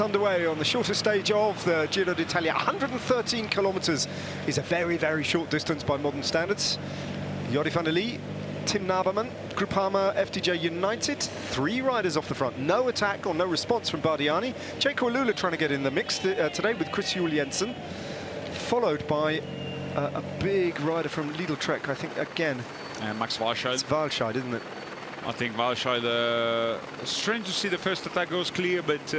Underway on the shortest stage of the Giro d'Italia. 113 kilometres is a very, very short distance by modern standards. Jordi van der Lee, Tim Naberman, Groupama FDJ United, 3 riders off the front. No attack or no response from Bardiani. Jaco Alula trying to get in the mix today with Chris Jensen, followed by a big rider from Lidl Trek, I think, again. Max Walscheid. It's Walscheid, isn't it? I think Walscheid, strange to see the first attack goes clear, but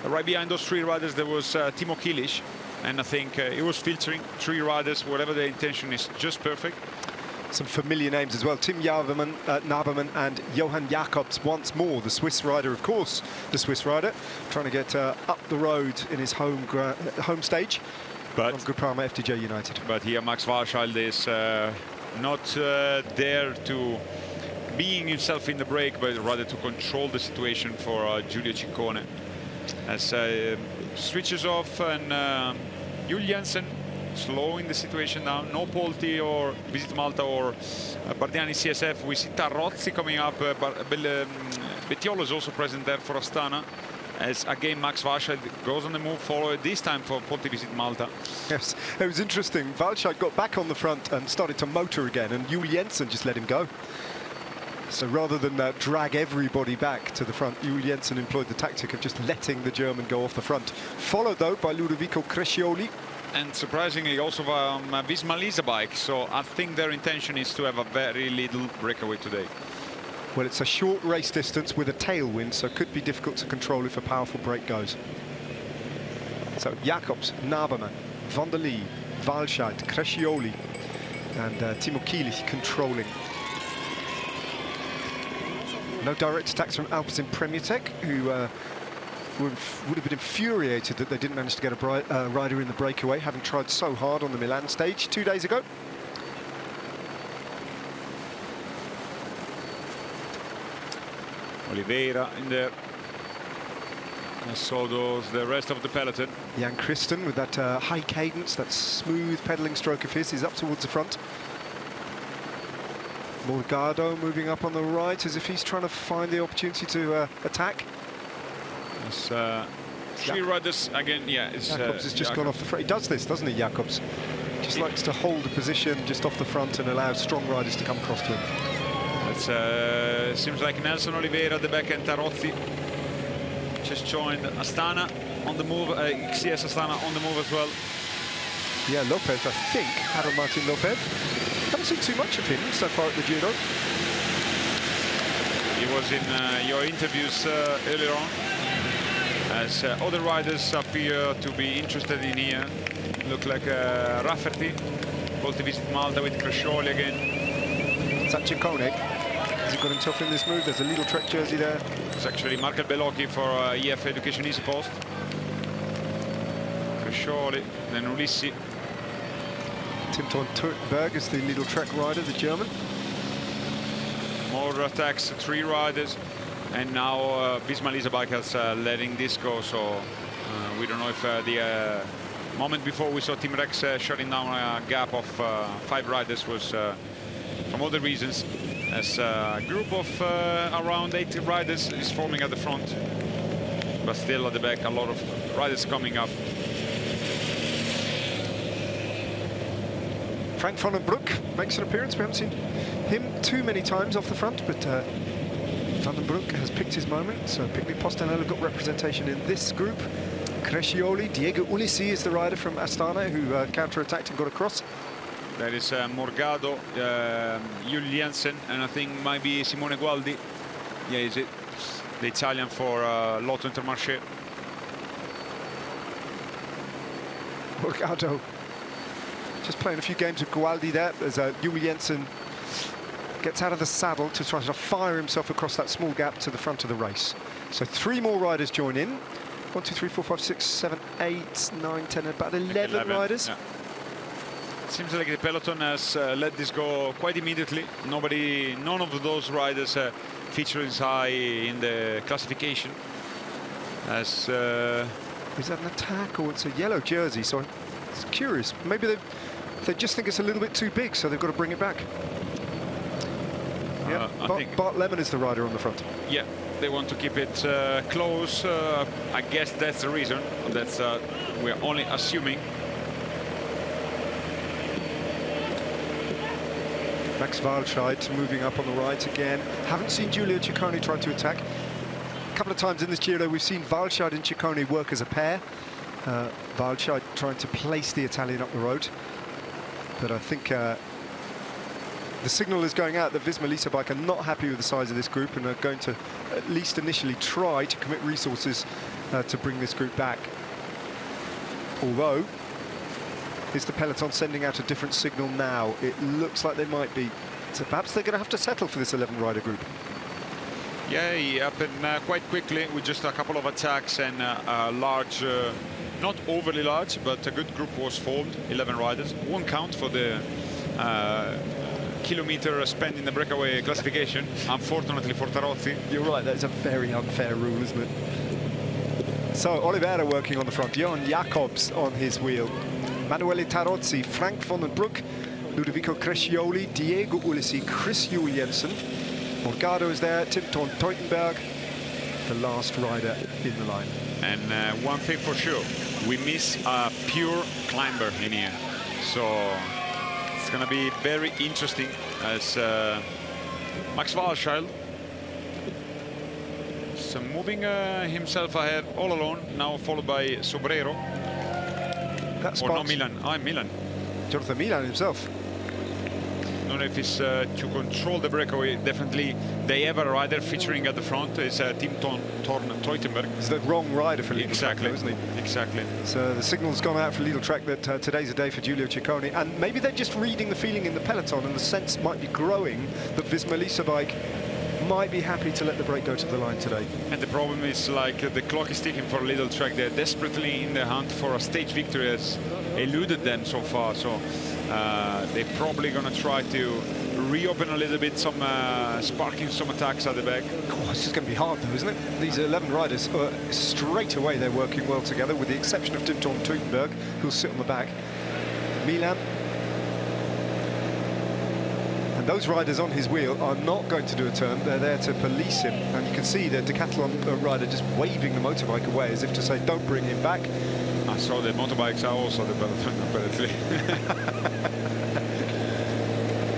right behind those 3 riders there was Timo Kilic, and I think it was filtering 3 riders, whatever the intention is, just perfect. Some familiar names as well, Tim Naberman and Johan Jacobs once more, the Swiss rider, of course, the Swiss rider, trying to get up the road in his home stage, but from Groupama FDJ United. But here Max Walscheid is not there to being himself in the break, but rather to control the situation for Giulio Ciccone. As switches off, and Jules Jensen slowing the situation down. No Polti or Visit Malta or Bardiani CSF. We see Tarrozzi coming up. Bettiolo is also present there for Astana. As again Max Walscheid goes on the move forward, this time for Polti Visit Malta. Yes, it was interesting. Walscheid got back on the front and started to motor again, and Jules Jensen just let him go. So rather than drag everybody back to the front, Jules Jensen employed the tactic of just letting the German go off the front. Followed, though, by Ludovico Crescioli. And surprisingly, also Visma Lisa bike. So I think their intention is to have a very little breakaway today. Well, it's a short race distance with a tailwind, so it could be difficult to control if a powerful break goes. So Jacobs, Naberman, van der Lee, Walscheid, Crescioli, and Timo Kilic controlling. No direct attacks from Alpecin Premier Tech, who would have been infuriated that they didn't manage to get a rider in the breakaway, having tried so hard on the Milan stage 2 days ago. Oliveira in there. And so does the rest of the peloton. Jan Christen with that high cadence, that smooth pedalling stroke of his, is up towards the front. Morgado moving up on the right as if he's trying to find the opportunity to attack. It's 3 riders again. Yeah, it's Jacobs has just gone off the front. He does this, doesn't he, Jacobs? Just likes to hold a position just off the front and allow strong riders to come across to him. It seems like Nelson Oliveira at the back, and Tarrozzi just joined Astana on the move. XCS Astana on the move as well. Yeah, Lopez, I think, Harold Martin Lopez. Haven't seen too much of him so far at the Giro. He was in your interviews earlier on, as other riders appear to be interested in here. Look like Rafferty, Polti Visit Malta with Crescioli again. Is that Ciccone? Has he got himself in this move? There's a Lidl Trek jersey there. It's actually Markel Bellocchi for EF Education Easy Post. Crescioli, then Ulissi. Tinton Turtenberg is the Lidl Trek rider, the German. More attacks, 3 riders, and now Visma Lisa bike is letting this go. So we don't know if the moment before we saw Team Rex shutting down a gap of 5 riders was from other reasons, as a group of around 80 riders is forming at the front, but still at the back a lot of riders coming up. Frank van den Broek makes an appearance. We haven't seen him too many times off the front, but van den Broek has picked his moment. So Picnic Postanello got representation in this group. Crescioli, Diego Ulissi is the rider from Astana who counter-attacked and got across. That is Morgado, Jules Jensen, and I think might be Simone Gualdi. Yeah, is it? The Italian for Lotto Intermarché. Morgado just playing a few games with Gualdi there as Jules Jensen gets out of the saddle to try to fire himself across that small gap to the front of the race. So 3 more riders join in. 1, 2, 3, 4, 5, 6, 7, 8, 9, 10, about 11 riders. Yeah. Seems like the peloton has let this go quite immediately. None of those riders feature as high in the classification. As is that an attack or it's a yellow jersey? So it's curious. Maybe they just think it's a little bit too big, so they've got to bring it back. Yeah, Bart Lemon is the rider on the front. Yeah, They want to keep it close. I guess that's the reason. That's we're only assuming. Max Walscheid moving up on the right again. Haven't seen Giulio Ciccone try to attack. A couple of times in this Giro we've seen Walscheid and Ciccone work as a pair. Walscheid trying to place the Italian up the road. But I think the signal is going out that Visma Lease Bike are not happy with the size of this group and are going to at least initially try to commit resources to bring this group back. Although, is the peloton sending out a different signal now? It looks like they might be. So perhaps they're going to have to settle for this 11-rider group. Yeah, he happened quite quickly with just a couple of attacks and a large, not overly large, but a good group was formed, 11 riders. One count for the kilometer spent in the breakaway classification, unfortunately for Tarozzi. You're right, that is a very unfair rule, isn't it? So Oliveira working on the front, Johan Jacobs on his wheel, Manuele Tarozzi, Frank van den Broek, Ludovico Crescioli, Diego Ulissi, Chris Juliensen, Morgado is there, Tim Thorn Teutenberg, the last rider in the line. And one thing for sure, we miss a pure climber in here. So it's going to be very interesting as Max Walscheid is moving himself ahead all alone, now followed by Sobrero. That's or no, Milan. Milan. Jonathan Milan himself. I don't know if it's to control the breakaway. Definitely they have a rider featuring at the front. It's Tim Thorn Teutenberg. He's the wrong rider for Lidl exactly. Track, though, isn't he? Exactly. So the signal's gone out for Lidl Track that today's a day for Giulio Ciccone, and maybe they're just reading the feeling in the peloton, and the sense might be growing that Visma Lease Bike might be happy to let the break go to the line today. And the problem is, like, the clock is ticking for Lidl Track. They're desperately in the hunt for a stage victory, has eluded them so far. So they're probably going to try to reopen a little bit, sparking some attacks at the back. Oh, this is going to be hard, though, isn't it? These 11 riders, straight away they're working well together, with the exception of Tim Thorn Teutenberg, who'll sit on the back. Milan. And those riders on his wheel are not going to do a turn. They're there to police him. And you can see the decathlon rider just waving the motorbike away as if to say, don't bring him back. I saw the motorbikes are also the peloton, apparently.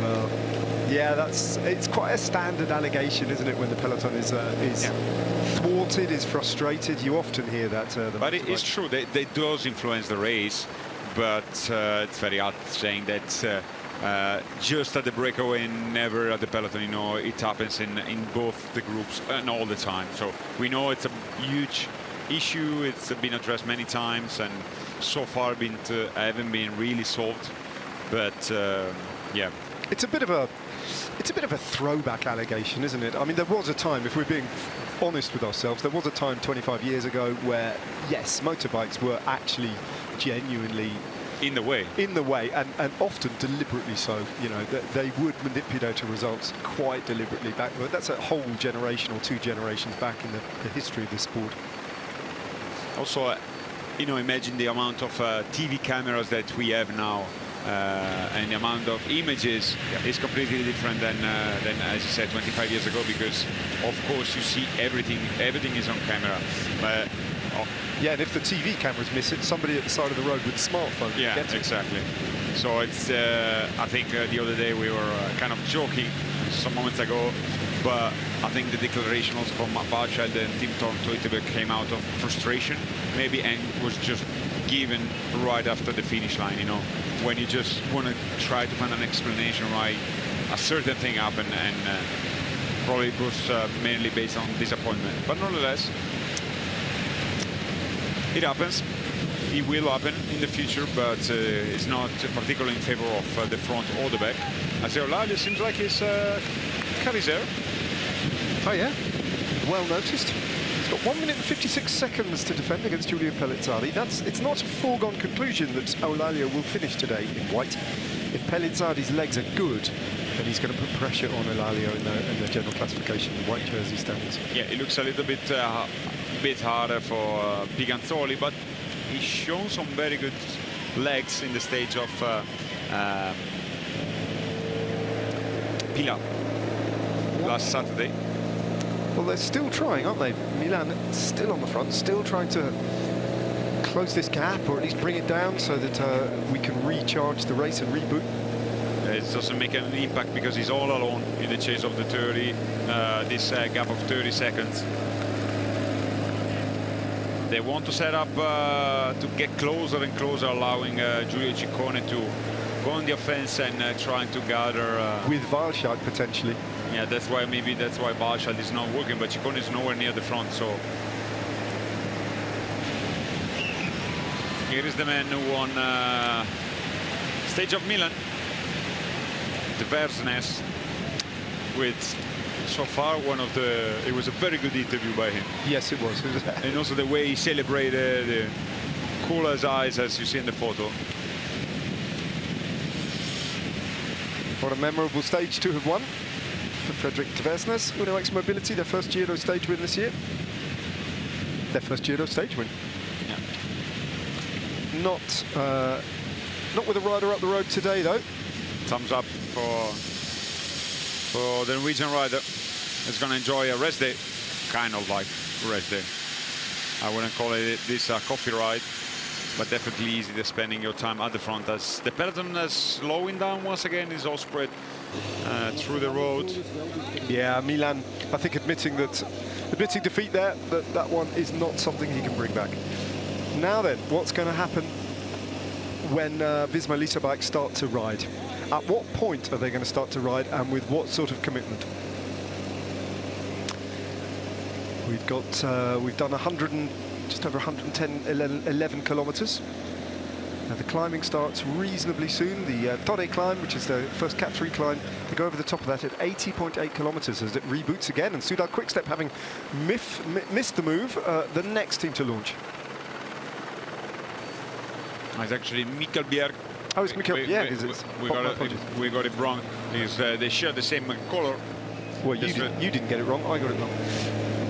Well, yeah, it's quite a standard allegation, isn't it, when the peloton is thwarted, is frustrated. You often hear that. But it's true, they does influence the race, but it's very hard saying that just at the breakaway, never at the peloton. You know, it happens in both the groups and all the time. So we know it's a huge issue. It's been addressed many times, and so far haven't been really solved. But yeah, it's a bit of a throwback allegation, isn't it? I mean, there was a time, if we're being honest with ourselves, there was a time 25 years ago where, yes, motorbikes were actually genuinely in the way, and often deliberately so. You know, they would manipulate results quite deliberately back. But that's a whole generation or two generations back in the history of this sport. Also, you know, imagine the amount of TV cameras that we have now, and the amount of images is completely different than, as you said, 25 years ago, because of course you see everything is on camera. But yeah, and if the TV cameras miss it, somebody at the side of the road with a smartphone. Yeah, exactly. So it's, I think the other day we were kind of joking some moments ago, but I think the declaration also from Walscheid and Tim Thorn Teutenberg came out of frustration, maybe, and was just given right after the finish line, you know, when you just want to try to find an explanation why a certain thing happened, and probably it was mainly based on disappointment. But nonetheless, it happens. It will happen in the future, but it's not particularly in favor of the front or the back. As Eulalia seems like he's Cavizero. Oh yeah, well noticed. He's got 1 minute and 56 seconds to defend against Giulio Pellizzardi. It's not a foregone conclusion that Eulalia will finish today in white. If Pellizzardi's legs are good, then he's going to put pressure on Eulalia in the general classification, the white jersey standards. Yeah, it looks a little bit harder for Piganzoli, but he's shown some very good legs in the stage of Pilar last Saturday. Well, Well, they're still trying, aren't they? Milan still on the front, still trying to close this gap, or at least bring it down so that we can recharge the race and reboot. It doesn't make an impact because he's all alone in the chase of the 30, this gap of 30 seconds. They want to set up to get closer and closer, allowing Giulio Ciccone to go on the offense and trying to gather. With Walscheid potentially. Yeah, that's why Walscheid is not working, but Ciccone is nowhere near the front, so. Here is the man who won stage of Milan, the Versnes, with so far it was a very good interview by him. Yes, it was. And also the way he celebrated, cool as eyes, as you see in the photo. What a memorable stage to have won for Fredrik Tversnes. Uno X Mobility, their first Giro stage win this year. Their first Giro stage win. Yeah. Not with a rider up the road today, though. Thumbs up for the Norwegian rider. Is going to enjoy a rest day, kind of like rest day. I wouldn't call it this coffee ride, but definitely easy to spending your time at the front as the peloton is slowing down once again. Is all spread through the road. Yeah, Milan, I think admitting defeat there, that one is not something he can bring back. Now then, what's going to happen when Visma Lease bikes start to ride? At what point are they going to start to ride, and with what sort of commitment? We've done just over 110, 11 kilometers. Now the climbing starts reasonably soon. The Torre climb, which is the first Cat 3 climb, they go over the top of that at 80.8 kilometers as it reboots again. And Soudal Quickstep, having missed the move, the next team to launch. It's actually Mikkel Bjerg. Oh, it's Mikkel Bjerg. We got it wrong. They share the same color. Well, you didn't get it wrong. I got it wrong.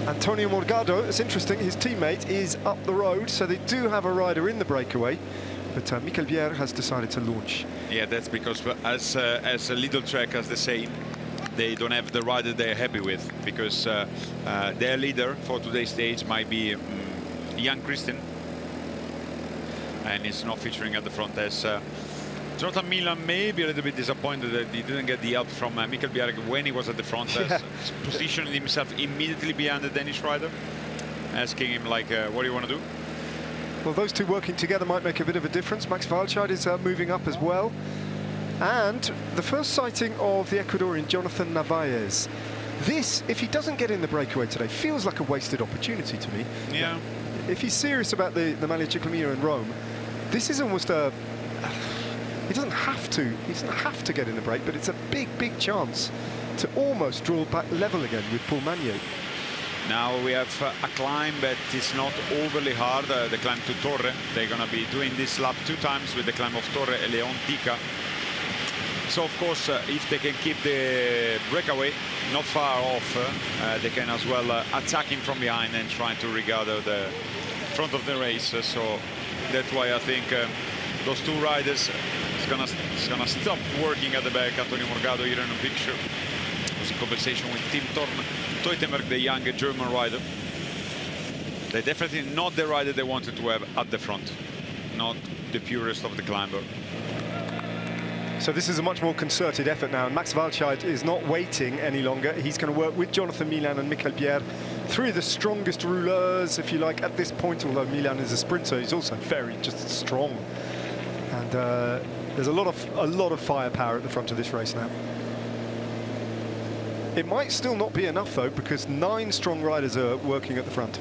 Antonio Morgado, it's interesting, his teammate is up the road, so they do have a rider in the breakaway, but Mikkel Bjerg has decided to launch. Yeah, that's because as a little track, as they say, they don't have the rider they're happy with, because their leader for today's stage might be Jan Christen, and it's not featuring at the front as Jonathan Milan may be a little bit disappointed that he didn't get the help from Mikkel Bjerg when he was at the front, positioning himself immediately behind the Danish rider, asking him like, what do you want to do? Well, those two working together might make a bit of a difference. Max Walscheid is moving up as well. And the first sighting of the Ecuadorian Jonathan Narvaez. This, if he doesn't get in the breakaway today, feels like a wasted opportunity to me. Yeah. If he's serious about the Maglia Ciclamino in Rome, this is almost a... He doesn't have to get in the break, but it's a big chance to almost draw back level again with Paul Magnier. Now we have a climb that is not overly hard, the climb to Torre. They're going to be doing this lap 2 times with the climb of Torre and Leon Tica. So of course, if they can keep the breakaway not far off, they can as well attack him from behind and try to regather the front of the race. So that's why I think those two riders is gonna stop working at the back. Antonio Morgado here in a picture. It was a conversation with Tim Teutenberg, the young German rider. They're definitely not the rider they wanted to have at the front, not the purest of the climber. So this is a much more concerted effort now, and Max Walscheid is not waiting any longer. He's going to work with Jonathan Milan and Mikkel Bjerg, three of the strongest rouleurs, if you like, at this point. Although Milan is a sprinter, he's also very just strong. And there's a lot of firepower at the front of this race now. It might still not be enough though, because 9 strong riders are working at the front.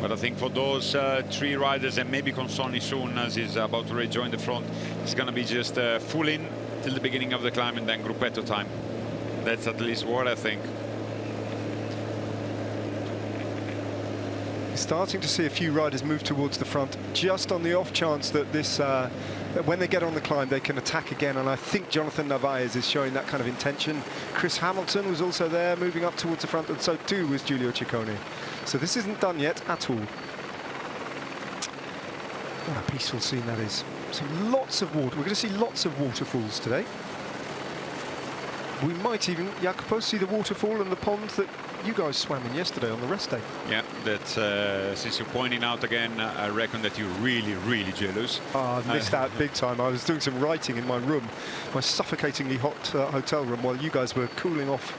But I think for those 3 riders, and maybe Consonni soon, as he's about to rejoin the front, it's going to be just full in till the beginning of the climb and then gruppetto time. That's at least what I think. Starting to see a few riders move towards the front, just on the off chance that this, when they get on the climb, they can attack again. And I think Jonathan Narvaez is showing that kind of intention. Chris Hamilton was also there, moving up towards the front, and so too was Giulio Ciccone. So this isn't done yet at all. What a peaceful scene that is. So lots of water. We're going to see lots of waterfalls today. We might even, Jacopo, see the waterfall and the pond that you guys swam in yesterday on the rest day. Yeah, that's since you're pointing out again, I reckon that you're really, really jealous. I missed out big time. I was doing some writing in my room, my suffocatingly hot hotel room, while you guys were cooling off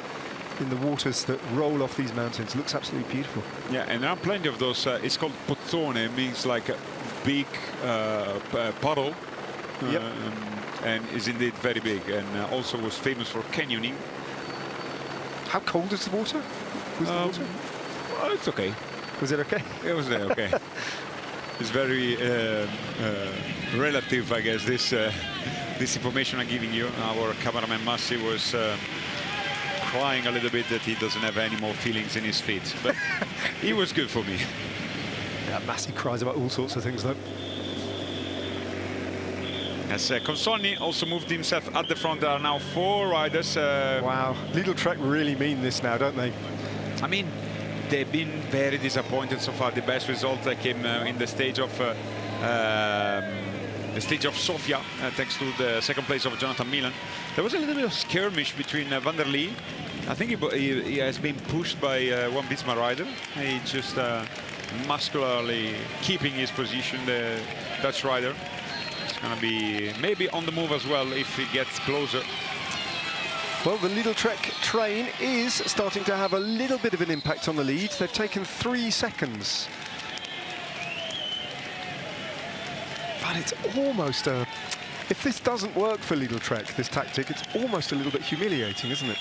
in the waters that roll off these mountains. It looks absolutely beautiful. Yeah, and there are plenty of those. It's called pozzone. It means like a big puddle. Yep. And is indeed very big, and also was famous for canyoning. How cold is the water? Was the water? Well, it's okay. Was it okay? It was okay. It's very relative, I guess, this information I'm giving you. Our cameraman Massi was crying a little bit that he doesn't have any more feelings in his feet, but he was good for me. Yeah, Massi cries about all sorts of things, though. As Consonni also moved himself at the front. There are now 4 riders. Wow, Lidl Trek really mean this now, don't they? I mean, they've been very disappointed so far. The best result came in the stage of Sofia, thanks to the second place of Jonathan Milan. There was a little bit of skirmish between Van der Lee. I think he has been pushed by one Visma rider. He just muscularly keeping his position, the Dutch rider. It's going to be maybe on the move as well if he gets closer. Well, the Lidl Trek train is starting to have a little bit of an impact on the lead. They've taken 3 seconds. But it's almost a... If this doesn't work for Lidl Trek, this tactic, it's almost a little bit humiliating, isn't it?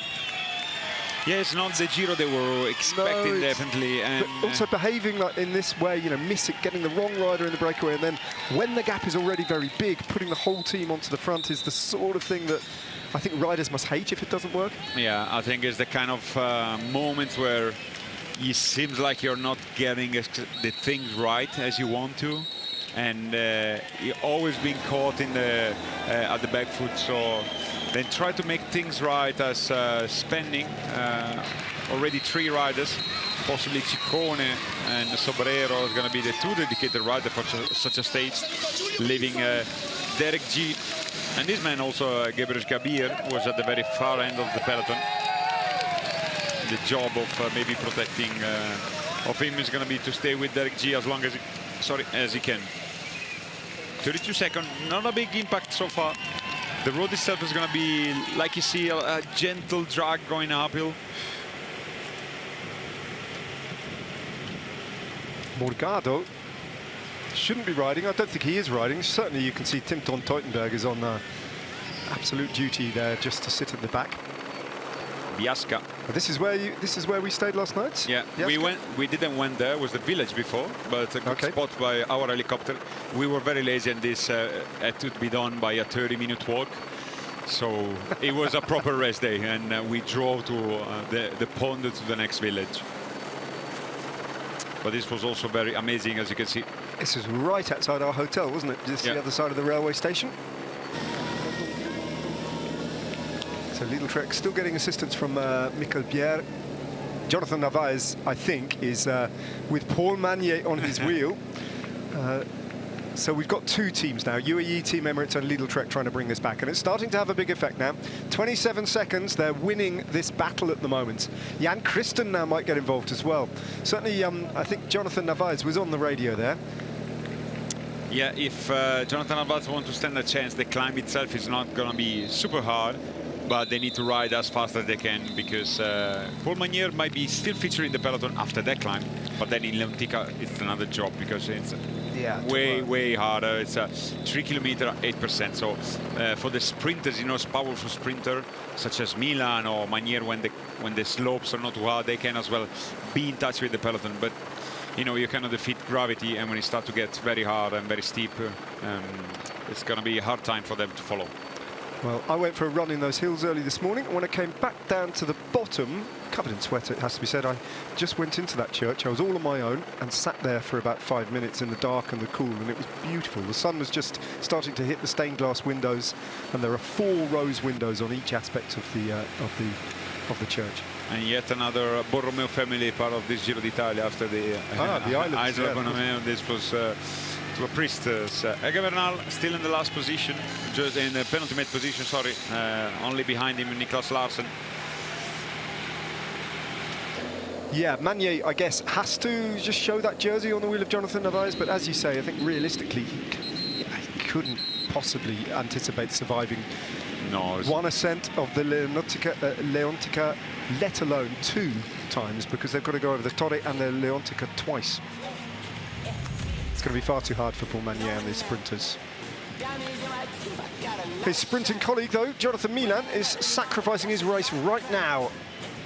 Yeah, it's not the Giro they were expecting, definitely. And also behaving like in this way, you know, getting the wrong rider in the breakaway, and then when the gap is already very big, putting the whole team onto the front is the sort of thing that I think riders must hate if it doesn't work. Yeah, I think it's the kind of moment where it seems like you're not getting the things right as you want to, and you're always being caught in the at the back foot. So then try to make things right as spending already 3 riders, possibly Ciccone and Sobrero is going to be the 2 dedicated riders for such a stage, leaving Derek G. And this man also, Gebrez Gabir, was at the very far end of the peloton. The job of maybe protecting of him is going to be to stay with Derek G as long as he can. 32 seconds, not a big impact so far. The road itself is going to be, like you see, a gentle drag going uphill. Morgado shouldn't be riding. I don't think he is riding. Certainly you can see Tim von Teutenberg is on absolute duty there, just to sit at the back. Biasca. This is where we stayed last night? Yeah, Biasca? we didn't went there. It was the village before, but a good spot by our helicopter. We were very lazy, and this had to be done by a 30-minute walk. So it was a proper rest day, and we drove to the pond to the next village. But this was also very amazing, as you can see. This was right outside our hotel, wasn't it? Just the other side of the railway station. So Lidl Trek still getting assistance from Michael Pierre. Jonathan Narvaez, I think, is with Paul Magnier on his wheel. So we've got 2 teams now, UAE Team Emirates and Lidl Trek, trying to bring this back. And it's starting to have a big effect now. 27 seconds, they're winning this battle at the moment. Jan Christen now might get involved as well. Certainly, I think Jonathan Narvaez was on the radio there. Yeah, if Jonathan Narvaez wants to stand a chance, the climb itself is not going to be super hard, but they need to ride as fast as they can, because Paul Magnier might be still featuring the peloton after that climb, but then in Lentica it's another job, because it's way harder. It's a 3 kilometer, 8%. So for the sprinters, you know, powerful sprinter such as Milan or Magnier, when the slopes are not too hard, they can as well be in touch with the peloton. But you know, you cannot defeat gravity, and when it starts to get very hard and very steep, it's going to be a hard time for them to follow. Well, I went for a run in those hills early this morning. When I came back down to the bottom, covered in sweat, it has to be said, I just went into that church. I was all on my own and sat there for about 5 minutes in the dark and the cool, and it was beautiful. The sun was just starting to hit the stained glass windows, and there are 4 rose windows on each aspect of the church. And yet another Borromeo family part of this Giro d'Italia after the islands. This was to a priest. Ega Bernal still in the last position, just in the penultimate position, sorry, only behind him Niklas Larsen. Yeah, Magnier, I guess, has to just show that jersey on the wheel of Jonathan Narvaez, but as you say, I think realistically, he couldn't possibly anticipate surviving one ascent of the Leontica, let alone 2 times, because they've got to go over the Torre and the Leontica twice. It's going to be far too hard for Paul Magnier and his sprinters. His sprinting colleague, though, Jonathan Milan, is sacrificing his race right now,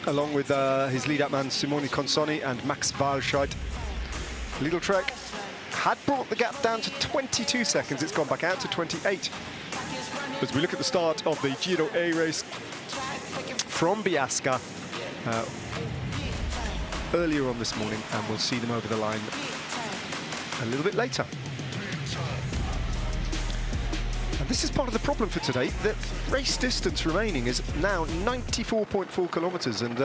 along with his lead-up man Simone Consoni and Max Walscheid. Lidl Trek had brought the gap down to 22 seconds. It's gone back out to 28. As we look at the start of the Giro A race from Biasca earlier on this morning, and we'll see them over the line a little bit later. And this is part of the problem for today. The race distance remaining is now 94.4 kilometers, and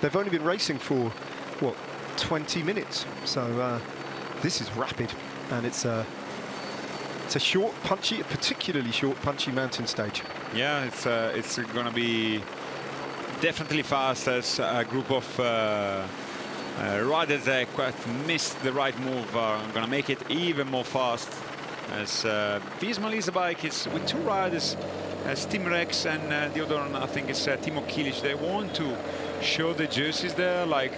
they've only been racing for, what, 20 minutes. So this is rapid, and it's a short, punchy, a particularly short, punchy mountain stage. Yeah, it's going to be definitely fast, as a group of riders that quite missed the right move are going to make it even more fast. As Visma Lease bike is with 2 riders, as Tim Rex and the other one, I think it's Timo Kilic. They want to show the jerseys there, like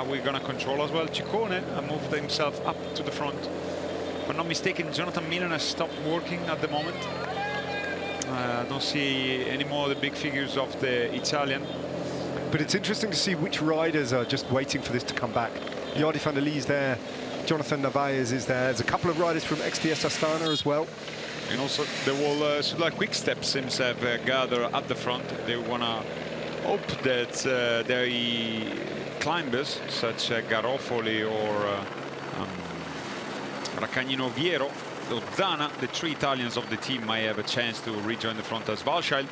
we're going to control as well. Ciccone moved himself up to the front. If I'm not mistaken, Jonathan Milan has stopped working at the moment. I don't see any more of the big figures of the Italian. But it's interesting to see which riders are just waiting for this to come back. Jordi van der Lee is there, Jonathan Narvaez is there. There's a couple of riders from XTS Astana as well. And also the whole Sudal Quick Step seems to have gathered at the front. They want to hope that their climbers, such as Garofoli or Raccagnino Viero, Zana, the 3 Italians of the team, might have a chance to rejoin the front, as Walscheid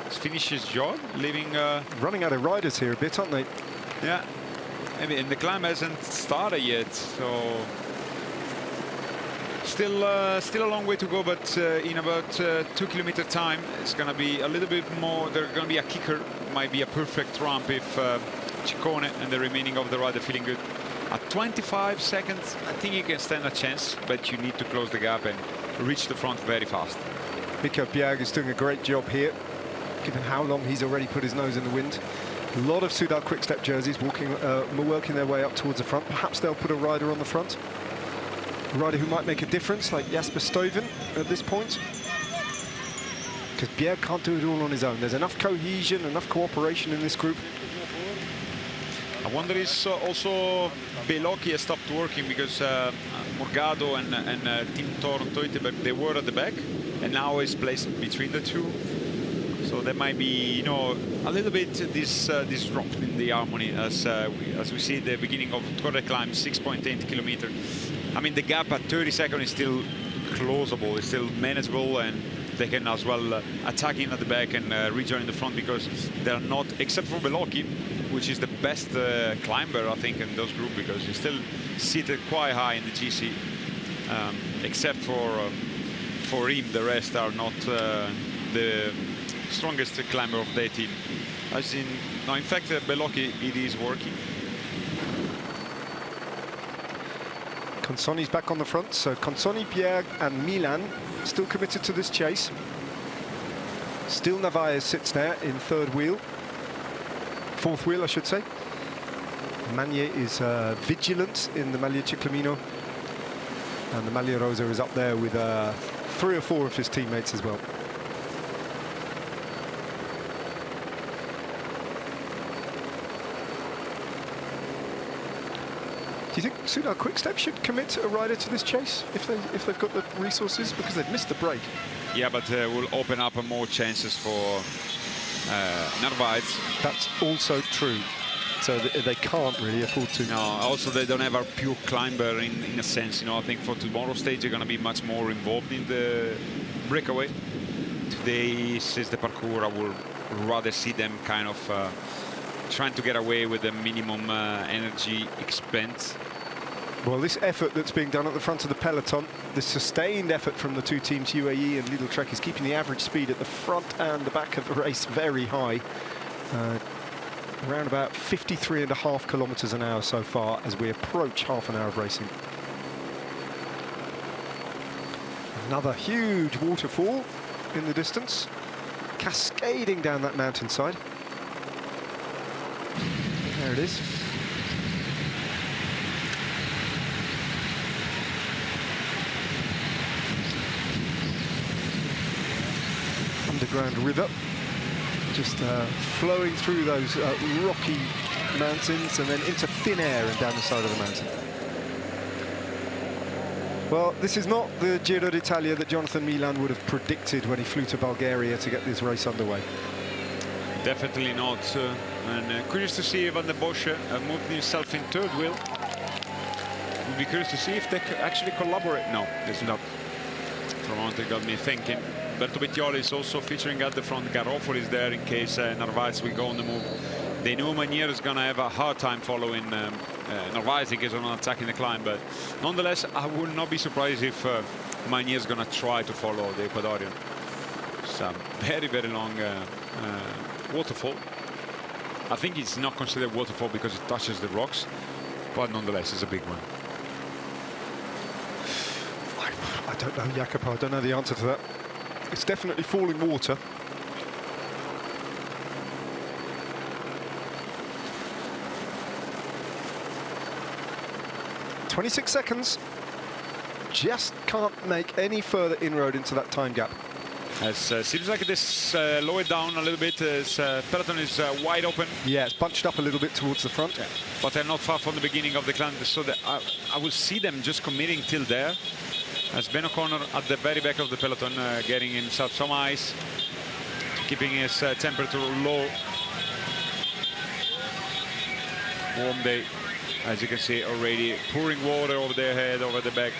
finished his job, leaving... running out of riders here a bit, aren't they? Yeah, maybe, and the climb hasn't started yet, so... Still a long way to go, but in about 2 kilometer time, it's going to be a little bit more. There's going to be a kicker, might be a perfect ramp if Ciccone and the remaining of the rider feeling good. At 25 seconds, I think you can stand a chance, but you need to close the gap and reach the front very fast. Mikko Bjerg is doing a great job here, given how long he's already put his nose in the wind. A lot of Sudal Quickstep jerseys working their way up towards the front. Perhaps they'll put a rider on the front. A rider who might make a difference, like Jasper Stuyven at this point. Because Bjerg can't do it all on his own. There's enough cohesion, enough cooperation in this group. I wonder if also Belocchi has stopped working, because Morgado and Tim Thorn Teutenberg, they were at the back, and now he's placed between the two. So there might be, you know, a little bit this drop in the harmony as we see at the beginning of Torre climb, 6.8 kilometer. I mean, the gap at 30 seconds is still closable, it's still manageable, and they can as well attack in at the back and rejoin the front, because they're not, except for Belocchi, which is the best climber, I think, in those groups, because he's still seated quite high in the GC. Except for him, the rest are not the strongest climber of their team. As in, no, in fact, Belocchi, it is working. Consoni's back on the front, so Consoni, Bjerg and Milan still committed to this chase. Still Narvaez sits there in fourth wheel, I should say. Magnier is vigilant in the Maglia Ciclamino, and the Maglia Rosa is up there with 3 or 4 of his teammates as well. Do you think Sudal Quickstep should commit a rider to this chase if they've got the resources, because they've missed the break? Yeah, but will open up more chances for Narvaez. That's also true. So they can't really afford to. No, also they don't have a pure climber in a sense. You know, I think for tomorrow's stage they're going to be much more involved in the breakaway. Today is the parkour. I would rather see them kind of trying to get away with the minimum energy expense. Well, this effort that's being done at the front of the peloton, the sustained effort from the 2 teams, UAE and Lidl Trek, is keeping the average speed at the front and the back of the race very high. Around about 53.5 kilometres an hour so far as we approach half an hour of racing. Another huge waterfall in the distance, cascading down that mountainside. There it is. Underground river, just flowing through those rocky mountains and then into thin air and down the side of the mountain. Well, this is not the Giro d'Italia that Jonathan Milan would have predicted when he flew to Bulgaria to get this race underway. Definitely not. And curious to see Van der Bosch moved himself in third wheel. Would be curious to see if they could actually collaborate. No, there's not. For a moment, it got me thinking. Berto Bettioli is also featuring at the front. Garofoli is there in case Narvaez will go on the move. They know Magnier is going to have a hard time following Narvaez in case of not attacking the climb, but nonetheless, I would not be surprised if Magnier is going to try to follow the Ecuadorian. It's a very, very long waterfall. I think it's not considered waterfall because it touches the rocks, but nonetheless, it's a big one. I don't know, Jacopo, I don't know the answer to that. It's definitely falling water. "26 seconds. Just can't make any further inroad into that time gap. As seems like this lowered down a little bit. As peloton is wide open. Yeah, it's bunched up a little bit towards the front. Yeah. But they're not far from the beginning of the climb, so that I will see them just committing till there. As Ben O'Connor at the very back of the peloton, getting himself some ice, keeping his temperature low. Warm day, as you can see already, pouring water over their head, over the back.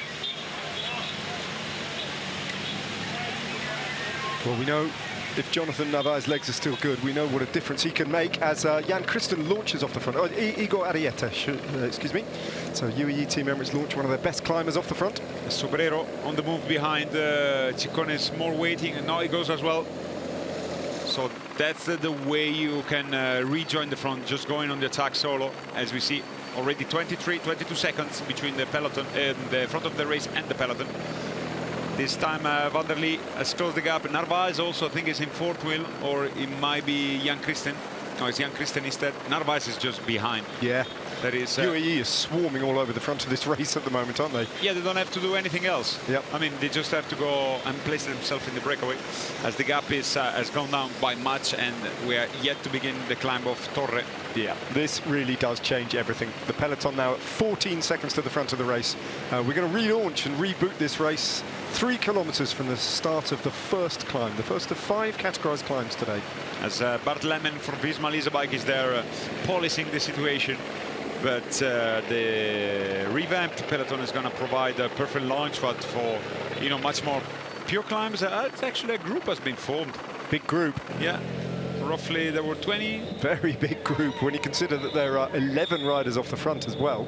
Well, we know if Jonathan Narvaez's legs are still good, we know what a difference he can make as Jan Christen launches off the front. Oh, Igor Arieta, excuse me. So UAE Team Emirates launch one of their best climbers off the front. Sobrero on the move behind. Ciccone is more waiting, and now he goes as well. So that's the way you can rejoin the front, just going on the attack solo. As we see, already 22 seconds between the peloton, the front of the race and the peloton. This time Van der Lee has closed the gap. Narvaez also, I think, is in fourth wheel, or it might be Jan Christen. No, it's Jan Christen instead. Narvaez is just behind. Yeah. That is, UAE is swarming all over the front of this race at the moment, aren't they? Yeah, they don't have to do anything else. Yep. I mean, they just have to go and place themselves in the breakaway, as the gap is has gone down by much, and we are yet to begin the climb of Torre. Yeah, this really does change everything. The peloton now at 14 seconds to the front of the race. We're going to relaunch and reboot this race 3 kilometers from the start of the first climb, the first of 5 categorized climbs today. As Bart Lemmen from Visma Lease Bike is there policing the situation. But the revamped peloton is going to provide a perfect launch pad for, you know, much more pure climbs. It's actually a group has been formed. Big group. Yeah, roughly there were 20. Very big group when you consider that there are 11 riders off the front as well.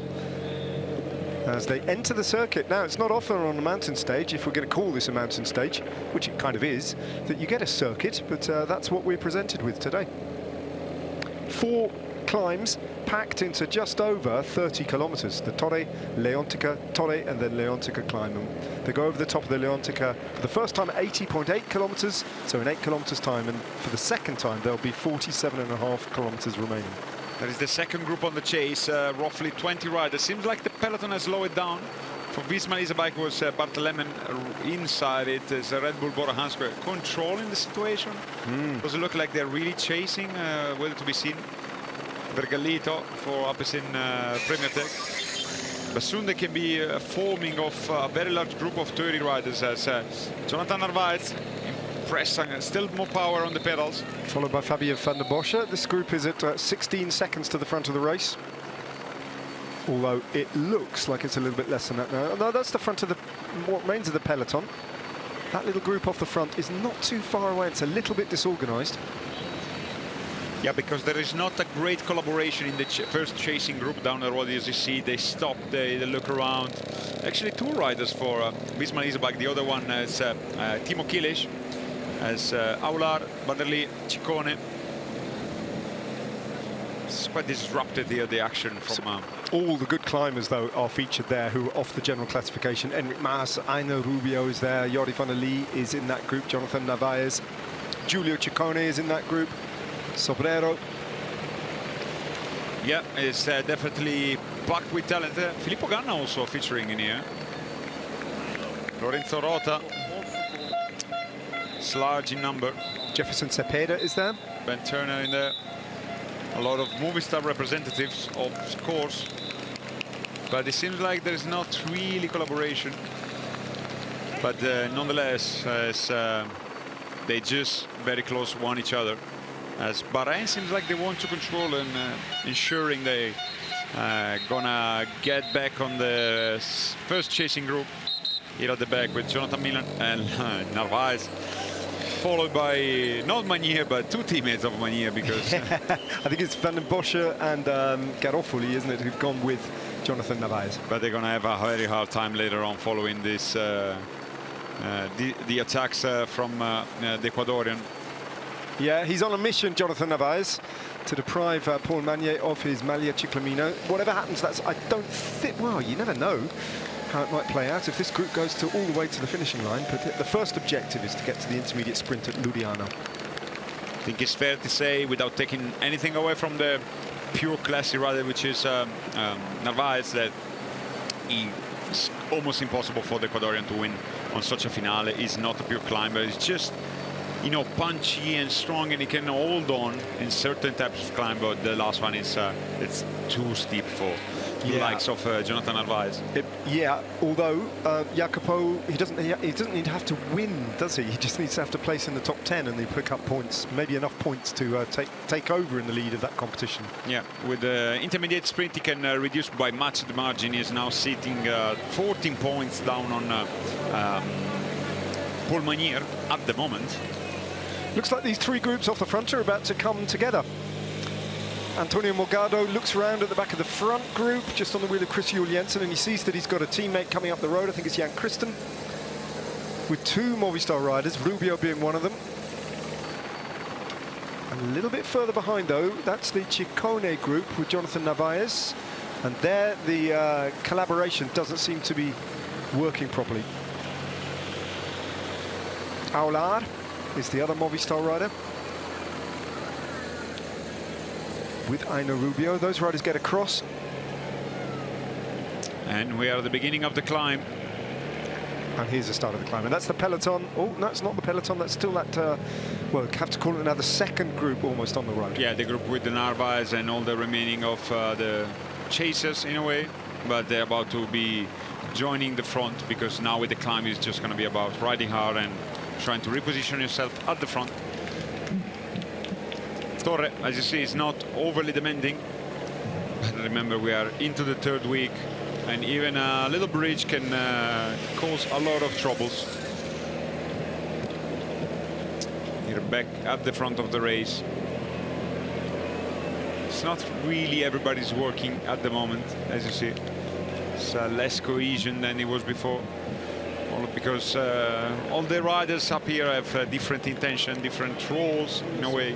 As they enter the circuit. Now, it's not often on a mountain stage, if we're going to call this a mountain stage, which it kind of is, that you get a circuit, but that's what we're presented with today. 4 climbs packed into just over 30 kilometers. The Torre, Leontica, Torre, and then Leontica climb. And they go over the top of the Leontica for the first time at 80.8 kilometers, so in 8 kilometers time, and for the second time there'll be 47.5 kilometers remaining. That is the second group on the chase, roughly 20 riders. Seems like the peloton has slowed down. For Visma Lease Bike was Bart Lemmen. Inside it is Red Bull Bora Hansgrohe controlling the situation. Does it look like they're really chasing? Whether to be seen. Vergallito for Alpecin Premier Tech. But soon there can be a forming of a very large group of 30 riders as Jonathan Narvaez pressing still more power on the pedals. Followed by Fabien van der Bosch. This group is at 16 seconds to the front of the race. Although it looks like it's a little bit less than that now. No, that's the front of the, what remains of the peloton. That little group off the front is not too far away. It's a little bit disorganized. Yeah, because there is not a great collaboration in the first chasing group down the road. As you see, they stop, they look around. Actually, 2 riders for Visma Lease Bike. The other one is Timo Kilic, as Aular, Van der Lee, Ciccone. It's quite disrupted here, the action from... All the good climbers, though, are featured there who are off the general classification. Enric Mas, Aina Rubio is there, Jordi van der Lee is in that group, Jonathan Narvaez, Giulio Ciccone is in that group, Sobrero. Yeah, it's definitely packed with talent. Filippo Ganna also featuring in here. Lorenzo Rota, it's large in number. Jefferson Cepeda is there. Ben Turner in there. A lot of movie star representatives, of course. But it seems like there's not really collaboration. But nonetheless, they just very close one each other. As Bahrain seems like they want to control and ensuring they gonna get back on the first chasing group here at the back with Jonathan Milan and Narvaez, followed by not Magnier but two teammates of Magnier, because I think it's Van den Bosche and Garofoli, isn't it, who've gone with Jonathan Narvaez. But they're gonna have a very hard time later on following this the attacks from the Ecuadorian. Yeah, he's on a mission, Jonathan Narvaez, to deprive Paul Magnier of his Maglia Ciclamino. Whatever happens, I don't think, well, you never know how it might play out if this group goes all the way to the finishing line. But the first objective is to get to the intermediate sprint at Ljubljana. I think it's fair to say, without taking anything away from the pure classy rider, which is Narvaez, that it's almost impossible for the Ecuadorian to win on such a finale. He's not a pure climber. It's just, you know, punchy and strong, and he can hold on in certain types of climb, but the last one is it's too steep for the likes of Jonathan Narvaez. Yeah, although Jacopo, he doesn't need to have to win, does he? He just needs to have to place in the top 10 and they pick up points, maybe enough points to take over in the lead of that competition. Yeah, with the intermediate sprint he can reduce by much the margin. He is now sitting 14 points down on Paul Magnier at the moment. Looks like these three groups off the front are about to come together. Antonio Morgado looks around at the back of the front group, just on the wheel of Chris Juul Jensen, and he sees that he's got a teammate coming up the road. I think it's Jan Christen, with two Movistar riders, Rubio being one of them. A little bit further behind, though, that's the Ciccone group with Jonathan Narvaez, and there the collaboration doesn't seem to be working properly. Aular is the other Movistar rider, with Aina Rubio. Those riders get across. And we are at the beginning of the climb. And here's the start of the climb. And that's the peloton. Oh, no, it's not the peloton. That's still that, well, have to call it now the second group almost on the road. Yeah, the group with the Narvaez and all the remaining of the chasers in a way. But they're about to be joining the front, because now with the climb it's just going to be about riding hard and trying to reposition yourself at the front. Torre, as you see, is not overly demanding. But remember, we are into the third week, and even a little bridge can cause a lot of troubles. Here back at the front of the race. It's not really everybody's working at the moment, as you see. It's less cohesion than it was before. All because all the riders up here have different intention, different roles in a way.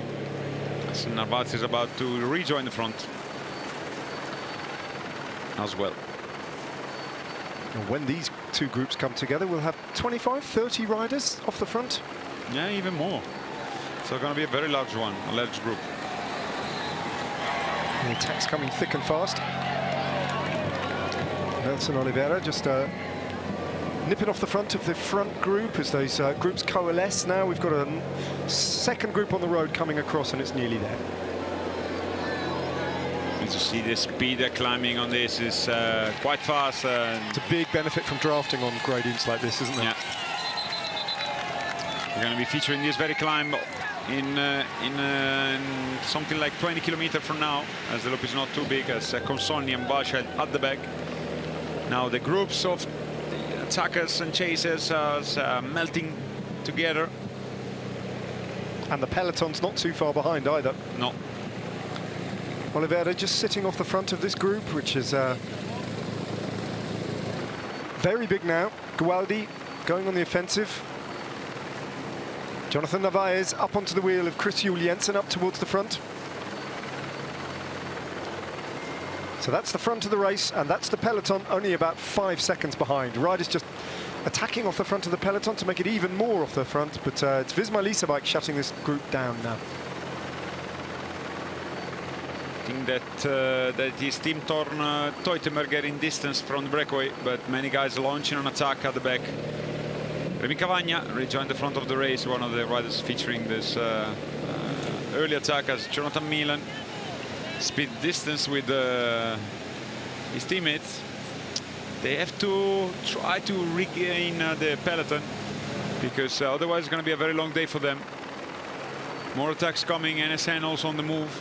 So Narvaez is about to rejoin the front as well. And when these two groups come together, we'll have 25, 30 riders off the front. Yeah, even more. So going to be a very large one, a large group. The attack's coming thick and fast. Nelson Oliveira just nipping off the front of the front group as those groups coalesce now. We've got a second group on the road coming across, and it's nearly there. As you see, the speed they're climbing on this is quite fast. It's a big benefit from drafting on gradients like this, isn't it? Yeah. We're going to be featuring this very climb in something like 20 kilometers from now, as the loop is not too big, as Consonni and Balshed at the back. Now the groups of attackers and chasers are melting together. And the peloton's not too far behind either. No. Oliveira just sitting off the front of this group, which is very big now. Gualdi going on the offensive. Jonathan Narvaez up onto the wheel of Chris Juul Jensen up towards the front. So that's the front of the race, and that's the peloton only about 5 seconds behind. Riders just attacking off the front of the peloton to make it even more off the front, but it's Visma Leasebike shutting this group down now. I think that is Team Torn Teutemer getting distance from the breakaway, but many guys launching an attack at the back. Remy Cavagna rejoined the front of the race, one of the riders featuring this early attack as Jonathan Milan. Speed distance with his teammates. They have to try to regain the peloton, because otherwise it's going to be a very long day for them. More attacks coming, NSN also on the move.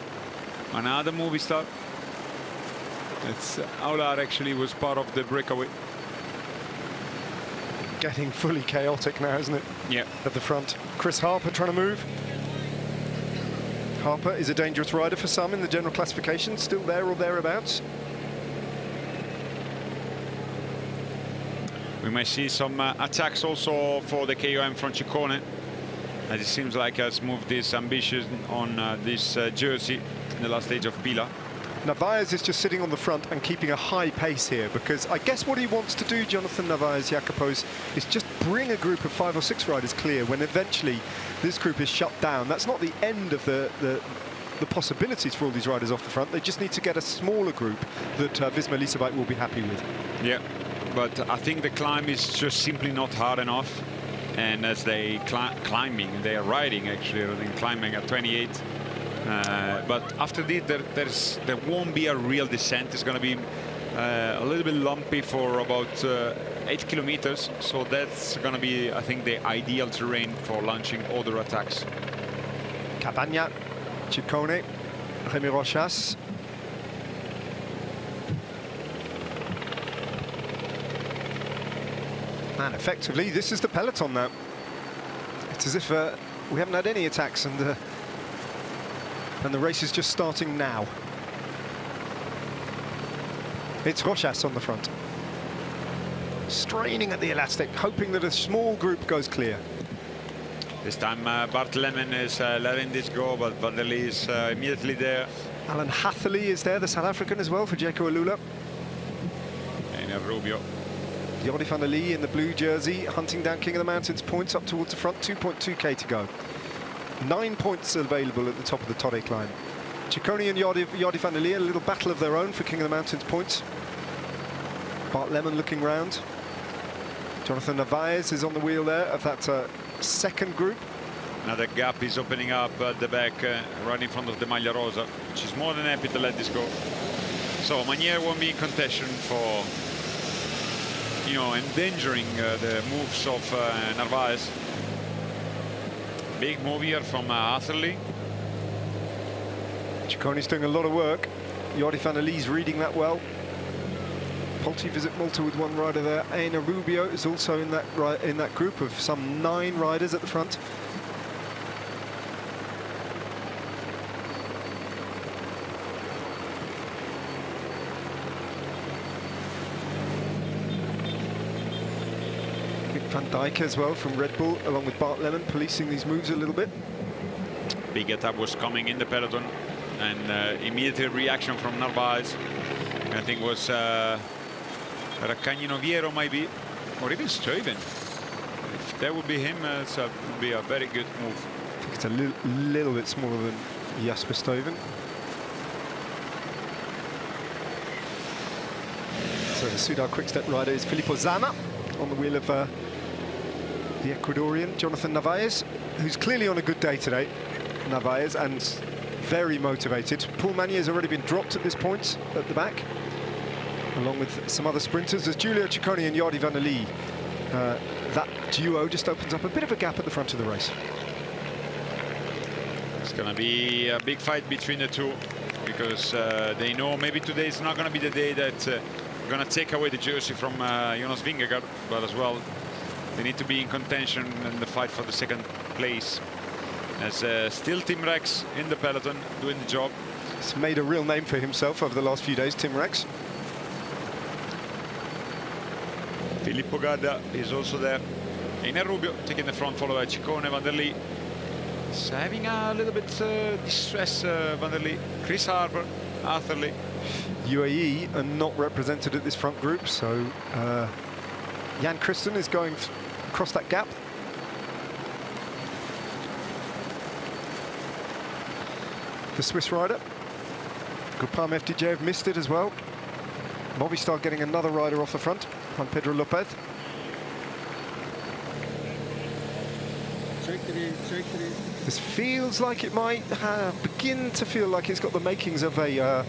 Another movie start. It's Aular actually was part of the breakaway. Getting fully chaotic now, isn't it? Yeah. At the front. Chris Harper trying to move. Harper is a dangerous rider for some in the general classification, still there or thereabouts. We might see some attacks also for the KOM from Ciccone, as it seems like has moved this ambition on this jersey in the last stage of Pila. Narvaez is just sitting on the front and keeping a high pace here, because I guess what he wants to do, Jonathan Narvaez, Jacopos, is just bring a group of 5 or 6 riders clear when eventually this group is shut down. That's not the end of the possibilities for all these riders off the front. They just need to get a smaller group that Visma Leasebike will be happy with. Yeah, but I think the climb is just simply not hard enough. And as they climbing, they are riding actually rather than climbing at 28. But after this, there won't be a real descent. It's going to be a little bit lumpy for about 8 kilometers. So that's going to be, I think, the ideal terrain for launching other attacks. Cavagna, Ciccone, Remy Rochas. And effectively, this is the peloton now. It's as if we haven't had any attacks, and the race is just starting now. It's Rochas on the front, straining at the elastic, hoping that a small group goes clear. This time Bart Lemon is letting this go, but Van der Lee is immediately there. Alan Hatherley is there, the South African as well, for Jaco Alula. And Rubio. Jordi van der Lee in the blue jersey, hunting down King of the Mountains points up towards the front, 2.2k to go. 9 points available at the top of the Torre climb. Ciccone and Jordi van der Lee, a little battle of their own for King of the Mountains points. Bart Lemon looking round. Jonathan Narvaez is on the wheel there of that second group. Another gap is opening up at the back, right in front of the Maglia Rosa, which is more than happy to let this go. So Manier won't be in contention for, you know, endangering the moves of Narvaez. Big move here from Hatherley. Ciccone's doing a lot of work. Jordi van der Lee's reading that well. Polti visit Malta with one rider there. Aina Rubio is also in that group of some 9 riders at the front. Van Dijk as well from Red Bull, along with Bart Lemon, policing these moves a little bit. Big attack was coming in the peloton, and immediate reaction from Narvaez. I think was Raccagnino Viero maybe, or even Stuyven. If that would be him, it would be a very good move. I think it's a little bit smaller than Jasper Stuyven. So the Soudal Quick-Step rider is Filippo Zana on the wheel of the Ecuadorian Jonathan Narvaez, who's clearly on a good day today, Narvaez, and very motivated. Paul Manier has already been dropped at this point at the back, along with some other sprinters. There's Giulio Ciccone and Jordi van der Lee. That duo just opens up a bit of a gap at the front of the race. It's going to be a big fight between the two, because they know maybe today is not going to be the day that going to take away the jersey from Jonas Vingegaard, but as well they need to be in contention in the fight for the second place. As still Tim Rex in the peloton doing the job. He's made a real name for himself over the last few days, Tim Rex. Filippo Gadda is also there. Einer Rubio taking the front, followed by Ciccone, Van der Lee. He's having a little bit distress, Van der Lee. Chris Harper, Hatherley, UAE are not represented at this front group, so Jan Christen is going across that gap. The Swiss rider. Groupama FDJ have missed it as well. Movistar getting another rider off the front, Juan Pedro Lopez. This feels like it might begin to feel like it's got the makings of a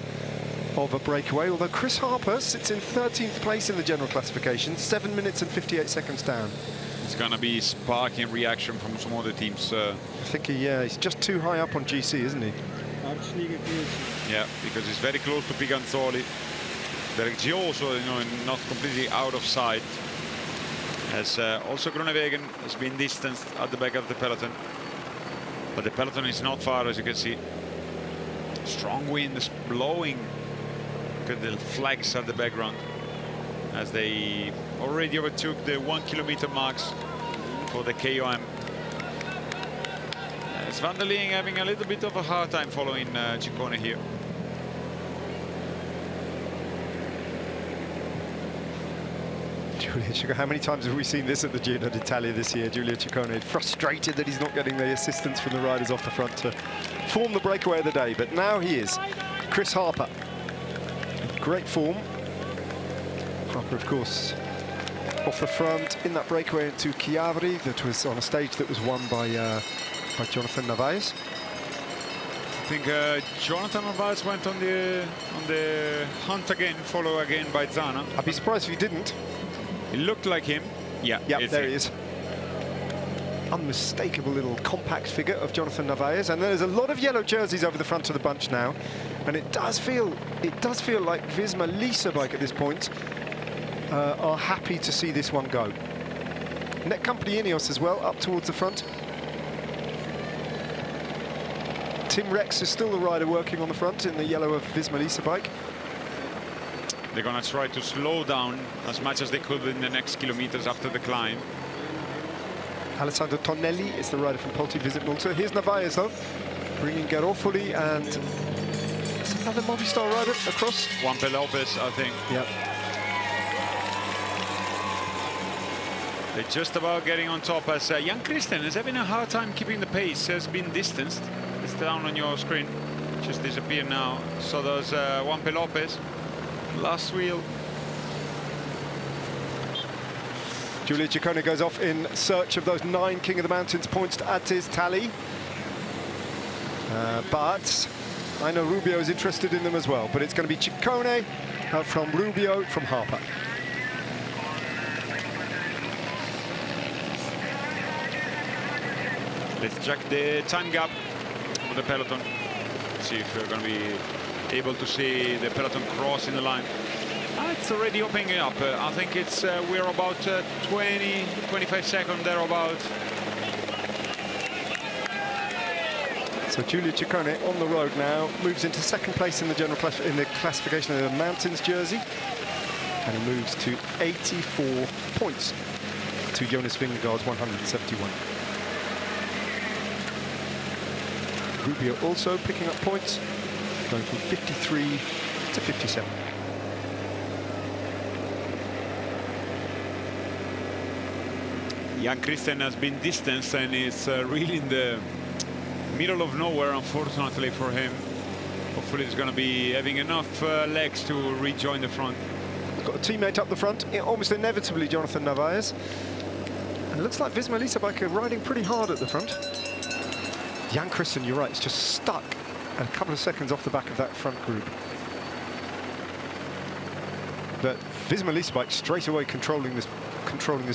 breakaway, although Chris Harper sits in 13th place in the general classification, 7 minutes and 58 seconds down. It's going to be sparking reaction from some other teams. I think he's just too high up on GC, isn't he? Yeah, because he's very close to Piganzoli. Bergio also, not completely out of sight. As also Groenewegen has been distanced at the back of the peloton. But the peloton is not far, as you can see. Strong wind is blowing. Look at the flags at the background as they already overtook the 1 kilometer marks for the KOM. As Van der Leyen having a little bit of a hard time following Ciccone here. Giulia Ciccone, how many times have we seen this at the Giro d'Italia this year? Giulia Ciccone frustrated that he's not getting the assistance from the riders off the front to form the breakaway of the day, but now he is. Chris Harper, great form. Harper, of course, off the front in that breakaway into Chiavari, that was on a stage that was won by Jonathan Narvaez. I think Jonathan Narvaez went on the hunt again, follow again by Zana. I'd be surprised if he didn't. It looked like him. Yeah, there he is. Unmistakable little compact figure of Jonathan Narvaez, and there's a lot of yellow jerseys over the front of the bunch now, and it does feel like Visma Lease bike at this point are happy to see this one go. Net Company Ineos as well up towards the front. Tim Rex is still the rider working on the front in the yellow of Visma Lease bike. They're going to try to slow down as much as they could in the next kilometers after the climb. Alessandro Tonelli is the rider from Polti Visit Malta. Here's Narvaez though, bringing Garofoli and another Movistar rider across. Juan Pedro Lopez, I think. Yep. They're just about getting on top as Jan Christen is having a hard time keeping the pace, has been distanced. It's down on your screen, just disappeared now. So does Juan Pedro Lopez. Last wheel. Giulia Ciccone goes off in search of those 9 King of the Mountains points to add to his tally. But I know Rubio is interested in them as well. But it's going to be Ciccone from Rubio from Harper. Let's check the time gap for the peloton. See if we're going to be able to see the peloton crossing the line. It's already opening up. I think it's we're about 20-25 seconds there about. So Giulia Ciccone on the road now, moves into second place in the general classification of the Mountains jersey, and he moves to 84 points to Jonas Vingegaard's 171. Rubio also picking up points, going from 53 to 57. Jan Christen has been distanced and is really in the middle of nowhere, unfortunately for him. Hopefully he's going to be having enough legs to rejoin the front. Got a teammate up the front, almost inevitably Jonathan Narvaez. And it looks like Visma Lease bike are riding pretty hard at the front. Jan Christen, you're right, it's just stuck a couple of seconds off the back of that front group. But Visma Lease bike straight away controlling this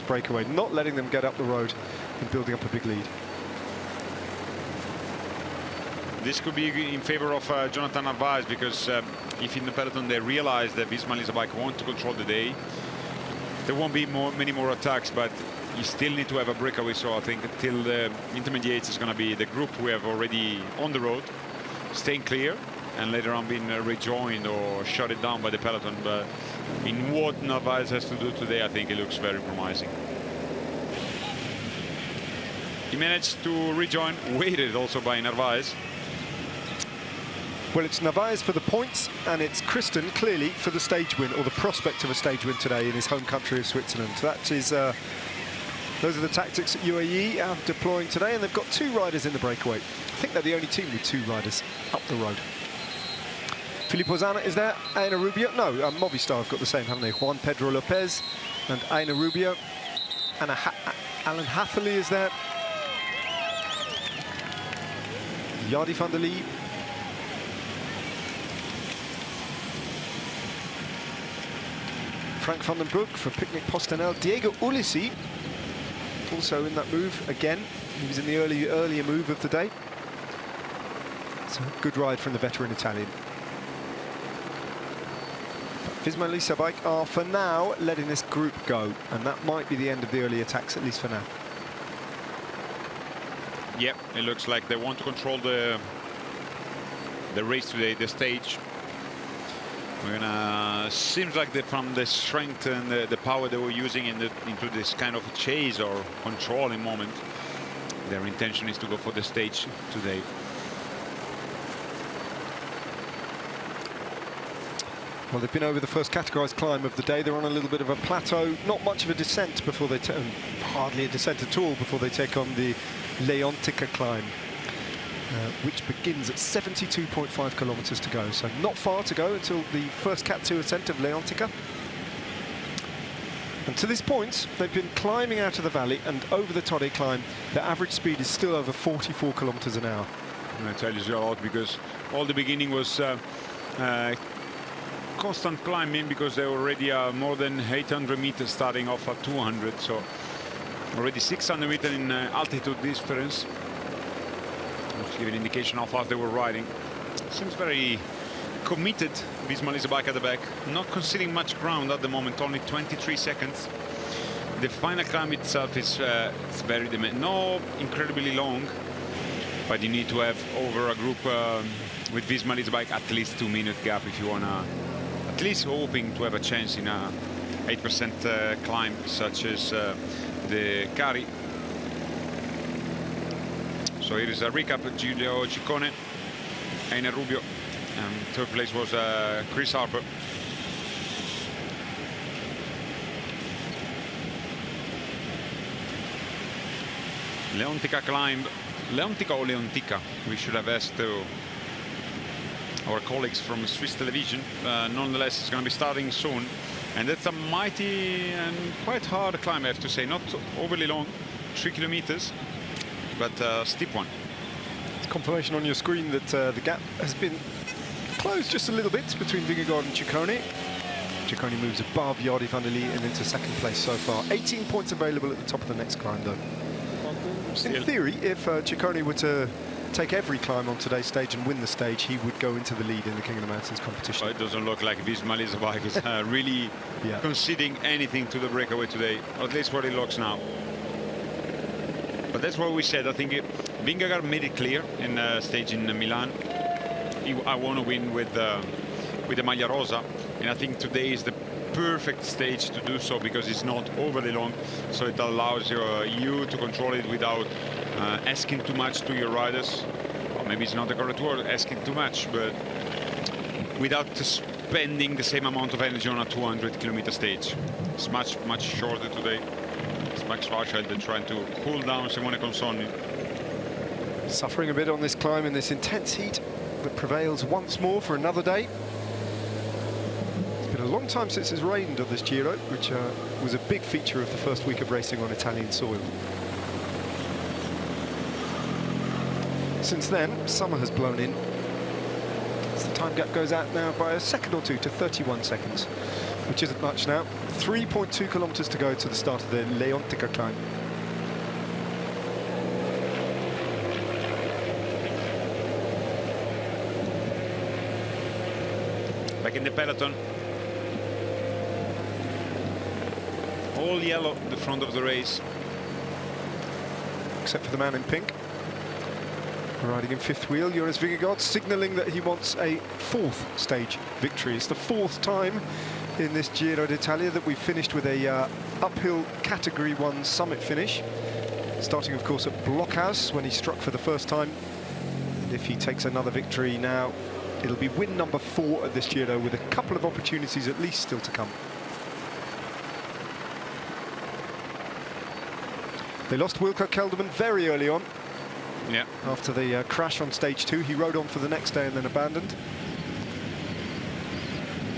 breakaway, not letting them get up the road and building up a big lead. This could be in favor of Jonathan Narvaez, because if in the peloton they realize that Visma Lease bike want to control the day, there won't be many more attacks, but you still need to have a breakaway. So I think until the intermediates is going to be the group we have already on the road, staying clear, and later on being rejoined or shut it down by the peloton. But in what Narvaez has to do today, I think it looks very promising. He managed to rejoin, weighted also by Narvaez. Well, it's Narvaez for the points, and it's Kristen, clearly, for the stage win, or the prospect of a stage win today in his home country of Switzerland. That is, those are the tactics that UAE are deploying today, and they've got 2 riders in the breakaway. I think they're the only team with 2 riders up the road. Filippo Zana is there, Aina Rubio. No, Movistar have got the same, haven't they? Juan Pedro Lopez and Aina Rubio. And Alan Hatherley is there. Yardi van der Lee. Frank van den Broek for Picnic Postanel. Diego Ulissi, also in that move again. He was in the earlier move of the day. So good ride from the veteran Italian. Visma and Lisa Bike are, for now, letting this group go, and that might be the end of the early attacks, at least for now. Yep, it looks like they want to control the race today, the stage. Seems like from the strength and the power they were using into this kind of chase or controlling moment, their intention is to go for the stage today. Well, they've been over the first categorized climb of the day. They're on a little bit of a plateau, not much of a descent before they hardly a descent at all before they take on the Leontica climb, which begins at 72.5 kilometers to go. So not far to go until the first Cat 2 ascent of Leontica. And to this point, they've been climbing out of the valley, and over the Torre climb, the average speed is still over 44 kilometers an hour. And that tells you a lot, because all the beginning was constant climbing, because they already are more than 800 meters starting off at 200, so already 600 meters in altitude difference, which give an indication how fast they were riding. Seems very committed, Visma Lease Bike at the back, not conceding much ground at the moment, only 23 seconds. The final climb itself is it's very demanding, no incredibly long, but you need to have over a group with Visma Lease Bike at least 2-minute gap if you want to at least hoping to have a chance in a 8% climb such as the Cari. So here is a recap of Giulio Ciccone, Aina Rubio, and third place was Chris Harper. Leontica climb, Leontica or Leontica? We should have asked our colleagues from Swiss television. Nonetheless, it's going to be starting soon, and that's a mighty and quite hard climb, I have to say. Not overly long, 3 kilometers, but a steep one. It's confirmation on your screen that the gap has been closed just a little bit between Vingegaard and Ciccone. Ciccone moves above Yardi van der Lee and into second place so far. 18 points available at the top of the next climb, though. In theory, if Ciccone were to take every climb on today's stage and win the stage, he would go into the lead in the King of the Mountains competition. It doesn't look like Visma Lease Bike is really conceding anything to the breakaway today, or at least what it looks now. But that's what we said. I think Vingegaard made it clear in the stage in Milan. I want to win with the Maglia Rosa, and I think today is the perfect stage to do so, because it's not overly long, so it allows you to control it without asking too much to your riders. Well, maybe it's not the correct word, asking too much, but without spending the same amount of energy on a 200-kilometer stage. It's much shorter today. It's Max Schwarzschild trying to cool down Simone Consonni. Suffering a bit on this climb in this intense heat that prevails once more for another day. It's been a long time since it's rained on this Giro, which was a big feature of the first week of racing on Italian soil. Since then, summer has blown in. As the time gap goes out now by a second or two to 31 seconds, which isn't much now. 3.2 kilometers to go to the start of the Leontica climb. Back in the peloton. All yellow, the front of the race. Except for the man in pink. Riding in fifth wheel, Jonas Vingegaard, signalling that he wants a fourth stage victory. It's the fourth time in this Giro d'Italia that we've finished with a uphill Category 1 summit finish. Starting, of course, at Blockhaus when he struck for the first time. And if he takes another victory now It'll be win number 4 at this Giro, with a couple of opportunities at least still to come. They lost Wilco Kelderman very early on. Yeah. After the crash on stage 2, he rode on for the next day and then abandoned.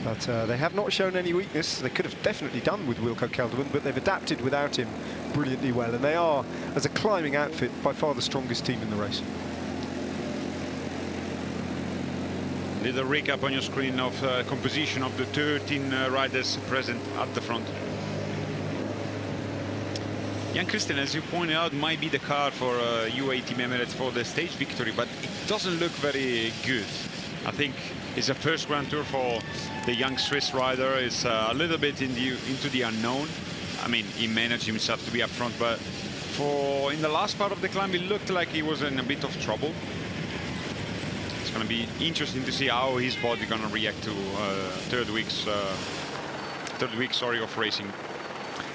But they have not shown any weakness. They could have definitely done with Wilco Kelderman, but they've adapted without him brilliantly well. And they are, as a climbing outfit, by far the strongest team in the race. Little recap on your screen of composition of the 13 riders present at the front. Jan Christian, as you pointed out, might be the car for UAE Team Emirates for the stage victory, but it doesn't look very good. I think it's a first Grand Tour for the young Swiss rider. It's a little bit into the unknown. I mean, he managed himself to be up front, but in the last part of the climb, it looked like he was in a bit of trouble. It's going to be interesting to see how his body going to react to third week of racing.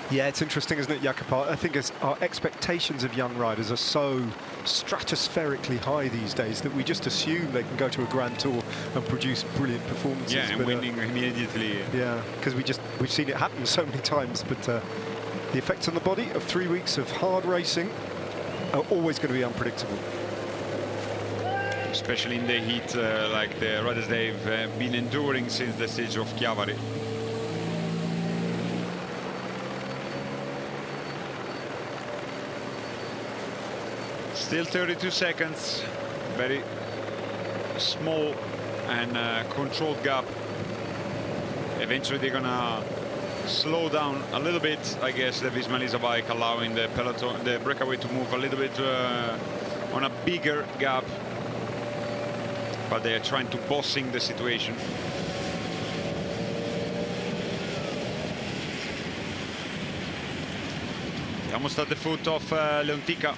Yeah, it's interesting, isn't it, Jakob? I think our expectations of young riders are so stratospherically high these days that we just assume they can go to a Grand Tour and produce brilliant performances. Yeah, and winning immediately. Yeah, because we've seen it happen so many times. But the effects on the body of 3 weeks of hard racing are always going to be unpredictable. Especially in the heat, like the riders they've been enduring since the stage of Chiavari. Still 32 seconds, very small and controlled gap. Eventually they're gonna slow down a little bit, I guess, the Visma bike, allowing the peloton, the breakaway, to move a little bit on a bigger gap. But they're trying to bossing the situation. Almost at the foot of Leontica.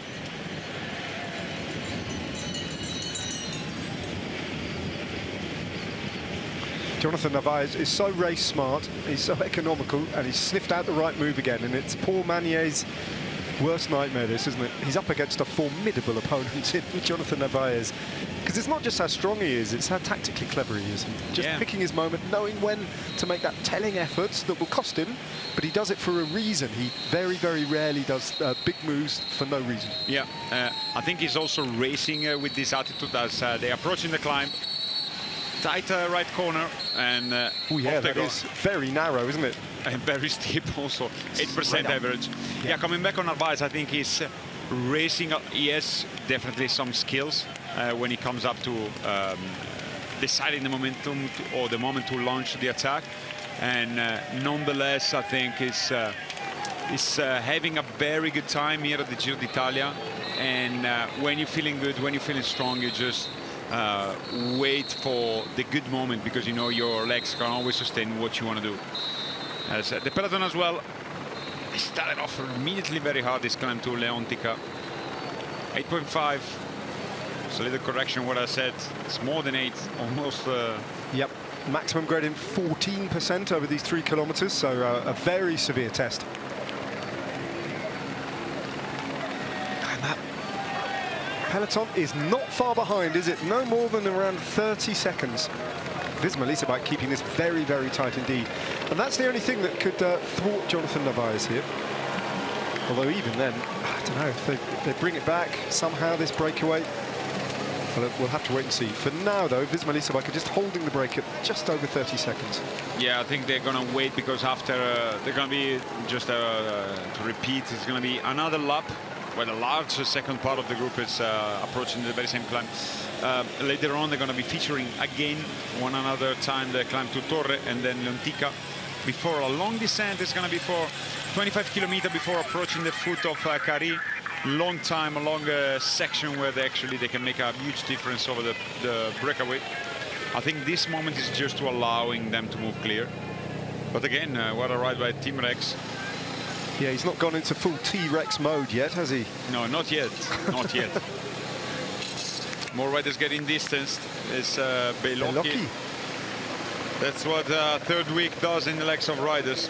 Jonathan Narvaez is so race smart, he's so economical, and he's sniffed out the right move again. And it's Paul Manier's worst nightmare, this, isn't it? He's up against a formidable opponent in Jonathan Narvaez. Because it's not just how strong he is, it's how tactically clever he is. And just picking his moment, knowing when to make that telling effort that will cost him, but he does it for a reason. He very, very rarely does big moves for no reason. Yeah, I think he's also racing with this attitude as they're approaching the climb. Tight right corner, and oh yeah, that is very narrow, isn't it? And very steep also, 8% average. Yeah, coming back on Narvaez, I think he's racing. He has definitely some skills when he comes up to deciding the momentum or the moment to launch the attack. And nonetheless, I think he's having a very good time here at the Giro d'Italia. And when you're feeling good, when you're feeling strong, you just wait for the good moment, because you know your legs can always sustain what you want to do. As the peloton as well, started off immediately very hard this climb to Leontica. 8.5. It's a little correction what I said. It's more than 8, almost. Yep, maximum gradient 14% over these 3 kilometers, so a very severe test. And that peloton is not far behind, is it? No more than around 30 seconds. Visma bike keeping this very, very tight indeed. And that's the only thing that could thwart Jonathan Narvaez here. Although even then, I don't know, if they bring it back somehow, this breakaway. Well, we'll have to wait and see. For now, though, Visma bike are just holding the break at just over 30 seconds. Yeah, I think they're going to wait, because after they're going to be, just to repeat, it's going to be another lap, where the large second part of the group is approaching the very same climb. Later on, they're going to be featuring again one another time the climb to Torre and then Leontica. Before a long descent, it's going to be for 25 kilometers before approaching the foot of Cari. Long time, a long section where they can make a huge difference over the breakaway. I think this moment is just to allowing them to move clear. But again, what a ride by Team Rex. Yeah, he's not gone into full T-Rex mode yet, has he? No, not yet. Not yet. More riders getting distanced. It's Bellocchi. That's what third week does in the legs of riders.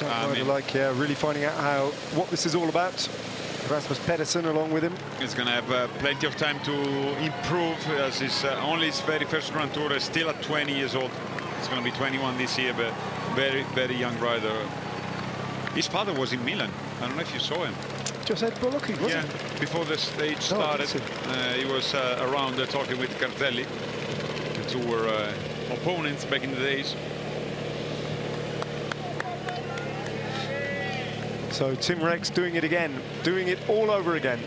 Really finding out what this is all about. Rasmus Pedersen along with him. He's going to have plenty of time to improve, as his only his very first Grand Tour. Is still at 20 years old. He's going to be 21 this year, but very, very young rider. His father was in Milan. I don't know if you saw him. José Bolocchi, wasn't it? Before the stage started, he was around talking with Cartelli. The two were opponents back in the days. So Tim Rex doing it again, doing it all over again,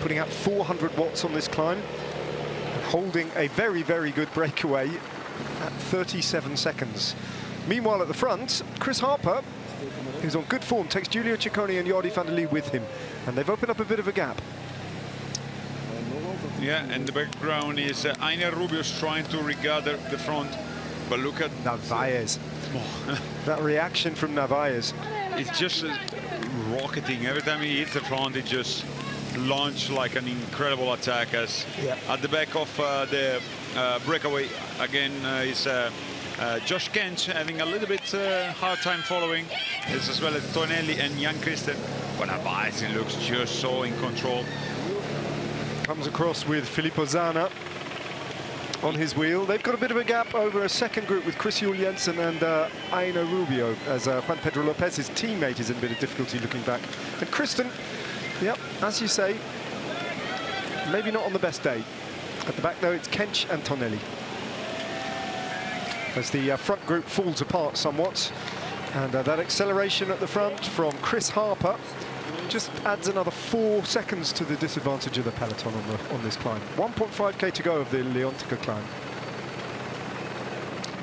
putting out 400 watts on this climb, and holding a very, very good breakaway at 37 seconds. Meanwhile, at the front, Chris Harper, who's on good form, takes Giulio Ciccone and Jordi van der Lee with him, and they've opened up a bit of a gap. Yeah, and the background is Aina Rubio's trying to regather the front, but look at Narvaez. That reaction from Narvaez. It's just rocketing. Every time he hits the front, it just launches like an incredible attack. As at the back of the breakaway again is Josh Kench having a little bit hard time following, as well as Tonelli and Jan Christen. But Narvaez looks just so in control. Comes across with Filippo Zana on his wheel. They've got a bit of a gap over a second group with Chris Juul Jensen and Aina Rubio, as Juan Pedro Lopez's teammate is in a bit of difficulty looking back. And Christen, yep, as you say, maybe not on the best day. At the back, though, it's Kench and Tonelli. As the front group falls apart somewhat, and that acceleration at the front from Chris Harper just adds another 4 seconds to the disadvantage of the peloton on this climb. 1.5k to go of the Leontica climb.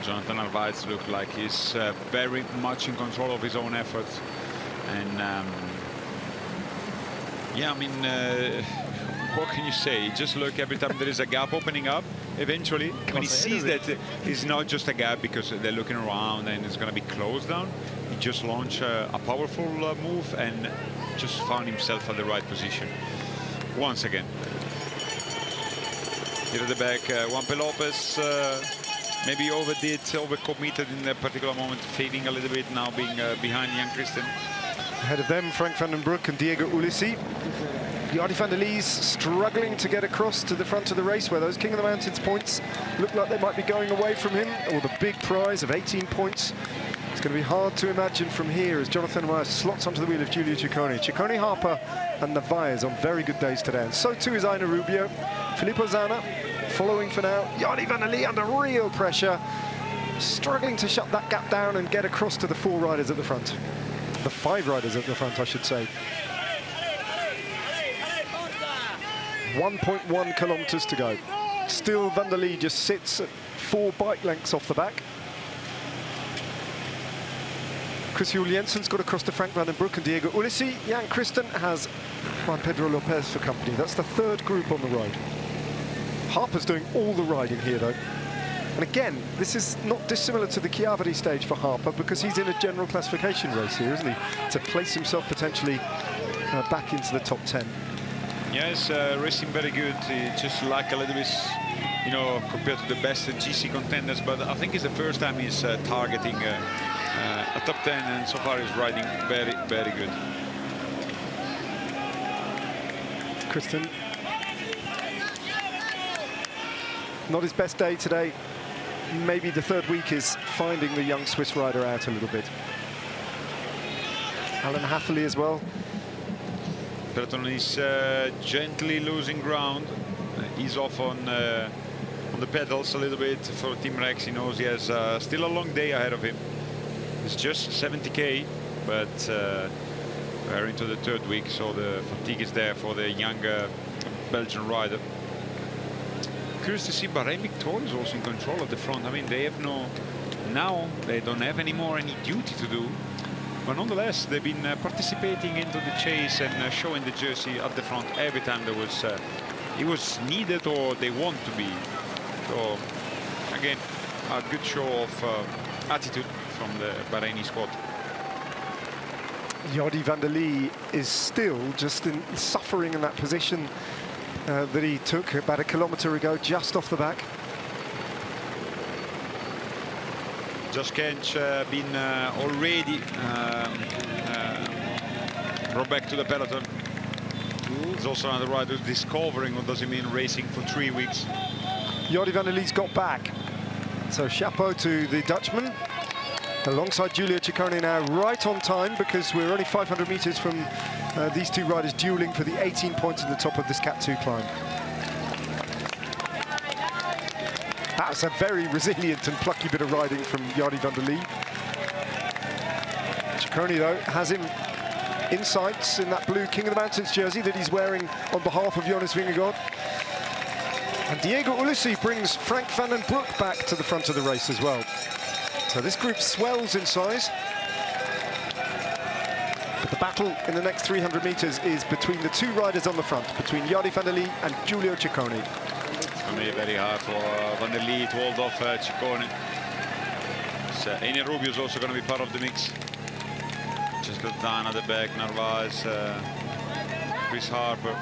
Jonathan Narvaez looks like he's very much in control of his own efforts, and yeah, I mean, what can you say? Just look, every time there is a gap opening up, eventually when he sees that it's not just a gap because they're looking around and it's going to be closed down, he just launched a powerful move and just found himself at the right position once again. Here at the back, Juanpe Lopez maybe overcommitted in a particular moment, fading a little bit now, being behind Jan Christen. Ahead of them, Frank van den Broek and Diego Ulissi. Jordi van der Lee's struggling to get across to the front of the race, where those King of the Mountains points look like they might be going away from him, or the big prize of 18 points. It's going to be hard to imagine from here as Jonathan Narvaez slots onto the wheel of Giulio Ciccone. Ciccone, Harper and Narvaez on very good days today, and so too is Aina Rubio. Filippo Zana following for now. Jordi van der Lee under real pressure, struggling to shut that gap down and get across to the 4 riders at the front. The 5 riders at the front, I should say. 1.1 kilometers to go. Still, van der Lee just sits at 4 bike lengths off the back. Chris Juul Jensen's got across to Frank van den Broek and Diego Ulissi. Jan Christen has Juan Pedro Lopez for company. That's the 3rd group on the road. Harper's doing all the riding here, though. And again, this is not dissimilar to the Chiavari stage for Harper, because he's in a general classification race here, isn't he? To place himself potentially back into the top 10. Yeah, he's racing very good. He just lack a little bit, you know, compared to the best GC contenders. But I think it's the first time he's targeting a top 10, and so far he's riding very, very good. Christen, not his best day today. Maybe the 3rd week is finding the young Swiss rider out a little bit. Alan Hatherley as well. Peloton is gently losing ground. He's off on the pedals a little bit for Tim Rex. He knows he has still a long day ahead of him. It's just 70k, but we're into the 3rd week, so the fatigue is there for the younger Belgian rider. Curious to see Bahrain Victoria is also in control of the front. I mean, they have now they don't have anymore any duty to do, but nonetheless they've been participating into the chase and showing the jersey at the front every time there was it was needed or they want to be. So again, a good show of attitude from the Bahraini squad. Jordi van der Lee is still just suffering in that position that he took about a kilometre ago, just off the back. Josh Kench been already brought back to the peloton. There's also another rider who's discovering what does it mean racing for 3 weeks. Jordi van der Lee's got back. So chapeau to the Dutchman. Alongside Giulio Ciccone now, right on time, because we're only 500 meters from these two riders dueling for the 18 points at the top of this Cat 2 climb. That's a very resilient and plucky bit of riding from Jordi van der Lee. Ciccone, though, has him in sights in that blue King of the Mountains jersey that he's wearing on behalf of Jonas Vingegaard. And Diego Ulissi brings Frank van den Broek back to the front of the race as well. So this group swells in size. But the battle in the next 300 meters is between the two riders on the front, between Jordi van der Lee and Giulio Ciccone. It's going to be very hard for van der Lee to hold off Ciccone. So Ene Rubio is also going to be part of the mix. Just Zana at the back, Narvaez, Chris Harper.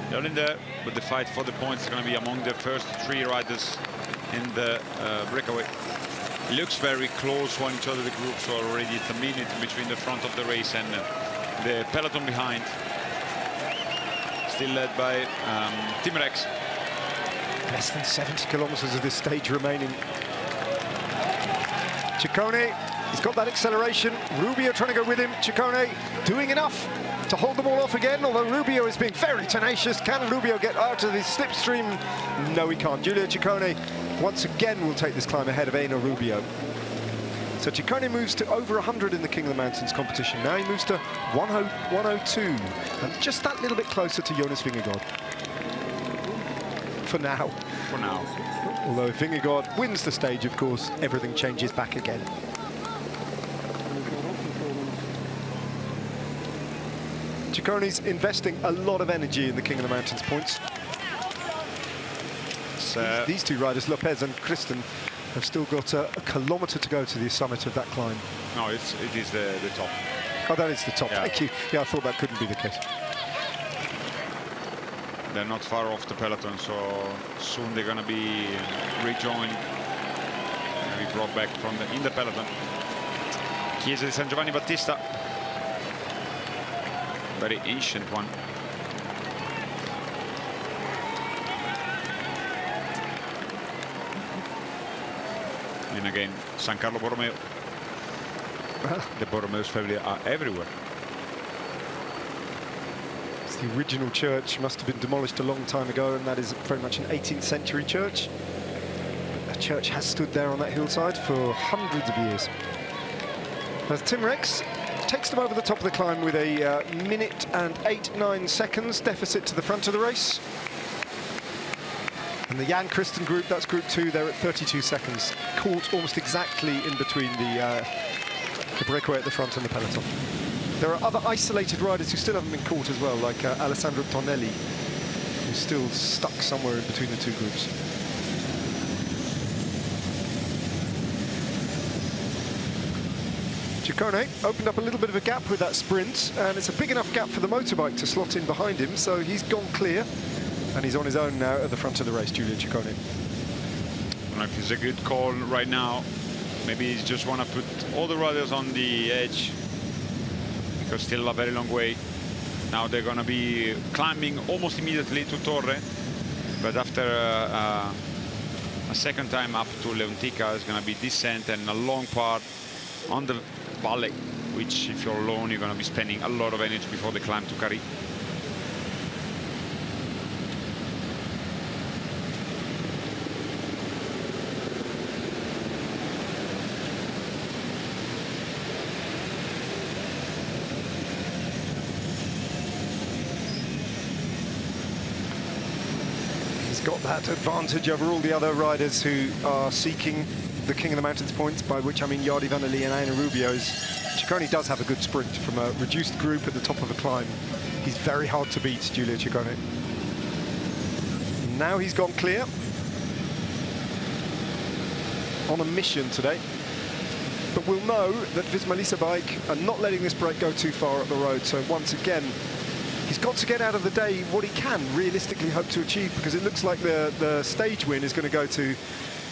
They're all in there, but the fight for the points is going to be among the first three riders in the breakaway. It looks very close to each other, the groups are already. It's a minute between the front of the race and the peloton behind. Still led by Team Rex. Less than 70 kilometers of this stage remaining. Ciccone, he's got that acceleration. Rubio trying to go with him. Ciccone doing enough to hold them all off again, although Rubio is being very tenacious. Can Rubio get out of the slipstream? No, he can't. Giulio Ciccone once again will take this climb ahead of Eno Rubio. So Ciccone moves to over 100 in the King of the Mountains competition. Now he moves to 102, and just that little bit closer to Jonas Vingegaard. For now. For now. Although if Vingegaard wins the stage, of course, everything changes back again. Ciccone's investing a lot of energy in the King of the Mountains points. These two riders, Lopez and Kristen, have still got a kilometre to go to the summit of that climb. No, it is the top. Oh, that is the top. Yeah. Thank you. Yeah, I thought that couldn't be the case. They're not far off the peloton, so soon they're going to be rejoined, be brought back from in the peloton. Chiesa di San Giovanni Battista, very ancient one. And again, San Carlo Borromeo. The Borromeo's family are everywhere. The original church must have been demolished a long time ago, and that is very much an 18th century church. The church has stood there on that hillside for hundreds of years. As Tim Rex takes them over the top of the climb with a minute and 8-9 seconds deficit to the front of the race. And the Jan Christen group, that's group 2, they're at 32 seconds, caught almost exactly in between the breakaway at the front and the peloton. There are other isolated riders who still haven't been caught as well, like Alessandro Tonelli, who's still stuck somewhere in between the two groups. Ciccone opened up a little bit of a gap with that sprint, and it's a big enough gap for the motorbike to slot in behind him, so he's gone clear, and he's on his own now at the front of the race, Giulio Ciccone. I don't know if it's a good call right now. Maybe he just want to put all the riders on the edge, because still a very long way. Now they're going to be climbing almost immediately to Torre, but after a second time up to Leontica, it's going to be descent and a long part on the valley, which if you're alone, you're going to be spending a lot of energy before the climb to Cari. Got that advantage over all the other riders who are seeking the King of the Mountains points, by which I mean Jordi van der Lee and Eno Rubio's. Ciccone does have a good sprint from a reduced group at the top of a climb. He's very hard to beat, Giulio Ciccone. Now he's gone clear. On a mission today. But we'll know that Visma Lease bike are not letting this break go too far up the road, so once again, he's got to get out of the day what he can realistically hope to achieve, because it looks like the stage win is going to go to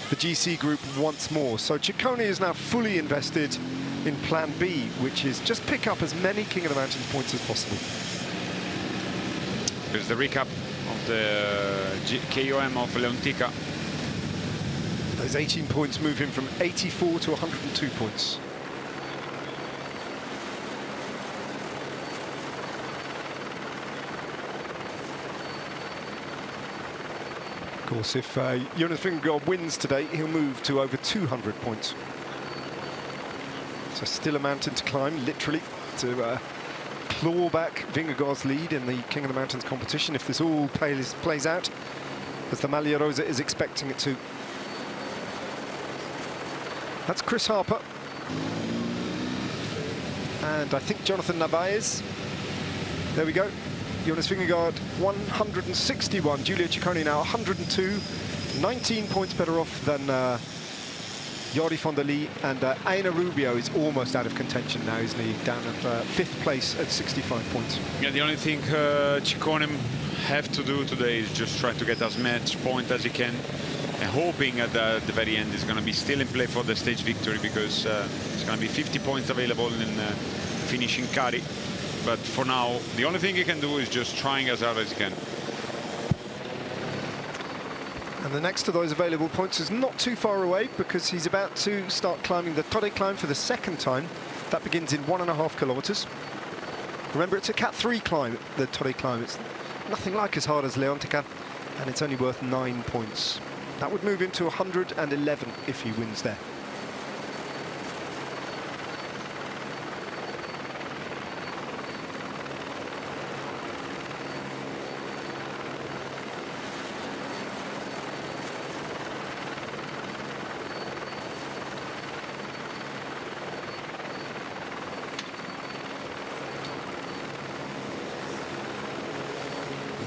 the GC group once more. So Ciccone is now fully invested in plan B, which is just pick up as many King of the Mountains points as possible. Here's the recap of the KOM of Leontica. Those 18 points move him from 84 to 102 points. Of course, if Jonas Vingegaard wins today, he'll move to over 200 points. So still a mountain to climb, literally, to claw back Vingegaard's lead in the King of the Mountains competition, if this all plays out as the Maglia Rosa is expecting it to. That's Chris Harper. And I think Jonathan Narvaez. There we go. Jonas Vingegaard, 161. Giulio Ciccone now 102. 19 points better off than Jordi van der Lee. And Aina Rubio is almost out of contention now, isn't he? Down at 5th place at 65 points. Yeah, the only thing Ciccone have to do today is just try to get as much point as he can. And hoping at the very end is going to be still in play for the stage victory, because there's going to be 50 points available in finishing Cari. But for now, the only thing he can do is just trying as hard as he can. And the next of those available points is not too far away, because he's about to start climbing the Torre climb for the second time. That begins in 1.5 kilometers. Remember, it's a Cat 3 climb, the Torre climb. It's nothing like as hard as Leontica, and it's only worth 9 points. That would move him to 111 if he wins there.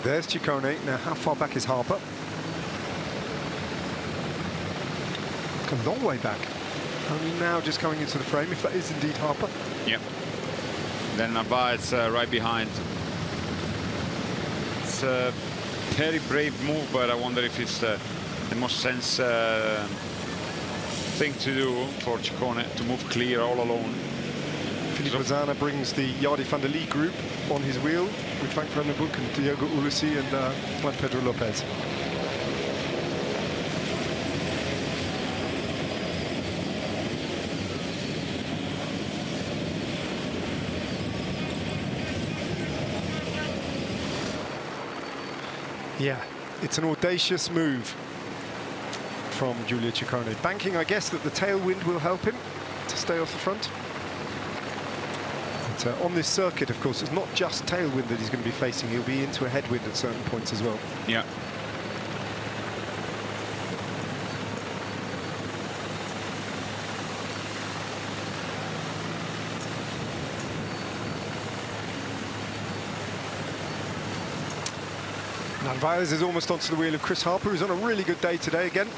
There's Ciccone. Now, how far back is Harper? A long way back. Only now just coming into the frame, if that is indeed Harper. Yep. Then Narvaez right behind. It's a very brave move, but I wonder if it's the most sense thing to do for Ciccone, to move clear all alone. Filippo Zana brings the Jordi van der Lee group on his wheel with Frank van den Broek and Diego Ulissi and Juan Pedro Lopez. Yeah, it's an audacious move from Giulio Ciccone. Banking, I guess, that the tailwind will help him to stay off the front. But on this circuit, of course, it's not just tailwind that he's going to be facing. He'll be into a headwind at certain points as well. Yeah. Narvaez is almost onto the wheel of Chris Harper, who's on a really good day today again.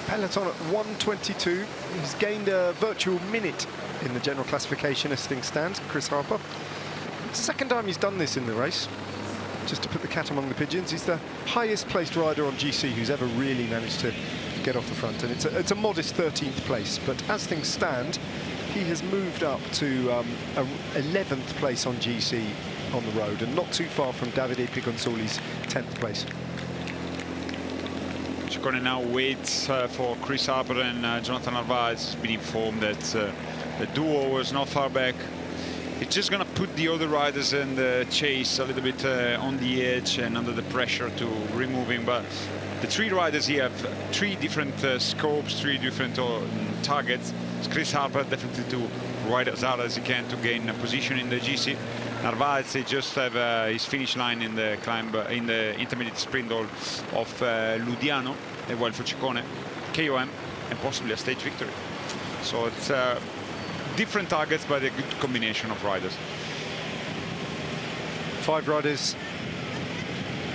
Peloton at 1:22. He's gained a virtual minute in the general classification as things stand, Chris Harper. Second time he's done this in the race. Just to put the cat among the pigeons, he's the highest placed rider on GC who's ever really managed to get off the front, and it's a modest 13th place. But as things stand, he has moved up to 11th place on GC on the road, and not too far from Davide Pigonsoli's 10th place. Ciccone now waits for Chris Harper and Jonathan Narvaez. Has been informed that the duo was not far back. It's just going to put the other riders in the chase a little bit on the edge and under the pressure to remove him. But the three riders here have three different scopes, three different targets. Chris Harper definitely to ride as hard as he can to gain a position in the GC. Narvaez, they just have his finish line in the climb, in the intermediate sprint of Ludiano, while for Ciccone, KOM, and possibly a stage victory. So it's different targets, but a good combination of riders. 5 riders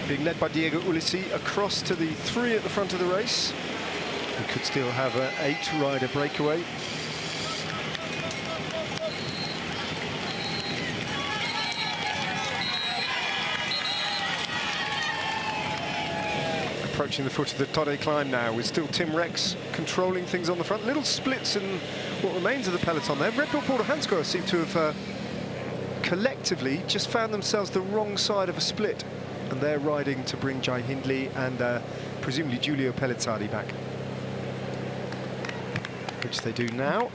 being led by Diego Ulissi across to the 3 at the front of the race. We could still have an 8-rider breakaway. Approaching the foot of the Torre climb now, with still Tim Rex controlling things on the front. Little splits in what remains of the peloton there. Red Bull Porto Hansgrohe seem to have collectively just found themselves the wrong side of a split, and they're riding to bring Jai Hindley and presumably Giulio Pellizzari back, which they do now.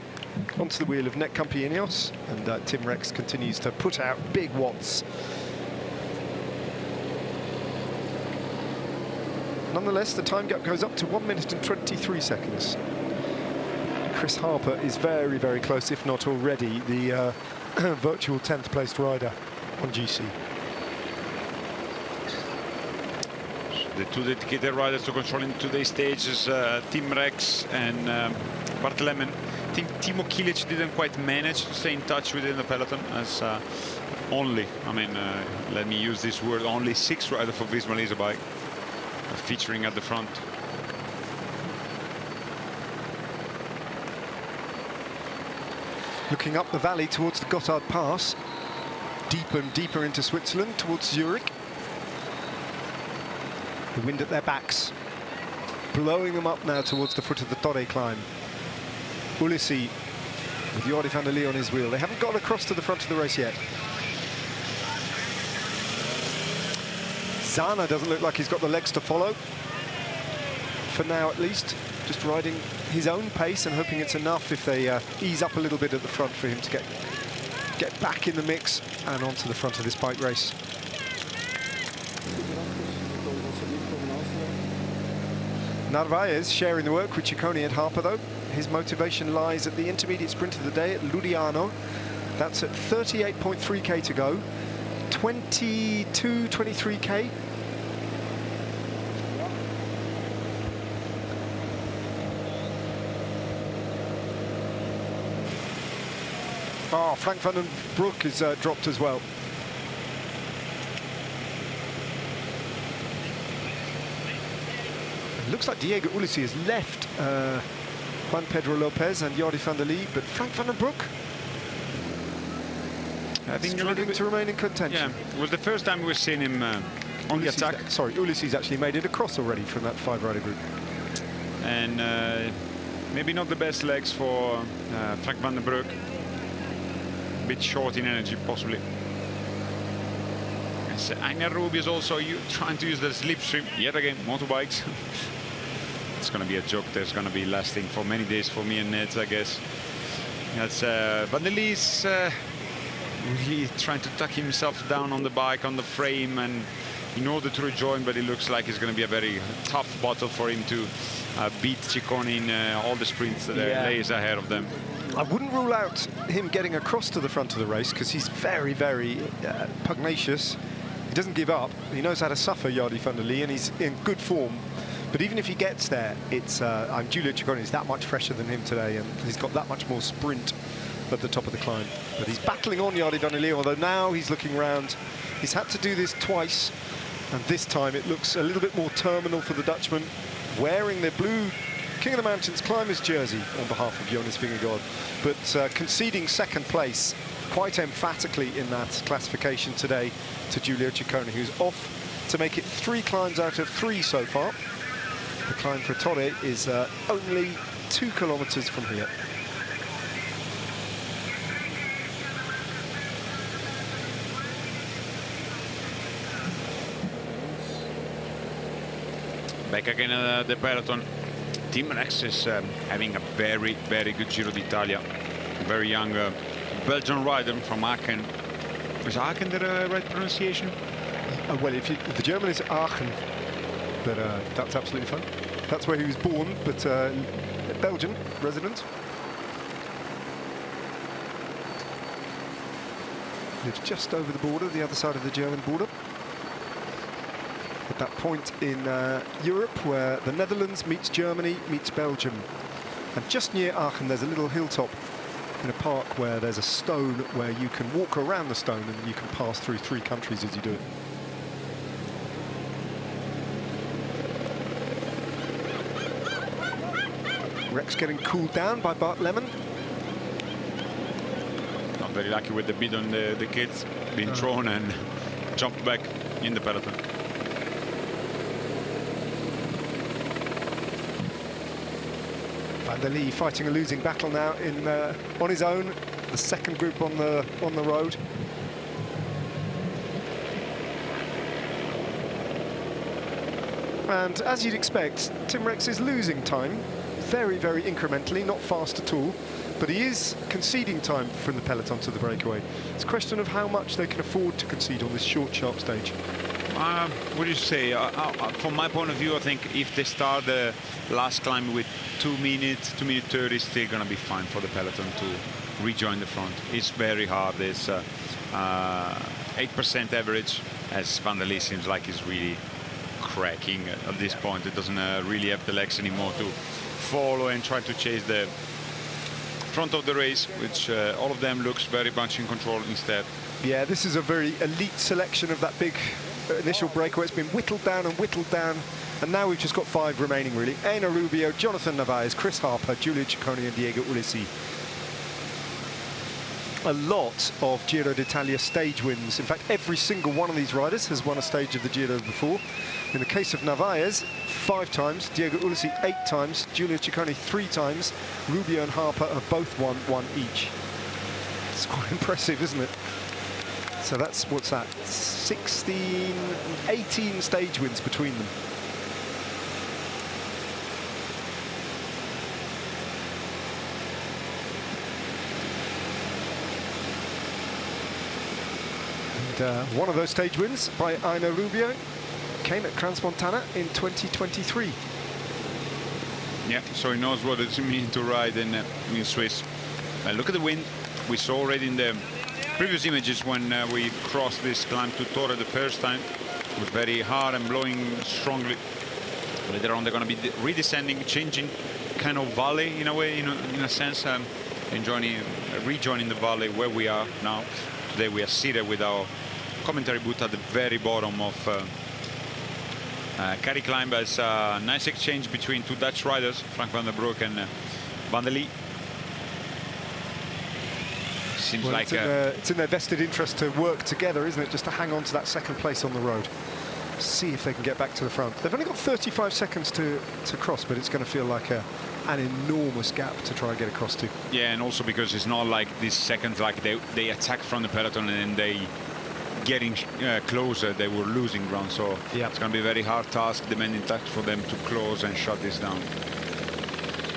Onto the wheel of Netcampi Ineos, and Tim Rex continues to put out big watts. Nonetheless, the time gap goes up to 1 minute and 23 seconds. Chris Harper is very, very close, if not already, the virtual 10th placed rider on GC. The two dedicated riders to controlling today's stages, Tim Rex and Bart Lemmen. I think Timo Kilic didn't quite manage to stay in touch within the peloton, as only, let me use this word, only 6 riders for Visma Lease bike featuring at the front. Looking up the valley towards the Gotthard Pass, deeper and deeper into Switzerland, towards Zurich. The wind at their backs, blowing them up now towards the foot of the Torre climb. Ulissi with Jordi van der Lee on his wheel. They haven't got across to the front of the race yet. Zana doesn't look like he's got the legs to follow, for now at least. Just riding his own pace and hoping it's enough if they ease up a little bit at the front for him to get back in the mix and onto the front of this bike race. Narvaez sharing the work with Ciccone and Harper, though. His motivation lies at the intermediate sprint of the day at Ludiano. That's at 38.3k to go. 23k. Oh, Frank van den Broek is dropped as well. It looks like Diego Ulissi has left Juan Pedro Lopez and Jordi van der Lee, but Frank van den Broek, I think struggling to remain in contention. Yeah, it was the first time we've seen him on the attack. Sorry, Ulissi's actually made it across already from that 5-rider group. And maybe not the best legs for Frank van den Broek. A bit short in energy, possibly. Einar Ruby is also trying to use the slipstream yet again. Motorbikes. It's going to be a joke that's going to be lasting for many days for me and Neds, I guess. That's Van der Lee's really trying to tuck himself down on the bike, on the frame, and in order to rejoin, but it looks like it's going to be a very tough battle for him to beat Ciccone in all the sprints that lays ahead of them. I wouldn't rule out him getting across to the front of the race, because he's very, very pugnacious. He doesn't give up. He knows how to suffer, Jordi van der Lee, and he's in good form. But even if he gets there, it's Giulio Ciccone is that much fresher than him today, and he's got that much more sprint at the top of the climb. But he's battling on Jordi van der Lee, although now he's looking round. He's had to do this twice, and this time it looks a little bit more terminal for the Dutchman, wearing their blue King of the Mountains climbers jersey on behalf of Jonas Vingegaard, but conceding second place quite emphatically in that classification today to Giulio Ciccone, who's off to make it 3 climbs out of 3 so far. The climb for Torre is only 2 kilometers from here. Back again at the peloton. Tim Rex is having a very, very good Giro d'Italia. Very young Belgian rider from Aachen. Is Aachen the right pronunciation? Well, if the German is Aachen, but that's absolutely fine. That's where he was born, but Belgian resident. Lives just over the border, the other side of the German border. At that point in Europe where the Netherlands meets Germany, meets Belgium. And just near Aachen, there's a little hilltop in a park where there's a stone where you can walk around the stone and you can pass through 3 countries as you do it. Rex getting cooled down by Bart Lemmen. Not very lucky with the bid on the kids being thrown and jumped back in the peloton. Van der Lee fighting a losing battle now in on his own. The second group on the road. And as you'd expect, Tim Rex is losing time very, very incrementally, not fast at all. But he is conceding time from the peloton to the breakaway. It's a question of how much they can afford to concede on this short, sharp stage. What do you say? From my point of view, I think if they start the last climb with 2 minutes, 2 minutes 30, it's still going to be fine for the peloton to rejoin the front. It's very hard. It's 8% average, as Van der Lee seems like he's really cracking at this point. It doesn't really have the legs anymore to follow and try to chase the front of the race, which all of them looks very much in control instead. Yeah, this is a very elite selection of that big initial breakaway. It's been whittled down, and now we've just got 5 remaining, really. Enea Rubio, Jonathan Narvaez, Chris Harper, Giulio Ciccone and Diego Ulissi. A lot of Giro d'Italia stage wins. In fact, every single one of these riders has won a stage of the Giro before. In the case of Narvaez, 5 times, Diego Ulissi 8 times, Giulio Ciccone 3 times, Rubio and Harper have both won 1 each. It's quite impressive, isn't it? So that's, what's that, 16, 18 stage wins between them. And one of those stage wins by Enea Rubio came at Crans-Montana in 2023. Yeah, so he knows what it means to ride in Swiss. Look at the wind. We saw already in the previous images when we crossed this climb to Torre the first time. It was very hard and blowing strongly. Later on, they're going to be redescending, changing kind of valley in a way, in a sense, and rejoining the valley where we are now. Today we are seated with our commentary booth at the very bottom of Carry Climb. As a nice exchange between 2 Dutch riders, Frank van der Broek and Van der Lee. Seems like it's in their vested interest to work together, isn't it? Just to hang on to that second place on the road. See if they can get back to the front. They've only got 35 seconds to cross, but it's going to feel like an enormous gap to try and get across to. Yeah, and also because it's not like these seconds, like they attack from the peloton and then they getting closer, they were losing ground. So yeah, it's going to be a very hard task, demanding task for them to close and shut this down.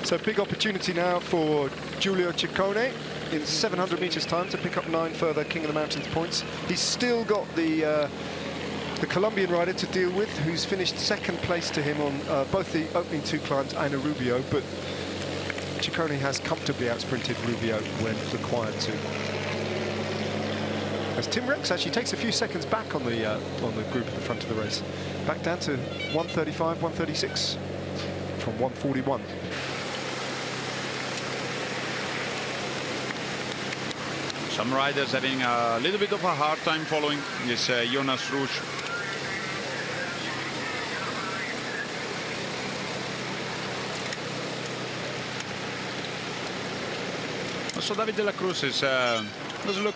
So big opportunity now for Giulio Ciccone in 700 meters time to pick up 9 further King of the Mountains points. He's still got the Colombian rider to deal with, who's finished second place to him on both the opening 2 climbs, Enea Rubio, but Ciccone has comfortably outsprinted Rubio when required to. As Tim Rex actually takes a few seconds back on the group at the front of the race, back down to 135, 136 from 141. Some riders having a little bit of a hard time following this Jonas Rouge. So David de la Cruz is doesn't look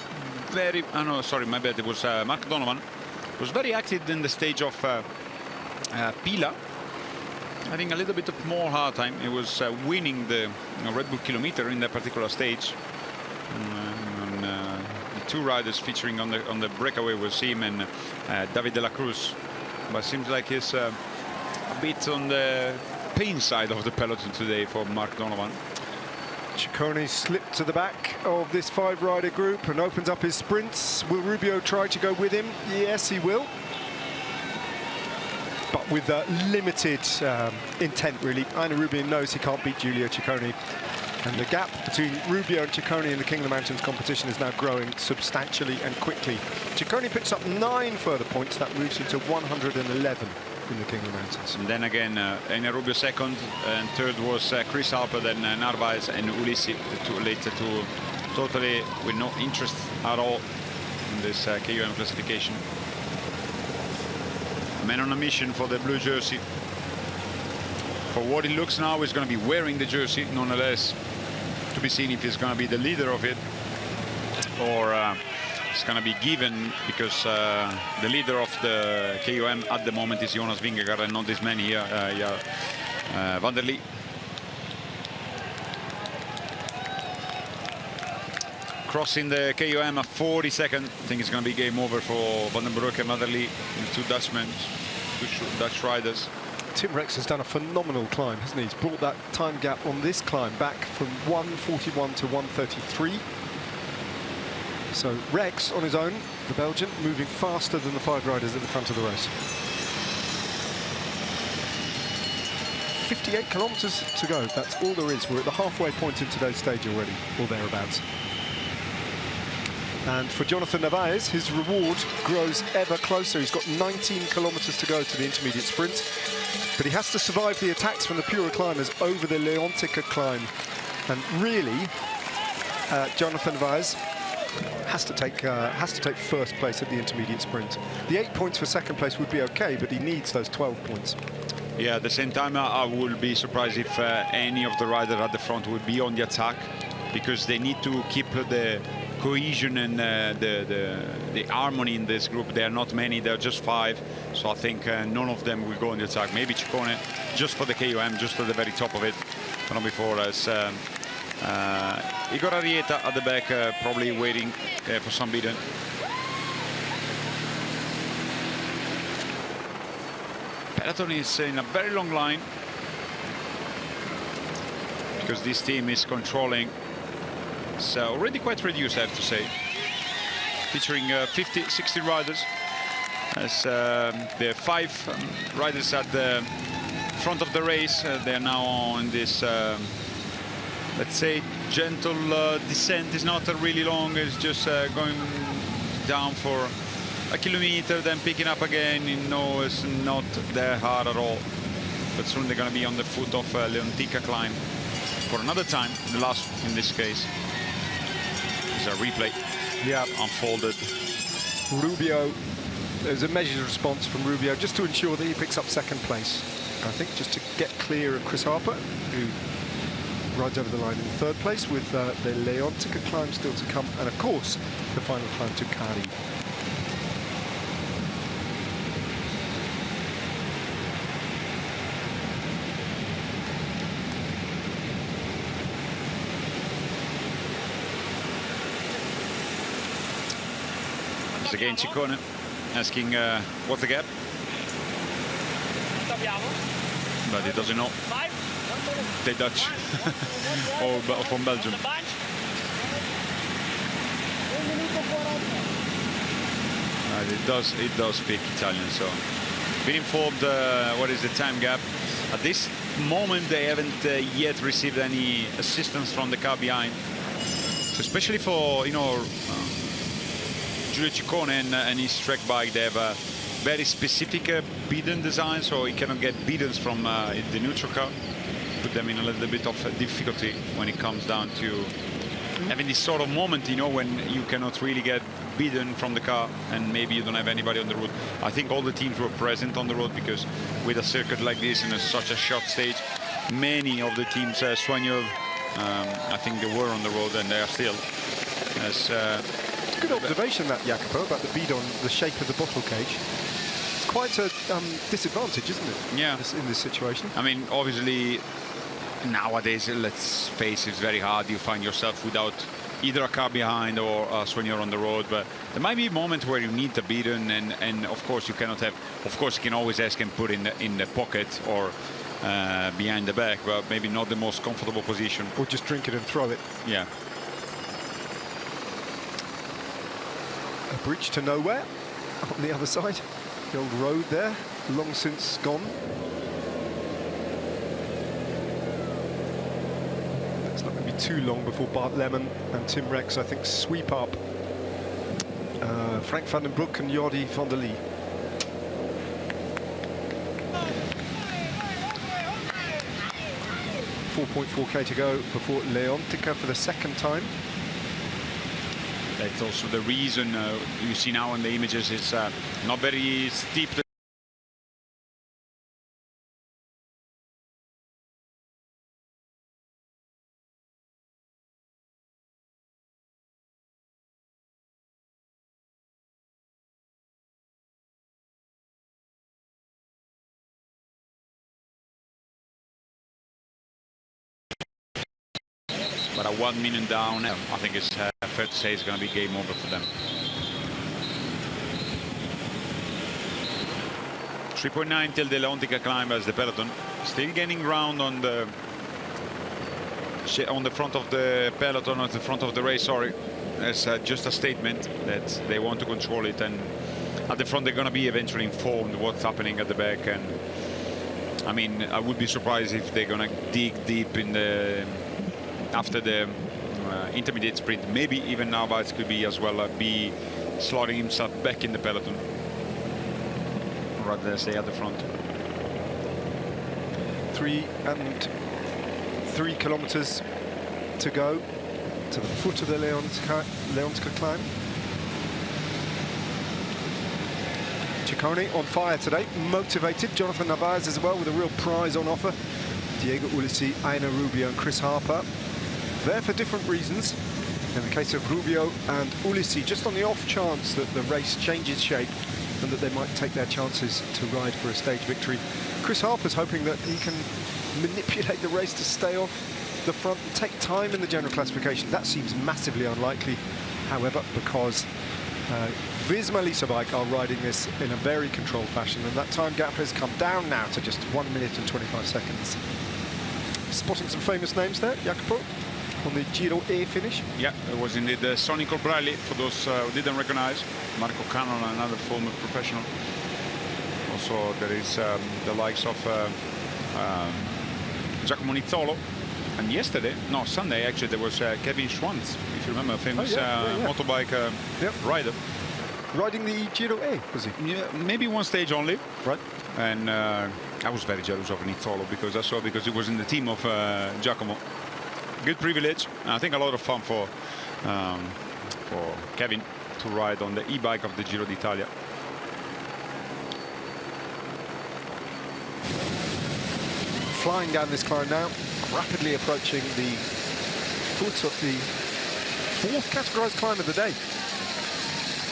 very. Oh no, sorry, my bad. It was Mark Donovan. Was very active in the stage of Pila, having a little bit of more hard time. He was winning the Red Bull Kilometer in that particular stage. The 2 riders featuring on the breakaway was him and David de la Cruz, but seems like he's a bit on the pain side of the peloton today for Mark Donovan. Ciccone slipped to the back of this 5-rider group and opens up his sprints. Will Rubio try to go with him? Yes, he will, but with limited intent, really. Enea Rubio knows he can't beat Giulio Ciccone. And the gap between Rubio and Ciccone in the King of the Mountains competition is now growing substantially and quickly. Ciccone picks up 9 further points. That moves him to 111 in the King of the Mountains. And then again, Enea Rubio second, and third was Chris Harper, then Narvaez and Ulissi, the 2 later 2, totally with no interest at all in this KUM classification. Man on a mission for the blue jersey. For what it looks now, he's going to be wearing the jersey, nonetheless. To be seen if he's going to be the leader of it, or it's going to be given, because the leader of the KUM at the moment is Jonas Vingegaard and not this man here, Van der Lee. Crossing the KUM at 42nd. I think it's going to be game over for Van den Broek and Van der Lee, the 2 Dutchmen, 2 Dutch riders. Tim Rex has done a phenomenal climb, hasn't he? He's brought that time gap on this climb back from 1:41 to 1:33. So Rex on his own, the Belgian, moving faster than the 5 riders at the front of the race. 58 kilometres to go, that's all there is. We're at the halfway point in today's stage already, or thereabouts. And for Jonathan Narvaez, his reward grows ever closer. He's got 19 kilometres to go to the intermediate sprint, but he has to survive the attacks from the purer climbers over the Leontica climb. And really, Jonathan Narvaez has to take first place at the intermediate sprint. The 8 points for second place would be okay, but he needs those 12 points. Yeah, at the same time, I would be surprised if any of the riders at the front would be on the attack, because they need to keep the cohesion and the harmony in this group. There are not many, there are just 5, so I think none of them will go on the attack. Maybe Ciccone just for the KOM, just at the very top of it, but not before. As Igor Arrieta at the back, probably waiting for some beaten. Peloton is in a very long line, because this team is controlling. It's already quite reduced, I have to say, featuring 50, 60 riders. As there are 5 riders at the front of the race. They're now on this, let's say, gentle descent. It's not really long, it's just going down for a kilometer, then picking up again. You know, it's not that hard at all. But soon they're going to be on the foot of Leontica climb for another time, the last in this case. It's a replay. Yeah, unfolded. Rubio, there's a measured response from Rubio just to ensure that he picks up second place. I think just to get clear of Chris Harper, who rides over the line in third place, with the Leontica climb still to come, and of course the final climb to Cari. Again, Ciccone asking what's the gap, but he doesn't know. The Dutch or from Belgium. It does speak Italian, so been informed what is the time gap. At this moment they haven't yet received any assistance from the car behind, especially for, you know, Giulio Ciccone and his track bike. They have a very specific bidon design, so he cannot get bidons from the neutral car. Put them in a little bit of difficulty when it comes down to having this sort of moment, you know, when you cannot really get bidden from the car and maybe you don't have anybody on the road. I think all the teams were present on the road, because with a circuit like this and such a short stage, many of the teams, Soigneur, I think they were on the road, and they are still. As good observation, that, Jacopo, about the bidon, the shape of the bottle cage. It's quite a disadvantage, isn't it? Yeah. In this situation. I mean, obviously, nowadays, let's face it, it's very hard. You find yourself without either a car behind or when you're on the road. But there might be a moment where you need the bidon, and of course you cannot have. Of course, you can always ask and put in the pocket or behind the back, but maybe not the most comfortable position. Or just drink it and throw it. Yeah. A bridge to nowhere on the other side. The old road there, long since gone. It's not going to be too long before Bart Lemon and Tim Rex, I think, sweep up Frank van den Broek and Jordi van der Lee. .4k to go before Leontica for the second time. That's also the reason you see now in the images, it's not very steep. But a 1 minute down, I think it's fair to say it's going to be game over for them. 3.9 till the Leontica climb as the peloton. Still gaining ground on the front of the peloton, at the front of the race, sorry. As just a statement that they want to control it, and at the front they're going to be eventually informed what's happening at the back. And I mean, I would be surprised if they're going to dig deep in the after the intermediate sprint. Maybe even now, but it could be as well be slotting himself back in the peloton rather than stay at the front. 3 kilometers to go to the foot of the Leontica climb. Ciccone on fire today, motivated. Jonathan Narvaez as well with a real prize on offer. Diego Ulissi, Aina Rubio and Chris Harper. There for different reasons. In the case of Rubio and Ulissi, just on the off chance that the race changes shape and that they might take their chances to ride for a stage victory. Chris Harper's hoping that he can manipulate the race to stay off the front and take time in the general classification. That seems massively unlikely, however, because Visma Lease Bike are riding this in a very controlled fashion, and that time gap has come down now to just 1 minute and 25 seconds. Spotting some famous names there, Jacopo, on the Giro E finish. Yeah, it was indeed Sonny Colbrelli, for those who didn't recognize. Marco Cannon, another former professional. Also, there is the likes of Giacomo Nizzolo. And yesterday, no, Sunday actually, there was Kevin Schwantz, if you remember, famous motorbike rider. Riding the Giro E, was he? Yeah, maybe one stage only. Right. And I was very jealous of Nizzolo because he was in the team of Giacomo. Good privilege, and I think a lot of fun for Kevin to ride on the e-bike of the Giro d'Italia. Flying down this climb now, rapidly approaching the foot of the 4th categorized climb of the day,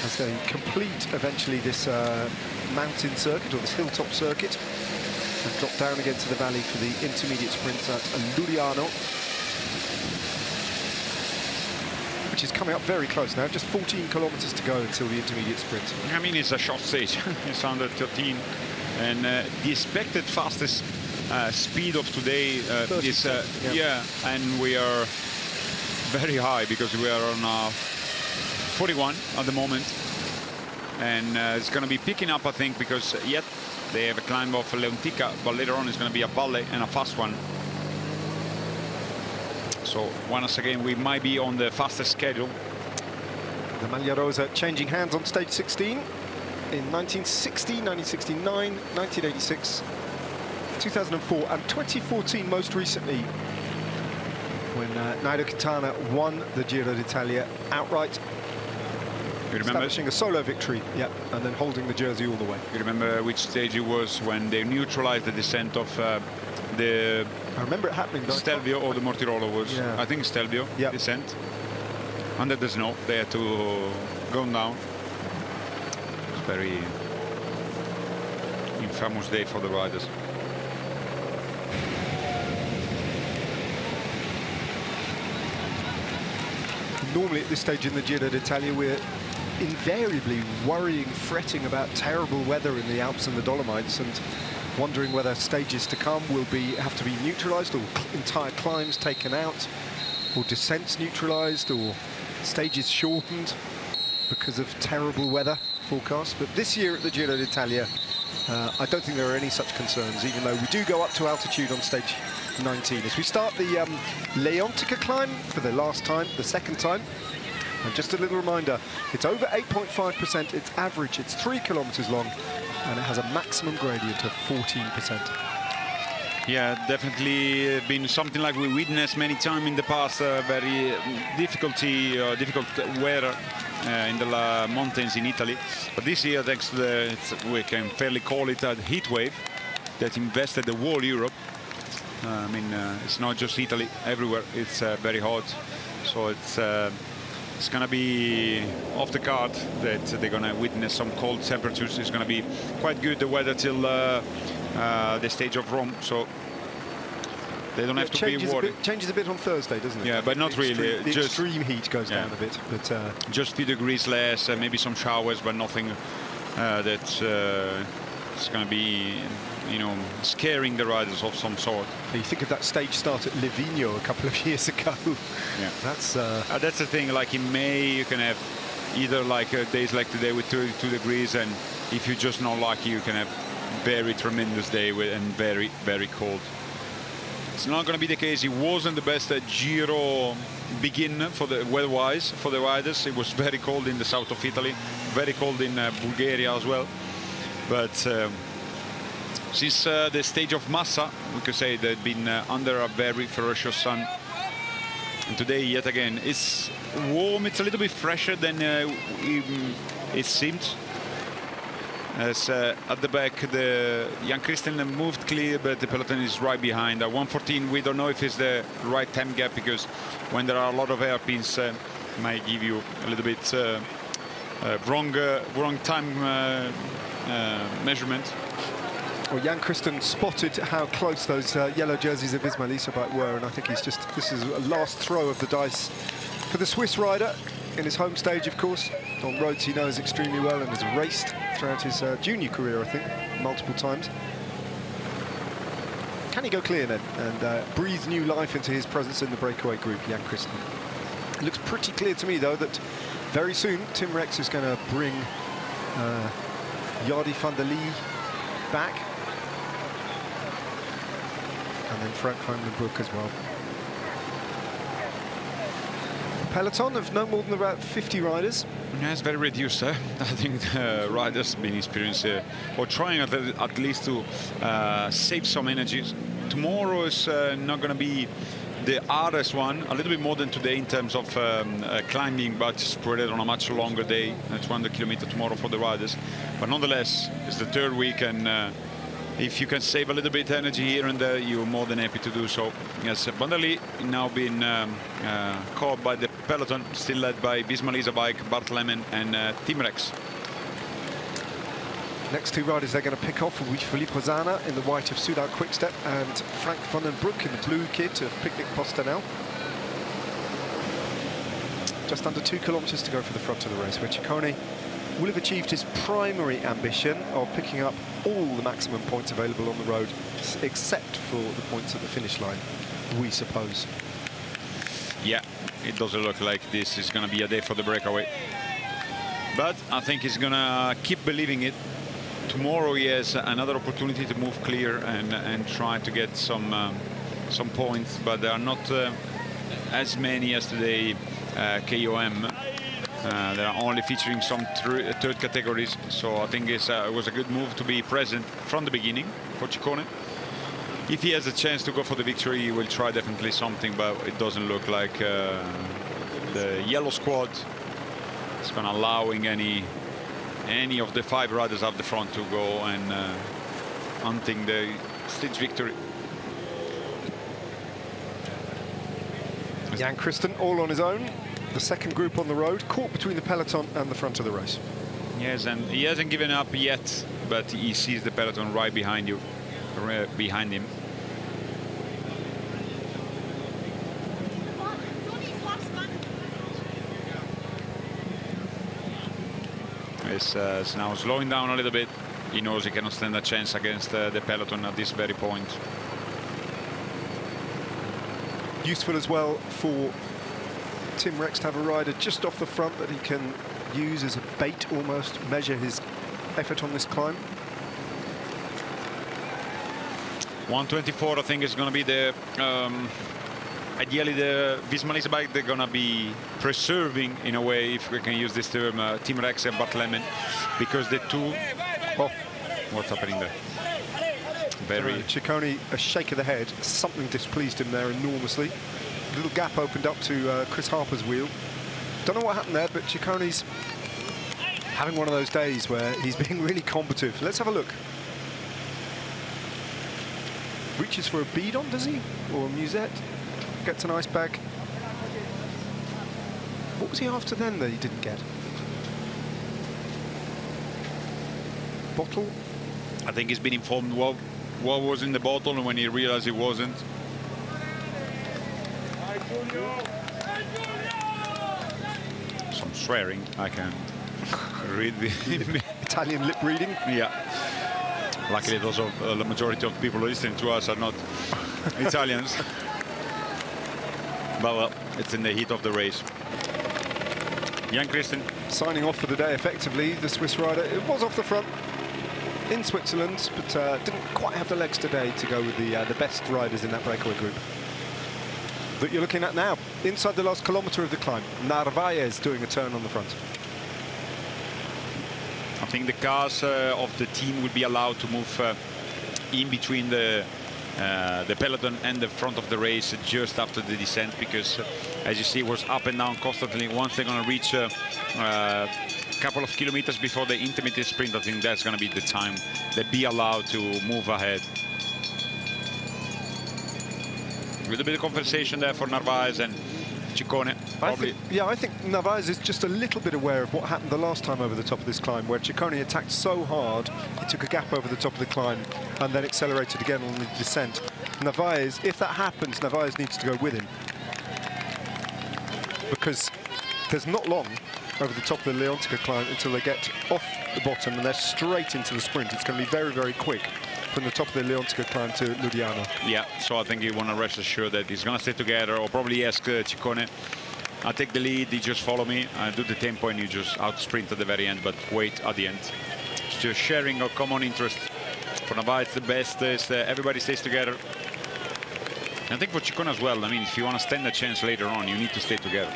as they complete eventually this mountain circuit, or this hilltop circuit, and drop down again to the valley for the intermediate sprint at Luriano, which is coming up very close now. Just 14 kilometers to go until the intermediate sprint. I mean, it's a short stage. It's under 13, and the expected fastest speed of today is and we are very high because we are on 41 at the moment, and it's going to be picking up, I think, because yet they have a climb of Leontica, but later on it's going to be a valley and a fast one. So once again we might be on the fastest schedule. The Maglia Rosa changing hands on stage 16 in 1960, 1969, 1986, 2004 and 2014 most recently, when Nairo Quintana won the Giro d'Italia outright, establishing a solo victory, and then holding the jersey all the way. You remember which stage it was when they neutralized the descent of the... I remember it happening. Stelvio or the Mortirolo was, I think Stelvio descent. Under the snow, they had to go down. It's a very infamous day for the riders. Normally at this stage in the Giro d'Italia, we're invariably worrying, fretting about terrible weather in the Alps and the Dolomites, and wondering whether stages to come will have to be neutralized, or entire climbs taken out, or descents neutralized, or stages shortened because of terrible weather forecasts. But this year at the Giro d'Italia, I don't think there are any such concerns, even though we do go up to altitude on stage 19. As we start the Leontica climb for the last time, the second time. And just a little reminder, it's over 8.5%, it's average, it's 3 kilometers long, and it has a maximum gradient of 14%. Yeah, definitely been something like we witnessed many times in the past, very difficult weather in the mountains in Italy. But this year, thanks to we can fairly call it a heat wave that invested the whole Europe. I mean, it's not just Italy, everywhere it's very hot. So it's going to be off the card that they're going to witness some cold temperatures. It's going to be quite good, the weather, till the stage of Rome. So they don't have to be worried. Changes a bit on Thursday, doesn't it? Yeah, but not really. The extreme heat goes down a bit. But just 2 degrees less, maybe some showers, but nothing that's it's going to be, you know, scaring the riders of some sort. You think of that stage start at Livigno a couple of years ago. Yeah, that's the thing. Like in May, you can have either like days like today with 32 degrees, and if you're just not lucky, you can have very tremendous day and very, very cold. It's not going to be the case. It wasn't the best Giro begin for the weather-wise for the riders. It was very cold in the south of Italy, very cold in Bulgaria as well. But since the stage of Massa, we could say they've been under a very ferocious sun. And today, yet again, it's warm. It's a little bit fresher than it seemed. As at the back, the Jan Christen moved clear, but the peloton is right behind. 1:14, we don't know if it's the right time gap, because when there are a lot of hairpins, might give you a little bit wrong time measurement. Well, Jan Christen spotted how close those yellow jerseys of Ismail Isabak were, and I think he's just, this is a last throw of the dice for the Swiss rider in his home stage, of course, on roads he knows extremely well and has raced throughout his junior career, I think, multiple times. Can he go clear then and breathe new life into his presence in the breakaway group, Jan Christen? It looks pretty clear to me, though, that very soon Tim Rex is going to bring Jordi van der Lee back, and then Frank van den Broek as well. Peloton of no more than about 50 riders. Yeah, it's very reduced. I think the riders have been experiencing or trying at least to save some energy. Tomorrow is not going to be the hardest one, a little bit more than today in terms of climbing, but spread it on a much longer day. 200 kilometers tomorrow for the riders. But nonetheless, it's the third week, and if you can save a little bit energy here and there, you're more than happy to do so. Yes, Van der Lee now been caught by the peloton, still led by Ismail Isabak, Bart Lemmen and Tim Rex. Next two riders they're going to pick off will be Filippo Zana in the white of Soudal Quickstep and Frank van den Broek in the blue kit of Picnic Postanel. Just under 2 kilometres to go for the front of the race, where Ciccone will have achieved his primary ambition of picking up all the maximum points available on the road, except for the points at the finish line, we suppose. Yeah, it doesn't look like this is going to be a day for the breakaway. But I think he's going to keep believing it. Tomorrow he has another opportunity to move clear and try to get some points, but there are not as many as today KOM. They are only featuring some third categories, so I think it was a good move to be present from the beginning for Ciccone. If he has a chance to go for the victory, he will try definitely something, but it doesn't look like the yellow squad is going to allowing any of the 5 riders up the front to go and hunting the stage victory. Jan Christen all on his own. The second group on the road, caught between the peloton and the front of the race. Yes, and he hasn't given up yet, but he sees the peloton right behind him. He's now slowing down a little bit. He knows he cannot stand a chance against the peloton at this very point. Useful as well for Tim Rex to have a rider just off the front that he can use as a bait almost, measure his effort on this climb. 1:24, I think, is going to be the ideally the Ismail Isabak. They're going to be preserving, in a way, if we can use this term, Tim Rex and Bart Lemmen, because the two. Oh, what's happening there? Very. Ciccone, a shake of the head. Something displeased him there enormously. A little gap opened up to Chris Harper's wheel. Don't know what happened there, but Ciccone's having one of those days where he's being really combative. Let's have a look. Reaches for a bead-on, does he? Or a musette? Gets an ice bag. What was he after then that he didn't get? Bottle? I think he's been informed what was in the bottle, and when he realized it wasn't. Some swearing, I can read the Italian lip reading. Yeah. Luckily, the majority of people listening to us are not Italians. But well, it's in the heat of the race. Jan Christen signing off for the day effectively, the Swiss rider. It was off the front in Switzerland, but didn't quite have the legs today to go with the best riders in that breakaway group that you're looking at now. Inside the last kilometre of the climb, Narvaez doing a turn on the front. I think the cars of the team will be allowed to move in between the peloton and the front of the race just after the descent, because as you see, it was up and down constantly. Once they're going to reach a couple of kilometers before the intermediate sprint, I think that's going to be the time they'll be allowed to move ahead. With a bit of compensation there for Narvaez and Ciccone. I think Narvaez is just a little bit aware of what happened the last time over the top of this climb, where Ciccone attacked so hard, he took a gap over the top of the climb and then accelerated again on the descent. Narvaez, if that happens, Narvaez needs to go with him, because there's not long over the top of the Leontica climb until they get off the bottom and they're straight into the sprint. It's going to be very, very quick from the top of the Leontica climb to Ludiano. Yeah, so I think you want to rest assured that he's going to stay together, or probably ask Ciccone, I'll take the lead, you just follow me, I do the tempo and you just out sprint at the very end, but wait at the end. It's just sharing a common interest. For Narvaez, the best is everybody stays together. And I think for Ciccone as well, I mean, if you want to stand a chance later on, you need to stay together.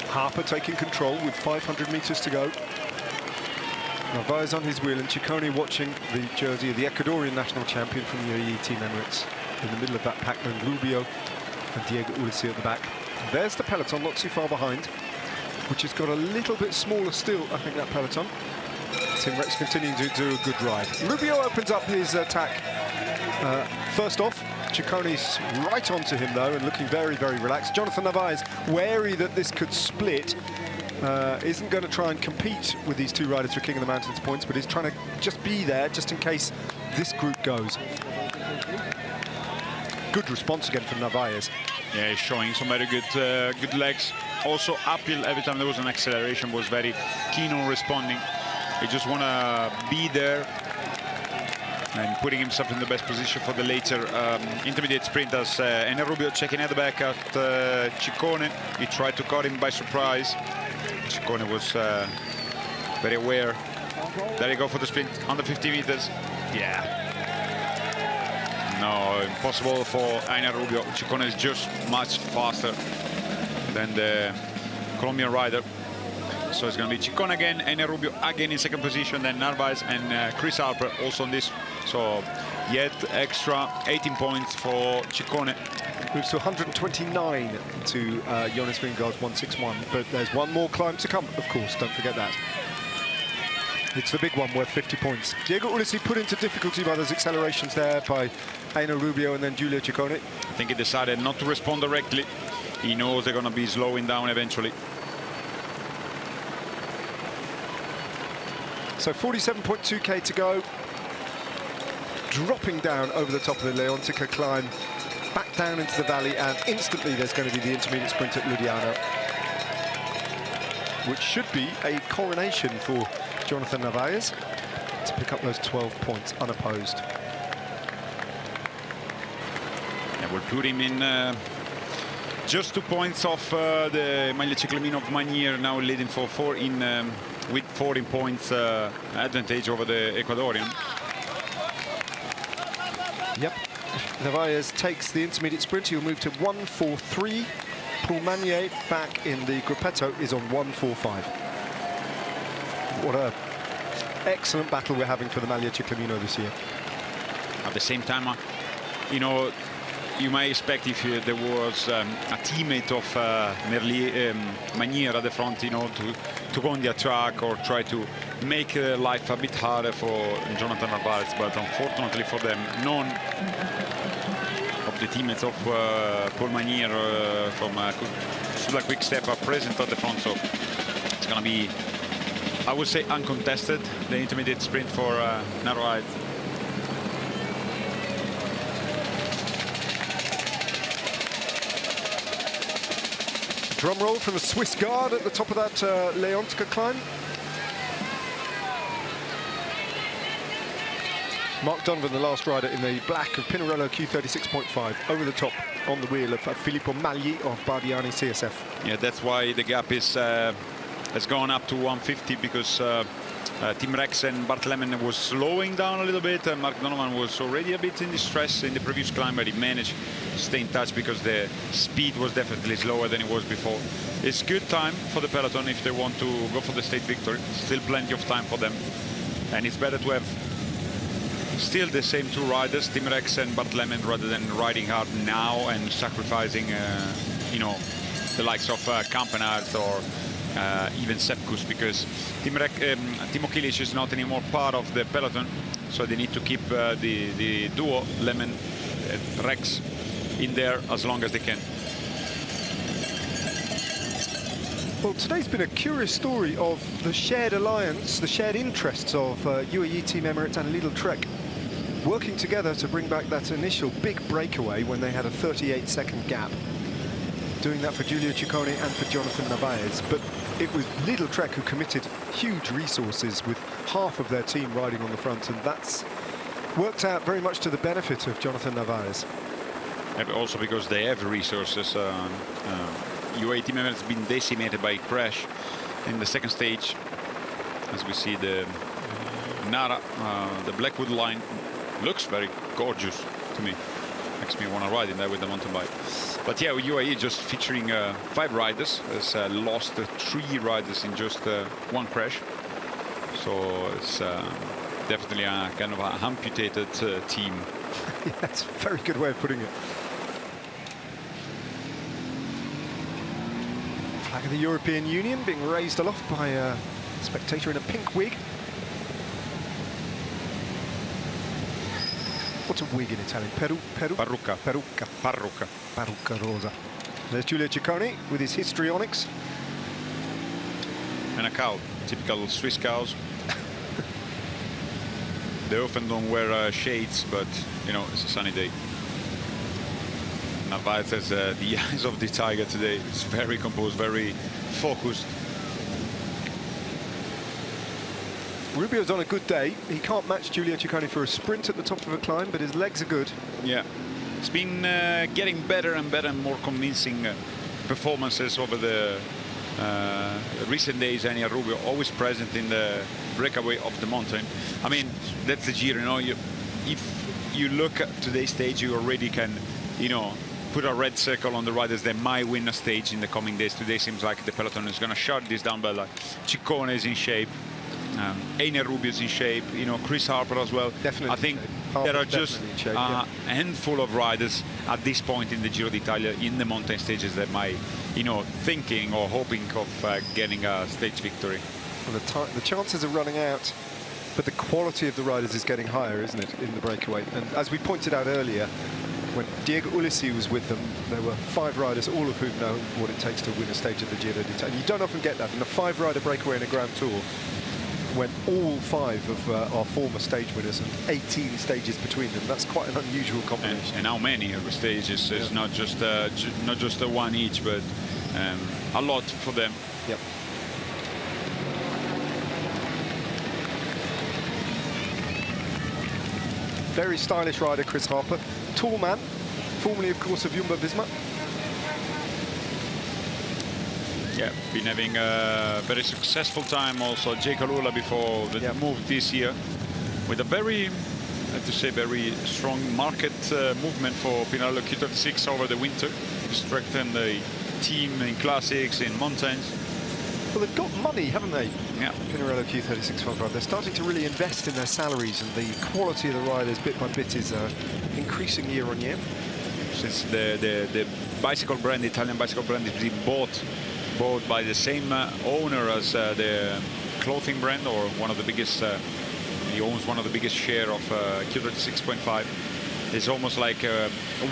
Harper taking control with 500 meters to go. Narvaez on his wheel and Ciccone watching the jersey of the Ecuadorian national champion from the UAE Team Emirates. In the middle of that pack, then Rubio and Diego Ulissi at the back. There's the peloton, not too far behind, which has got a little bit smaller still, I think, that peloton. Tim Rex continuing to do a good ride. Rubio opens up his attack. First off, Ciccone's right onto him, though, and looking very, very relaxed. Jonathan Narvaez, wary that this could split, isn't going to try and compete with these two riders for King of the Mountains points, but is trying to just be there, just in case this group goes. Good response again from Narvaez. Yeah, he's showing some very good legs. Also, uphill, every time there was an acceleration, was very keen on responding. He just want to be there and putting himself in the best position for the later intermediate sprint, as Enea Rubio checking at the back at Ciccone. He tried to caught him by surprise. Ciccone was very aware. There you go for the sprint, under 50 meters. Yeah. No, impossible for Enea Rubio. Ciccone is just much faster than the Colombian rider. So it's going to be Ciccone again, Enea Rubio again in second position, then Narvaez and Chris Harper also on this. So yet extra 18 points for Ciccone. Moves to 129 to Jonas Vingegaard's 161. But there's one more climb to come, of course, don't forget that. It's the big one worth 50 points. Diego Ulissi put into difficulty by those accelerations there by Enea Rubio and then Giulio Ciccone. I think he decided not to respond directly. He knows they're going to be slowing down eventually. So 47.2k to go. Dropping down over the top of the Leontica climb, back down into the valley, and instantly there's going to be the intermediate sprint at Ludiano, which should be a coronation for Jonathan Narvaez to pick up those 12 points unopposed. Yeah, we'll put him in just 2 points off the Maglia Ciclamino of Magnier, now leading for 4 in with 14 points advantage over the Ecuadorian. Yep, Narvaez takes the intermediate sprint. He'll move to 1:43. Paul Magnier back in the Gruppetto is on 1:45. What a excellent battle we're having for the Maglia Ciclamino this year. At the same time, you know, you might expect if there was a teammate of Magnier at the front, you know, to go on the attack or try to make life a bit harder for Jonathan Narvaez, but unfortunately for them, none of the teammates of Paul Magnier from Sula Quick Step are present at the front, so it's going to be, I would say, uncontested, the intermediate sprint for Narvaez. Drum roll from the Swiss guard at the top of that Leontka climb. Mark Donovan, the last rider in the black of Pinarello Q36.5, over the top on the wheel of Filippo Magli of Bardiani CSF. Yeah, that's why the gap is has gone up to 150, because Team Rex and Bart Lemon was slowing down a little bit, and Mark Donovan was already a bit in distress in the previous climb, but he managed to stay in touch because the speed was definitely slower than it was before. It's good time for the peloton if they want to go for the state victory. Still plenty of time for them, and it's better to have still the same two riders, Team Rex and Bart Lemon, rather than riding hard now and sacrificing, you know, the likes of Kampenardt or even Sepkus, because Timo Kilic is not anymore part of the peloton, so they need to keep the duo Lemon and Rex in there as long as they can. Well, today's been a curious story of the shared alliance, the shared interests of UAE Team Emirates and Lidl Trek working together to bring back that initial big breakaway when they had a 38-second gap. Doing that for Giulio Ciccone and for Jonathan Narvaez. But it was Lidl Trek who committed huge resources with half of their team riding on the front, and that's worked out very much to the benefit of Jonathan Narvaez. And also because they have resources. UAE Team Emirates has been decimated by a crash in the second stage. As we see the Nara, the Blackwood line, looks very gorgeous to me. Makes me want to ride in there with the mountain bike. But yeah, UAE just featuring 5 riders, has lost 3 riders in just one crash. So it's definitely a kind of a amputated team. Yeah, that's a very good way of putting it. Flag of the European Union being raised aloft by a spectator in a pink wig. What's a wig in Italian? Parrucca. Parrucca rosa. There's Giulio Ciccone with his histrionics. And a cow, typical Swiss cows. They often don't wear shades, but you know, it's a sunny day. Narvaez has the eyes of the tiger today. It's very composed, very focused. Rubio's on a good day. He can't match Giulio Ciccone for a sprint at the top of a climb, but his legs are good. Yeah, it's been getting better and better and more convincing performances over the recent days. And Rubio always present in the breakaway of the mountain. I mean, that's the Giro, you know. If you look at today's stage, you already can, you know, put a red circle on the riders that might win a stage in the coming days. Today seems like the peloton is going to shut this down, but like Ciccone is in shape. Einer Rubio's in shape, you know, Chris Harper as well. Definitely. I think there are just a handful of riders at this point in the Giro d'Italia in the mountain stages that might, you know, thinking or hoping of getting a stage victory. Well, the chances are running out, but the quality of the riders is getting higher, isn't it, in the breakaway? And as we pointed out earlier, when Diego Ulissi was with them, there were 5 riders, all of whom know what it takes to win a stage of the Giro d'Italia. You don't often get that in a 5-rider breakaway in a Grand Tour, when all 5 of our former stage winners and 18 stages between them. That's quite an unusual combination. And how many of the stages? It's not just a one each, but a lot for them. Yep. Very stylish rider, Chris Harper. Tall man, formerly, of course, of Jumbo-Visma. Yeah, been having a very successful time also. Jake Alula before the move this year, with a very, I have to say, very strong market movement for Pinarello Q36 over the winter to strengthen the team in classics, in mountains. Well, they've got money, haven't they? Yeah. Pinarello Q36.5. They're starting to really invest in their salaries, and the quality of the riders, bit by bit, is increasing year on year. Since the bicycle brand, the Italian bicycle brand, is being bought by the same owner as the clothing brand, or one of the biggest. He owns one of the biggest share of Q36.5. It's almost like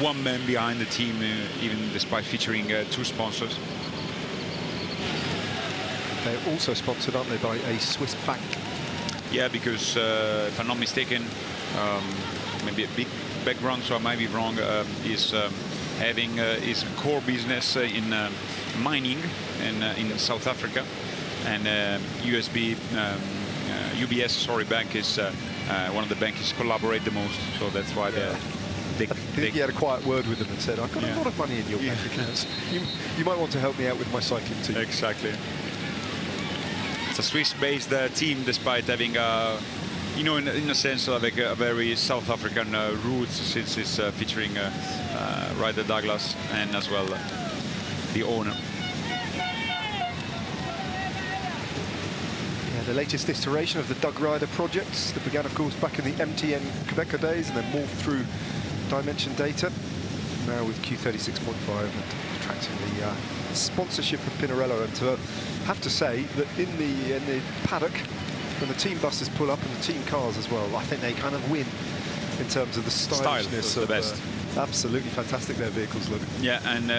one man behind the team, even despite featuring 2 sponsors. They're also sponsored, aren't they, by a Swiss bank? Yeah, because if I'm not mistaken, maybe a big background, so I might be wrong, is having his core business in mining in South Africa, and UBS, sorry, bank is one of the banks collaborate the most, so that's why I think he had a quiet word with them and said, I've got a lot of money in your bank accounts. You might want to help me out with my cycling team. Exactly. It's a Swiss-based team, despite having you know, in a sense, like a very South African roots, since it's featuring Ryder Douglas and as well the owner. Yeah, the latest iteration of the Doug Ryder projects that began, of course, back in the MTN Quebecer days and then morphed through Dimension Data. Now with Q36.5 and attracting the sponsorship of Pinarello. And to have to say that in the paddock, when the team buses pull up and the team cars as well, I think they kind of win in terms of the stylishness of the best. Absolutely fantastic their vehicles look. Yeah, and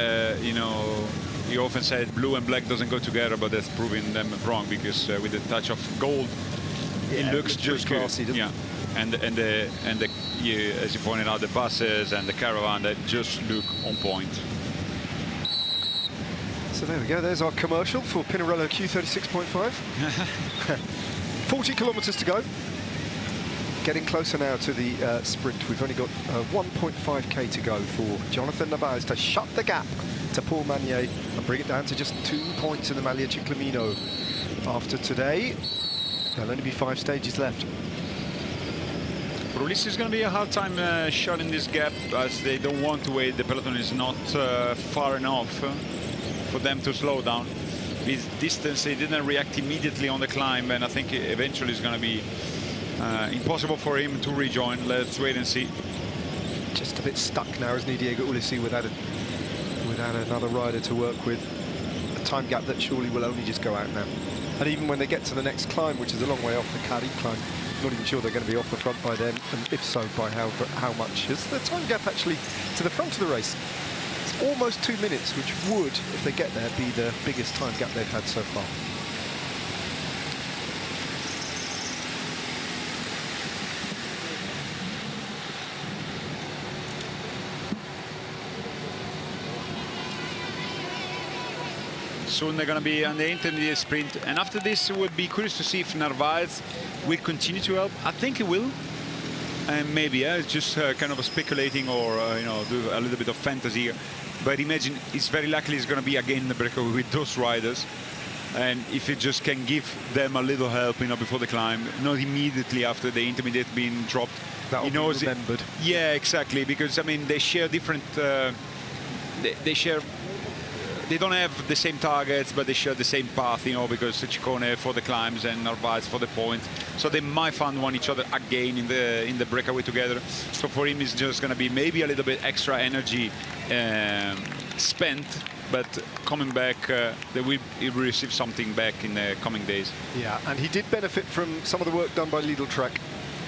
you know, you often said blue and black doesn't go together, but that's proving them wrong, because with a touch of gold, it looks just classy, good. Yeah, and as you pointed out, the buses and the caravan, that just look on point. So there we go. There's our commercial for Pinarello Q36.5. 40 kilometres to go. Getting closer now to the sprint. We've only got 1.5k to go for Jonathan Narvaez to shut the gap to Paul Magnier and bring it down to just 2 points in the Maglia Ciclamino. After today, there'll only be 5 stages left. For Ulisses, it's going to be a hard time shutting this gap, as they don't want to wait. The peloton is not far enough for them to slow down. His distance, he didn't react immediately on the climb, and I think eventually it's going to be impossible for him to rejoin. Let's wait and see. Just a bit stuck now, isn't he, Diego Ulisses, without another rider to work with. A time gap that surely will only just go out now. And even when they get to the next climb, which is a long way off, the Cari climb, not even sure they're going to be off the front by then, and if so, by how much. Is the time gap actually to the front of the race? It's almost 2 minutes, which would, if they get there, be the biggest time gap they've had so far. Soon they're going to be on the intermediate sprint, and after this it would be curious to see if Narvaez will continue to help. I think he will, and maybe it's just kind of speculating, or you know, do a little bit of fantasy here. But imagine it's very likely it's going to be again in the breakaway with those riders, and if it just can give them a little help, you know, before the climb, not immediately after the intermediate being dropped. That will be remembered. Yeah, exactly, because I mean they share different. They don't have the same targets, but they share the same path, you know, because Ciccone for the climbs and Narvaez for the points. So they might find one each other again in the breakaway together. So for him, it's just going to be maybe a little bit extra energy spent, but coming back, he will receive something back in the coming days. Yeah, and he did benefit from some of the work done by Lidl Track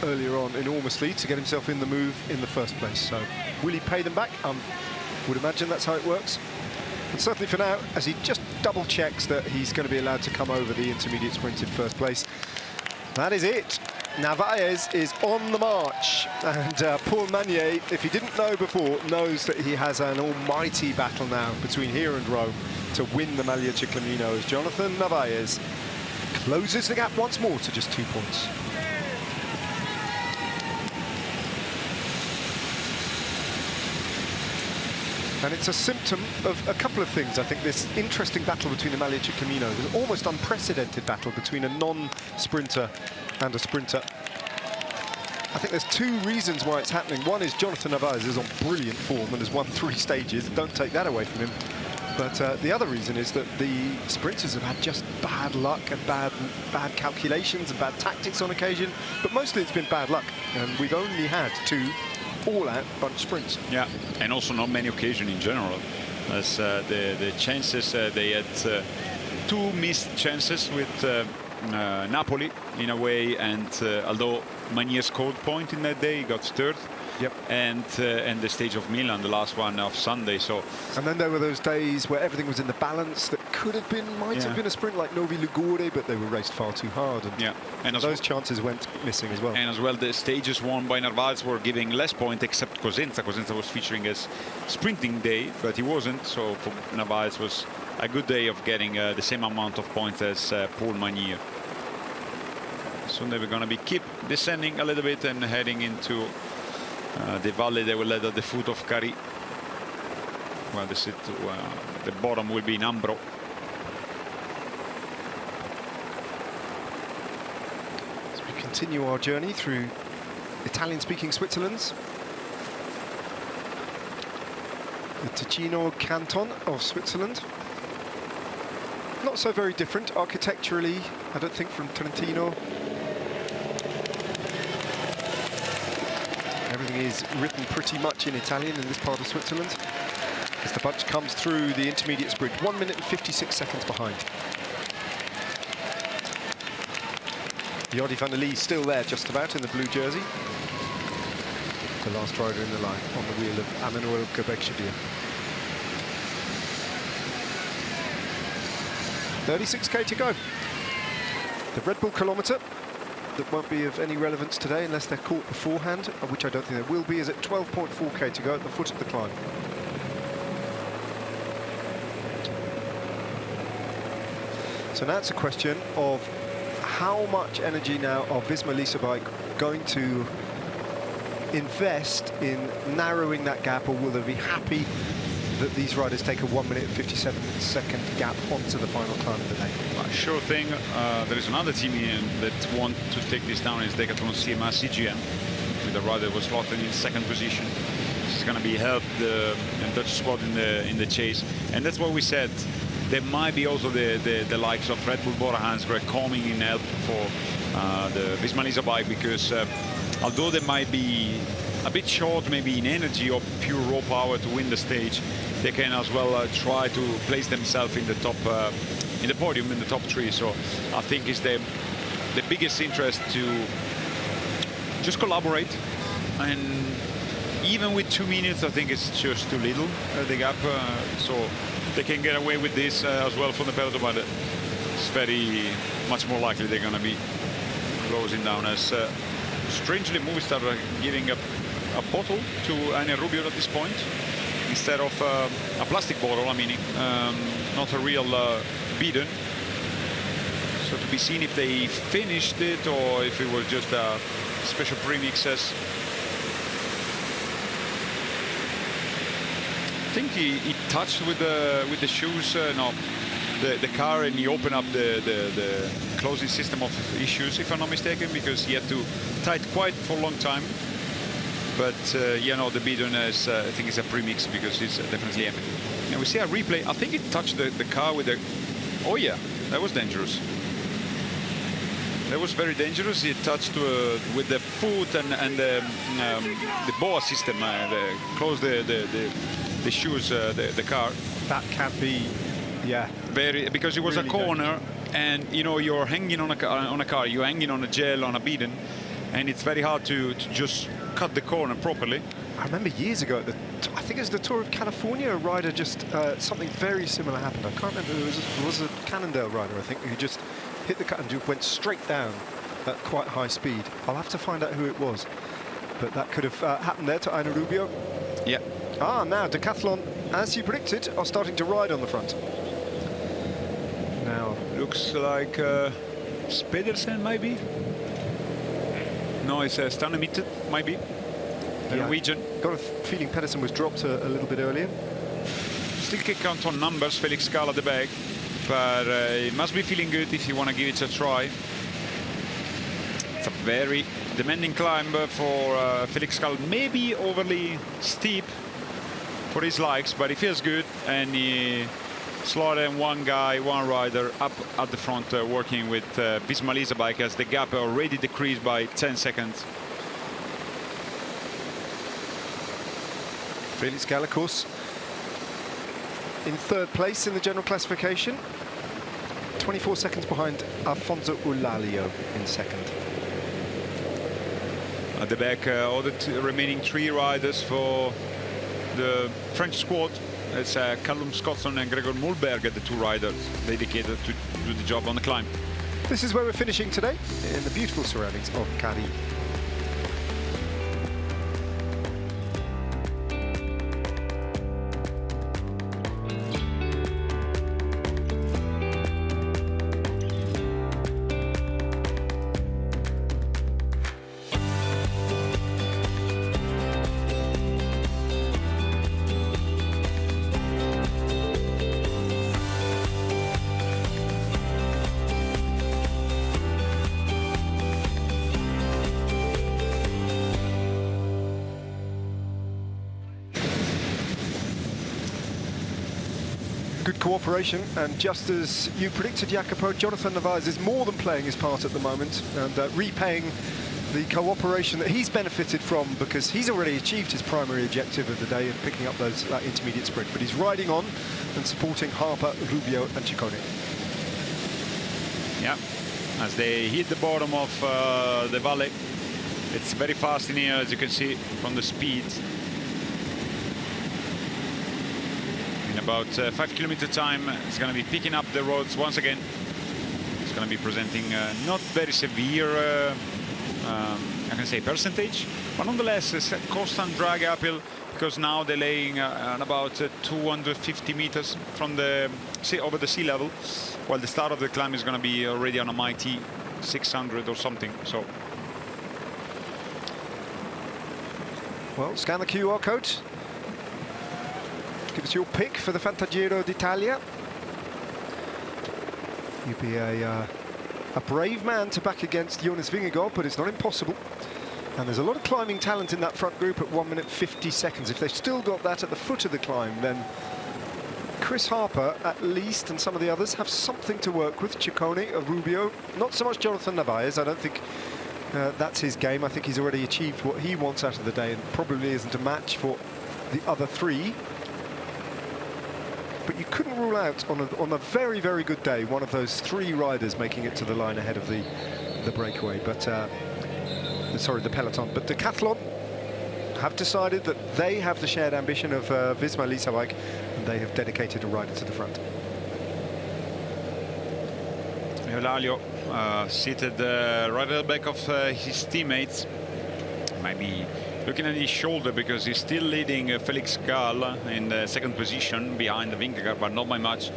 earlier on enormously to get himself in the move in the first place. So will he pay them back? Would imagine that's how it works. And certainly for now, as he just double checks that he's going to be allowed to come over the intermediate sprint in first place. That is it. Narvaez is on the march. And Paul Magnier, if he didn't know before, knows that he has an almighty battle now between here and Rome to win the Maglia Ciclamino, as Jonathan Narvaez closes the gap once more to just 2 points. And it's a symptom of a couple of things. I think this interesting battle between the Maglia Ciclamino, an almost unprecedented battle between a non-sprinter and a sprinter. I think there's 2 reasons why it's happening. One is Jonathan Narvaez is on brilliant form and has won 3 stages. Don't take that away from him. But the other reason is that the sprinters have had just bad luck and bad calculations and bad tactics on occasion. But mostly it's been bad luck. And we've only had 2 all-out bunch sprints. Yeah, and also not many occasions in general. As the chances, they had 2 missed chances with Napoli in a way, and although Magnier scored point in that day, he got 3rd. Yep. and the stage of Milan, the last one of Sunday. So, and then there were those days where everything was in the balance that might have been a sprint like Novi Ligure, but they were raced far too hard. And those chances went missing as well. And as well, the stages won by Narvaez were giving less point, except Cosenza. Cosenza was featuring as sprinting day, but he wasn't. So for Narvaez was a good day of getting the same amount of points as Paul Magnier. Soon they were going to be keep descending a little bit and heading into the valley. They will lead at the foot of Cari. Well, the bottom will be Nambro. As we continue our journey through Italian-speaking Switzerland, the Ticino canton of Switzerland. Not so very different architecturally, I don't think, from Trentino. Everything is written pretty much in Italian in this part of Switzerland. As the bunch comes through the intermediate sprint, 1 minute and 56 seconds behind. Jordi van der Lee still there, just about, in the blue jersey. The last rider in the line on the wheel of Emmanuel Gebekshibir. 36k to go. The Red Bull kilometre that won't be of any relevance today unless they're caught beforehand, which I don't think they will be, is at 12.4k to go at the foot of the climb. So now it's a question of how much energy now are Visma Lease Bike going to invest in narrowing that gap, or will they be happy that these riders take a 1 minute 57-second gap onto the final climb of the day? Sure thing. There is another team here that want to take this down. Is Decathlon CMA CGM, with a rider that was slotted in second position. This is going to be helped the Dutch squad in the chase, and that's what we said. There might be also the likes of Red Bull Bora Hansgrohe coming in help for the Visma Lease Bike, because although they might be a bit short maybe in energy or pure raw power to win the stage, they can as well try to place themselves in the top, in the podium, in the top three. So I think it's the biggest interest to just collaborate, and even with 2 minutes, I think it's just too little, the gap. So they can get away with this as well from the peloton, but it's very much more likely they're going to be closing down, as strangely Movistar are giving a bottle to Ania Rubio at this point instead of a plastic bottle, I mean, not a real bidon. So to be seen if they finished it or if it was just a special premixes. I think he touched with the shoes, no, the car, and he opened up the closing system of issues, if I'm not mistaken, because he had to tie it quite for a long time. But you know, the bidon is, I think it's a premix, because it's definitely empty. And we see a replay. I think it touched the car with the. Oh yeah, that was dangerous. That was very dangerous. It touched with the foot and the BOA system. Close the shoes, the car. That can be, yeah. Very, because it was really a corner, dangerous. And you know, you're hanging on a car, you're hanging on a gel, on a bidon, and it's very hard to just cut the corner properly. I remember years ago, I think it was the Tour of California, a rider just, something very similar happened. I can't remember, it was a Cannondale rider, I think, who just hit the cut and just went straight down at quite high speed. I'll have to find out who it was, but that could have happened there to Aina Rubio. Yeah. Ah, now Decathlon, as you predicted, are starting to ride on the front. Now looks like Pedersen, maybe. No, it's Stanemit, maybe. The Norwegian. Got a feeling Pedersen was dropped a little bit earlier. Still can count on numbers, Felix Gall at the back, but he must be feeling good if you want to give it a try. It's a very demanding climb for Felix Gall, maybe overly steep for his likes, but he feels good, and he slotted one rider up at the front, working with Visma Lease Bike, as the gap already decreased by 10 seconds. Felix Gall, of course, in third place in the general classification, 24 seconds behind Alfonso Eulalio in second. At the back, all the remaining 3 riders for the French squad. It's Callum Scotland and Gregor Mulberg, the 2 riders dedicated to do the job on the climb. This is where we're finishing today, in the beautiful surroundings of Cari. Good cooperation, and just as you predicted, Jacopo, Jonathan Narvaez is more than playing his part at the moment and repaying the cooperation that he's benefited from, because he's already achieved his primary objective of the day of picking up that intermediate sprint. But he's riding on and supporting Harper, Rubio and Ciccone. Yeah, as they hit the bottom of the valley, it's very fast in here, as you can see from the speed. In about 5 kilometer time, it's going to be picking up the roads once again. It's going to be presenting not very severe, I can say, percentage, but nonetheless it's a constant drag uphill, because now they're laying on about 250 meters from the over the sea level, while the start of the climb is going to be already on a mighty 600 or something. So, well, scan the QR code. Give us your pick for the Giro d'Italia. You'd be a brave man to back against Jonas Vingegaard, but it's not impossible. And there's a lot of climbing talent in that front group at 1 minute 50 seconds. If they've still got that at the foot of the climb, then Chris Harper, at least, and some of the others have something to work with. Ciccone, Rubio, not so much Jonathan Narvaez. I don't think that's his game. I think he's already achieved what he wants out of the day and probably isn't a match for the other 3. But you couldn't rule out on a very, very good day one of those 3 riders making it to the line ahead of the breakaway. But sorry, the peloton. But Decathlon have decided that they have the shared ambition of Visma Leasewijk, and they have dedicated a rider to the front. Eulalia seated right at the back of his teammates. Maybe looking at his shoulder, because he's still leading Felix Gall in the 2nd position behind the Vingegaard, but not by much.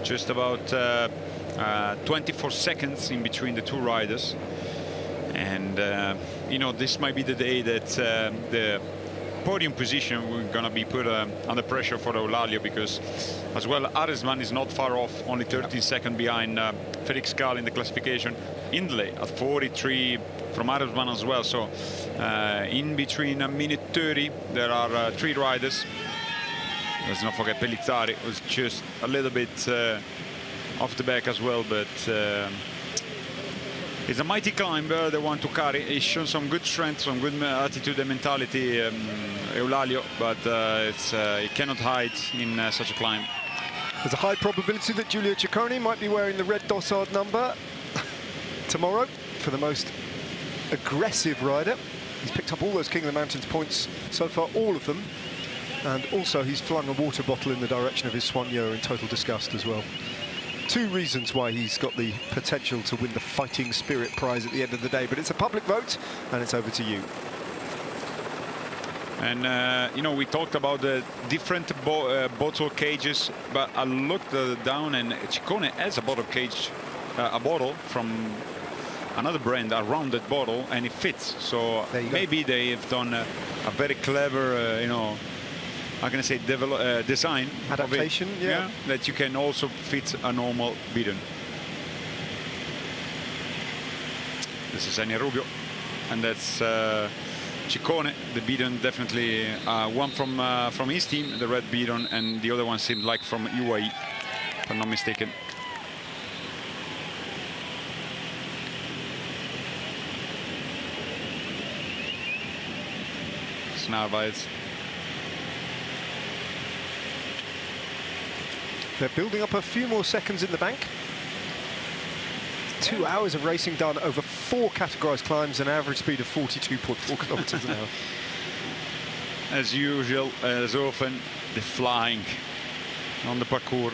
Just about 24 seconds in between the 2 riders. And, you know, this might be the day that the podium position we're going to be put under pressure for Eulalia, because as well Arensman is not far off, only 13 seconds behind Felix Gall in the classification. Hindley at 43 from Arensman as well. So in between a minute 30 there are 3 riders. Let's not forget Pellizzari, who's just a little bit off the back as well, but it's a mighty climber, the one to Cari. He's shown some good strength, some good attitude and mentality, Eulalia, but he cannot hide in such a climb. There's a high probability that Giulio Ciccone might be wearing the red dossard number tomorrow for the most aggressive rider. He's picked up all those King of the Mountains points so far, all of them. And also he's flung a water bottle in the direction of his soigneur in total disgust as well. 2 reasons why he's got the potential to win the Fighting Spirit prize at the end of the day. But it's a public vote, and it's over to you. And, you know, we talked about the different bottle cages, but I looked down, and Ciccone has a bottle cage, a bottle from another brand, a rounded bottle, and it fits. So maybe they have done a very clever, you know, how can I say, design adaptation, yeah, that you can also fit a normal bidon. This is Enea Rubio, and that's Ciccone. The bidon definitely one from his team, the red bidon, and the other one seemed like from UAE, if I'm not mistaken. Narvaez. They're building up a few more seconds in the bank. 2 hours of racing done over 4 categorized climbs, an average speed of 42.4 kilometers an hour. As usual, as often, the flying on the parkour.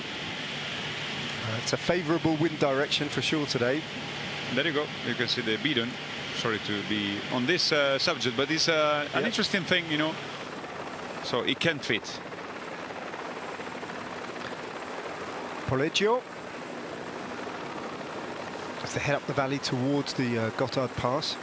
It's a favorable wind direction for sure today. There you go. You can see the bidon. Sorry to be on this subject, but it's an interesting thing, you know. So it can't fit. Poleggio, as they head up the valley towards the Gotthard Pass.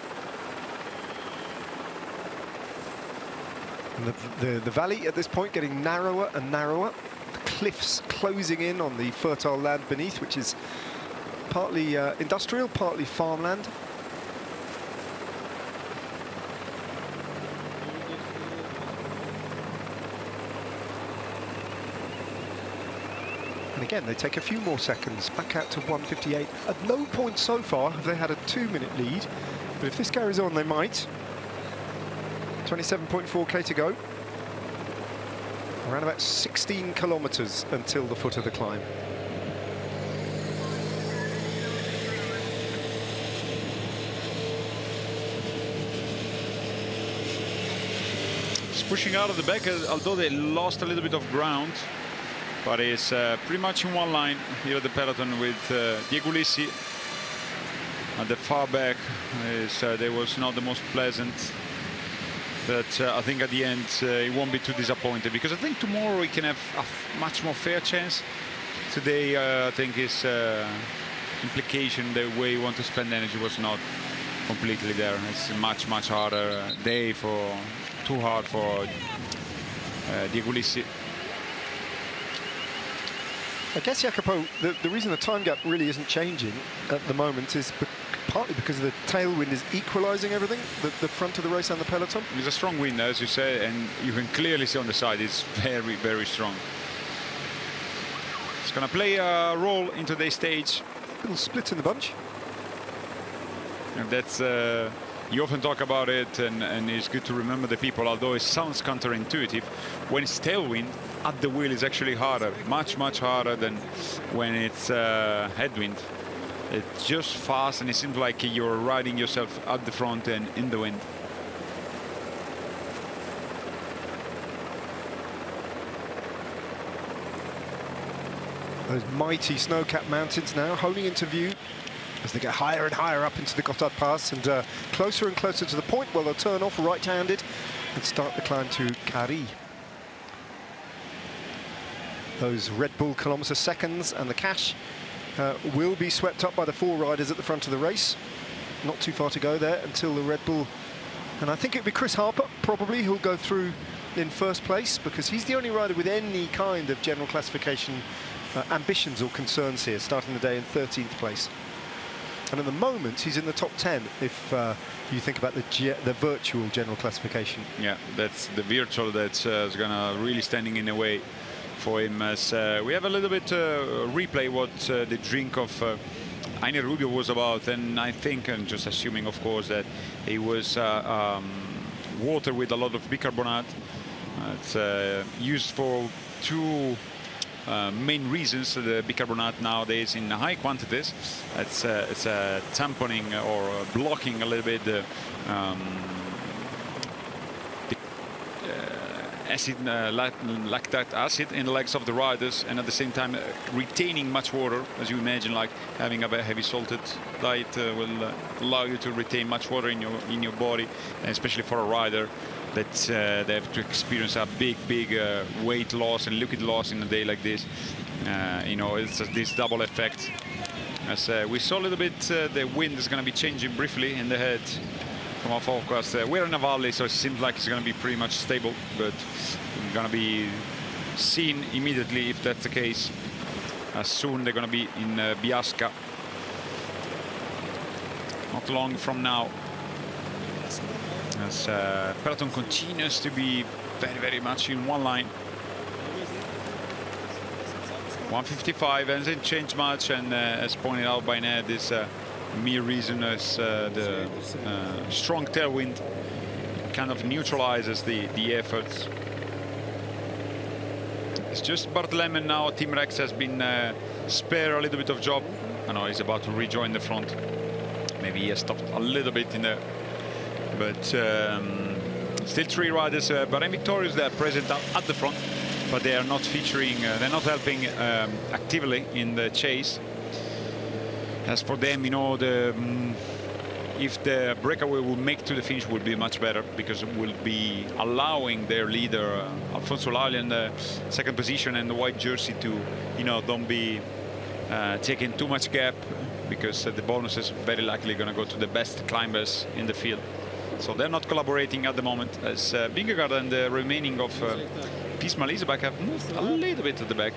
And the valley at this point getting narrower and narrower. The cliffs closing in on the fertile land beneath, which is partly industrial, partly farmland. And again, they take a few more seconds, back out to 1:58. At no point so far have they had a 2-minute lead, but if this carries on, they might. 27.4k to go. Around about 16 kilometers until the foot of the climb. It's pushing out of the back, although they lost a little bit of ground. But it's pretty much in one line here at the peloton with Diego Ulissi at the far back. They was not the most pleasant, but I think at the end he won't be too disappointed, because I think tomorrow he can have a much more fair chance. Today I think his implication, the way he want to spend energy, was not completely there. It's a much harder day too hard for Diego Ulissi. I guess, Jacopo, the reason the time gap really isn't changing at the moment is partly because the tailwind is equalising everything, the front of the race and the peloton. It's a strong wind, as you say, and you can clearly see on the side it's very strong. It's going to play a role in today's stage. Little split in the bunch. And that's, you often talk about it, and it's good to remember the people, although it sounds counterintuitive. When it's tailwind, at the wheel is actually harder, much harder than when it's headwind. It's just fast, and it seems like you're riding yourself at the front and in the wind. Those mighty snow-capped mountains now holding into view as they get higher and higher up into the Gotthard Pass, and closer and closer to the point. Well, they'll turn off right-handed and start the climb to Cari. Those Red Bull kilometre seconds and the cash will be swept up by the 4 riders at the front of the race. Not too far to go there until the Red Bull, and I think it'll be Chris Harper probably who'll go through in first place, because he's the only rider with any kind of general classification ambitions or concerns here, starting the day in 13th place. And at the moment, he's in the top 10 if you think about the virtual general classification. Yeah, that's the virtual that's going to really standing in the way for him. As we have a little bit replay what the drink of Ainer Rubio was about, and I think, and just assuming, of course, that it was water with a lot of bicarbonate. It's used for 2 main reasons. The bicarbonate nowadays in high quantities, it's tamponing or blocking a little bit the lactic acid in the legs of the riders, and at the same time retaining much water. As you imagine, like having a heavy salted diet will allow you to retain much water in your body, and especially for a rider that they have to experience a big weight loss and liquid loss in a day like this. You know, it's this double effect. As we saw a little bit, the wind is going to be changing briefly in the head from our forecast. We're in a valley, so it seems like it's going to be pretty much stable, but we're going to be seen immediately if that's the case. As soon they're going to be in Biasca, not long from now. As peloton continues to be very much in one line. 1:55 hasn't changed much, and as pointed out by Ned, this mere reason as the strong tailwind kind of neutralizes the efforts. It's just Bart Lemmen now. Team Rex has been spare a little bit of job. I know he's about to rejoin the front. Maybe he has stopped a little bit in there, but still 3 riders. Bahrain Victorious, they are present at the front, but they are not featuring. They're not helping actively in the chase. As for them, you know, if the breakaway will make to the finish, would be much better, because it will be allowing their leader Alfonso Lally in the second position and the white jersey to, you know, don't be taking too much gap, because the bonus is very likely going to go to the best climbers in the field. So they're not collaborating at the moment, as Vingegaard and the remaining of Pisma Liesebach have moved a little bit to the back.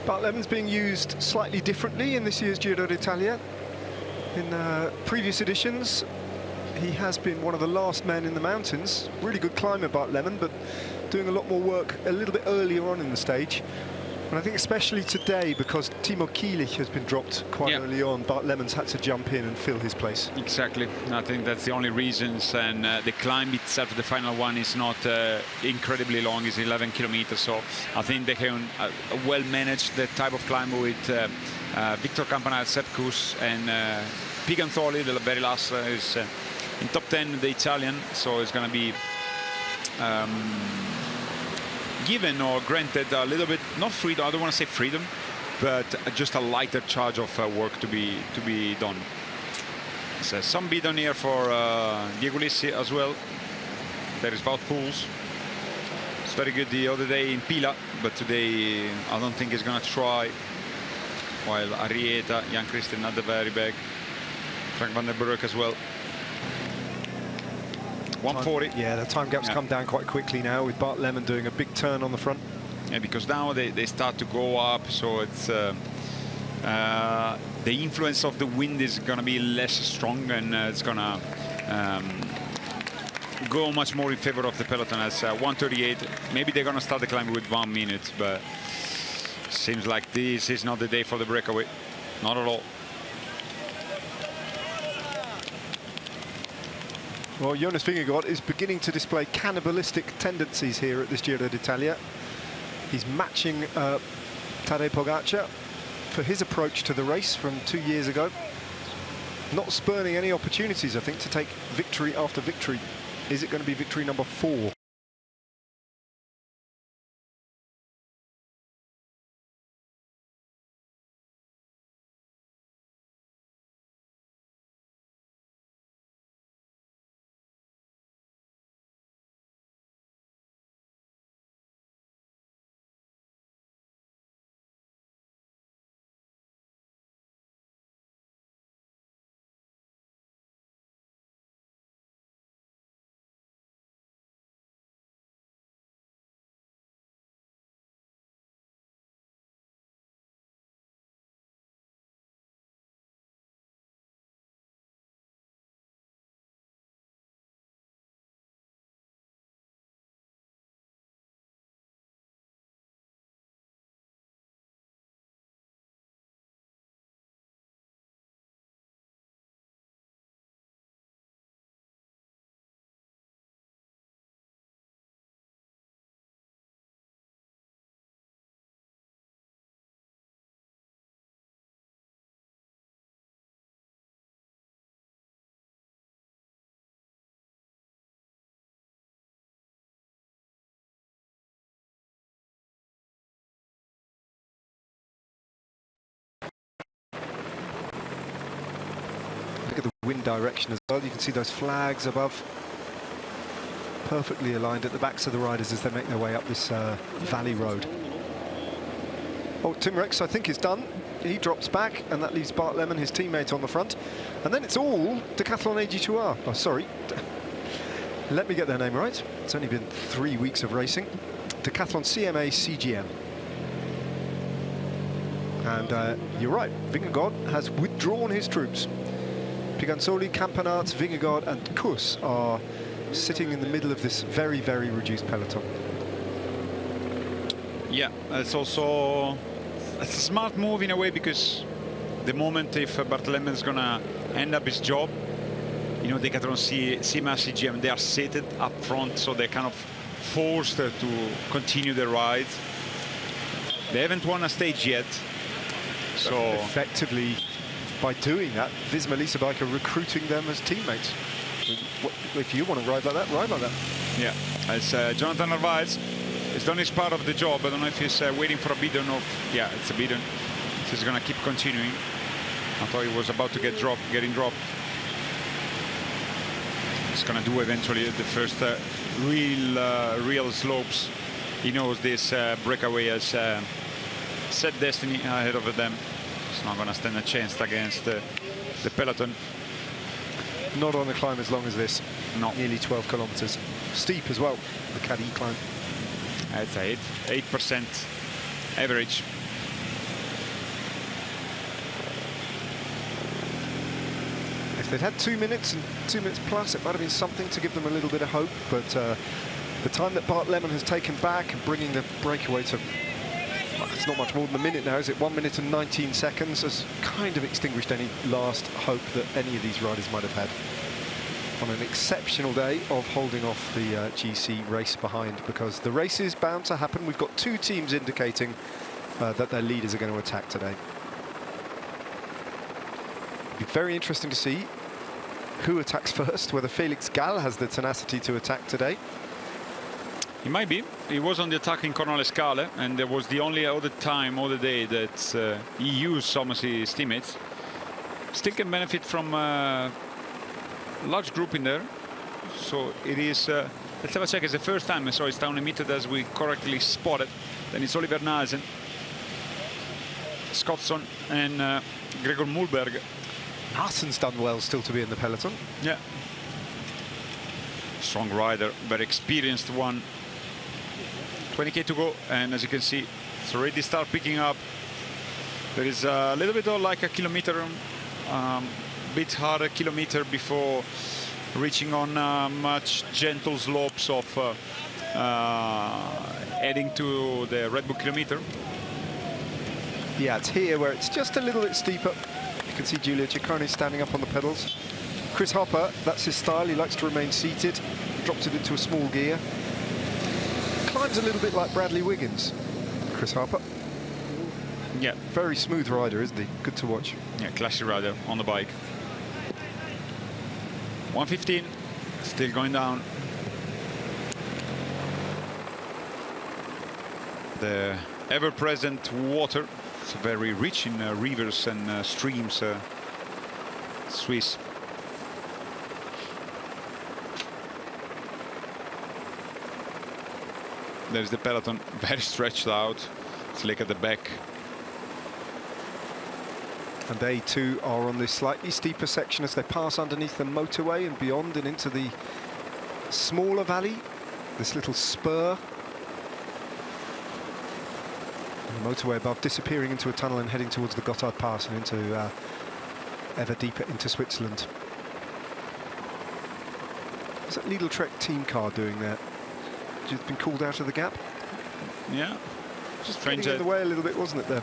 Bart Lemon's being used slightly differently in this year's Giro d'Italia. In previous editions, he has been one of the last men in the mountains. Really good climber, Bart Lemon, but doing a lot more work a little bit earlier on in the stage. And I think especially today, because Timo Kielich has been dropped quite early on, Bart Lemon's had to jump in and fill his place. Exactly. I think that's the only reasons. And the climb itself, the final one, is not incredibly long. It's 11 kilometers. So I think they can well manage that type of climb with Victor Campanella, Sepp Kuss, and Piganzoli. The very last is in top 10, the Italian. So it's going to be given or granted a little bit, not freedom, I don't want to say freedom, but just a lighter charge of work to be done. So some bidon here for Diego Ulissi as well. There is Wout Poels. It's very good the other day in Pila, but today I don't think he's going to try. While Arrieta, Jan Christian at the very back, Frank van der Burg as well. 140. Yeah, the time gap's come down quite quickly now, with Bart Lemon doing a big turn on the front. Yeah, because now they start to go up, so it's the influence of the wind is going to be less strong, and it's going to go much more in favor of the peloton. As 138, maybe they're going to start the climb with 1 minute, but seems like this is not the day for the breakaway, not at all. Well, Jonas Vingegaard is beginning to display cannibalistic tendencies here at this Giro d'Italia. He's matching Tadej Pogacar for his approach to the race from 2 years ago. Not spurning any opportunities, I think, to take victory after victory. Is it going to be victory number 4? Look at the wind direction as well. You can see those flags above, perfectly aligned at the backs of the riders as they make their way up this valley road. Oh, Tim Rex, I think, is done. He drops back, and that leaves Bart Lemon, his teammate, on the front. And then it's all Decathlon AG2R. Oh, sorry. Let me get their name right. It's only been 3 weeks of racing. Decathlon CMA CGM. And you're right, Vingegaard has withdrawn his troops. Piganzoli, Campanart, Vingegaard and Kuss are sitting in the middle of this very, very reduced peloton. Yeah, it's also a smart move in a way, because the moment if Bart Lemon is going to end up his job, you know, Decathlon CMA CGM, they are seated up front, so they're kind of forced to continue the ride. They haven't won a stage yet, So effectively, by doing that, Visma Leasebike are recruiting them as teammates. If you want to ride like that, ride like that. yeah, as Jonathan Narvaez has done his part of the job. I don't know if he's waiting for a bidon of, yeah, it's a bidon. So he's gonna keep continuing. I thought he was about to getting dropped. He's gonna do eventually the first real slopes. He knows this breakaway has set destiny ahead of them. He's not gonna stand a chance against the peloton. Not on a climb as long as this. No. Nearly 12 kilometers. Steep as well, the Caddy climb. That's 8% average. If they'd had 2 minutes and 2 minutes plus, it might have been something to give them a little bit of hope. But the time that Bart Lemon has taken back and bringing the breakaway to, well, it's not much more than a minute now, is it? 1 minute and 19 seconds has kind of extinguished any last hope that any of these riders might have had on an exceptional day of holding off the GC race behind, because the race is bound to happen. We've got 2 teams indicating that their leaders are going to attack today. It'll be very interesting to see who attacks first, whether Felix Gall has the tenacity to attack today. He might be. He was on the attack in Cornale Scale, and there was the only other time of the day that he used some of his teammates. Still can benefit from large group in there, so it is let's have a check. It's the first time I saw it's down emitted as we correctly spotted. Then it's Oliver Naesen, Scottson and Gregor Mulberg. Naasen's done well still to be in the peloton. Yeah, strong rider, very experienced one. 20k to go, and as you can see, it's already start picking up. There is a little bit of like a kilometer, bit harder kilometer before reaching on much gentle slopes of heading to the Red Bull kilometer. Yeah, it's here where it's just a little bit steeper. You can see Giulio Ciccone standing up on the pedals. Chris Hopper, that's his style. He likes to remain seated. Drops it into a small gear. Climbs a little bit like Bradley Wiggins, Chris Harper. Yeah, very smooth rider, isn't he? Good to watch. Yeah, classy rider on the bike. 1:15, still going down. The ever-present water. It's very rich in rivers and streams. Swiss. There's the peloton, very stretched out. Slick at the back. And they too are on this slightly steeper section as they pass underneath the motorway and beyond and into the smaller valley, this little spur. And the motorway above disappearing into a tunnel and heading towards the Gotthard Pass and into ever deeper into Switzerland. What's that Lidl Trek team car doing there? Just been called out of the gap? Yeah. Just getting in the way a little bit, wasn't it, there?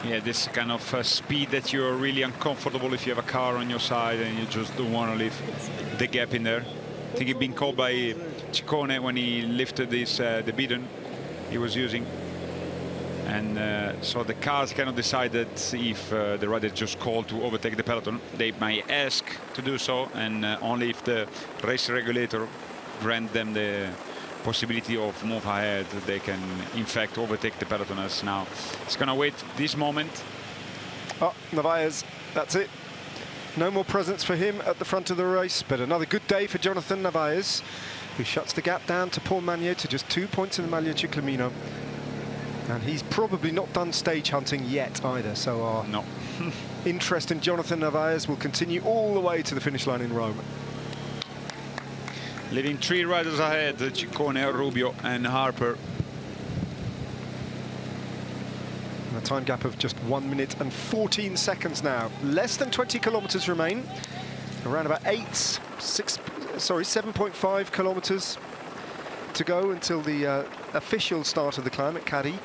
Yeah, this kind of speed that you're really uncomfortable if you have a car on your side and you just don't want to leave the gap in there. I think he'd been called by Ciccone when he lifted this the bidon he was using. And so the cars cannot decide that if the rider just called to overtake the peloton. They might ask to do so, and only if the race regulator grant them the possibility of move ahead, they can in fact overtake the peloton. As now it's gonna wait this moment. Oh, Narvaez, that's it. No more presence for him at the front of the race, but another good day for Jonathan Narvaez, who shuts the gap down to Paul Magnier to just 2 points in the Maglia Ciclamino. And he's probably not done stage hunting yet either, so our No. interest in Jonathan Narvaez will continue all the way to the finish line in Rome. Leaving 3 riders ahead, Ciccone, Rubio and Harper. And a time gap of just 1 minute and 14 seconds now. Less than 20 kilometers remain. Around about 7.5 kilometers to go until the official start of the climb at Caddy.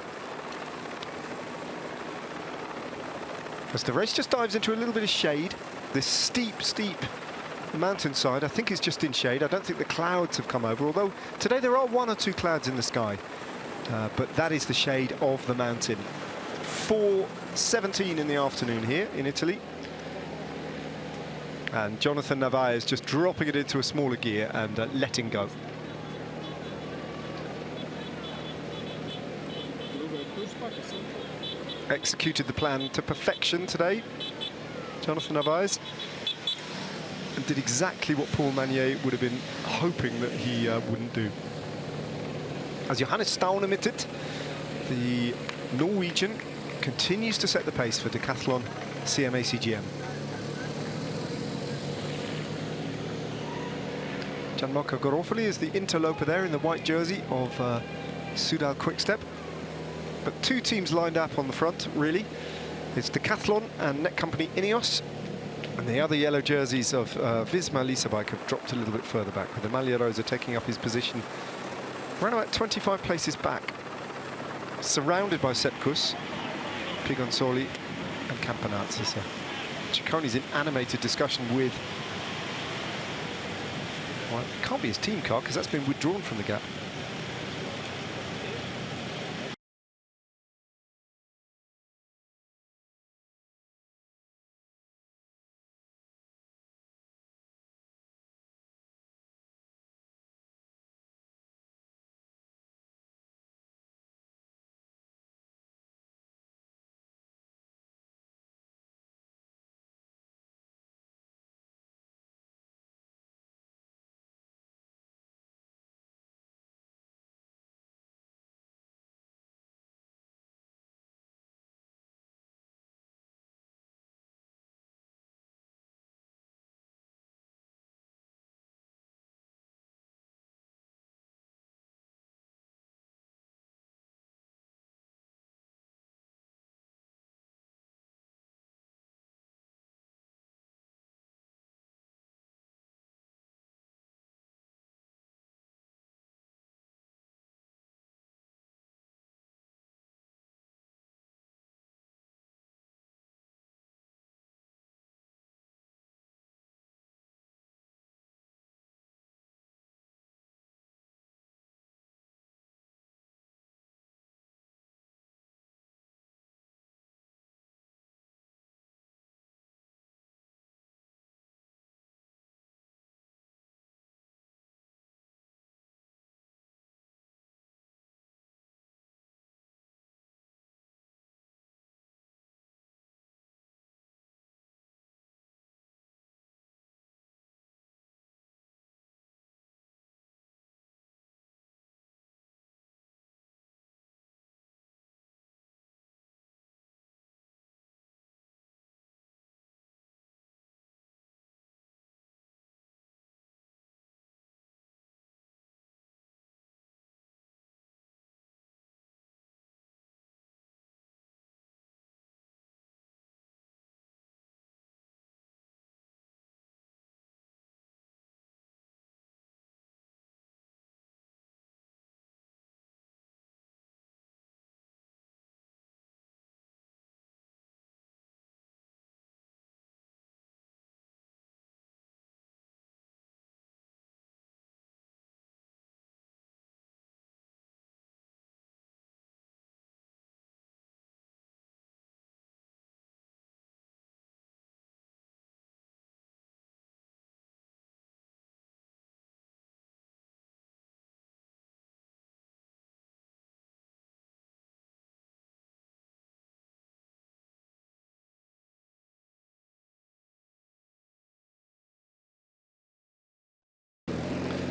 As the race just dives into a little bit of shade, this steep mountainside, I think, is just in shade. I don't think the clouds have come over, although today there are 1 or 2 clouds in the sky. But that is the shade of the mountain. 4:17 in the afternoon here in Italy. And Jonathan Narvaez just dropping it into a smaller gear and letting go. Executed the plan to perfection today, Jonathan Narvaez, and did exactly what Paul Magnier would have been hoping that he wouldn't do. As Johannes Staunemitted, the Norwegian, continues to set the pace for Decathlon CMA-CGM. Gianmarco Garofoli is the interloper there in the white jersey of Soudal Quickstep. But two teams lined up on the front, really. It's Decathlon and net company Ineos. And the other yellow jerseys of Visma Leasebike have dropped a little bit further back, with the Maglia Rosa taking up his position around about 25 places back. Surrounded by Sepkus, Pigonsoli and Campanazzi. So Cicconi's in animated discussion with... Well, it can't be his team car, because that's been withdrawn from the gap.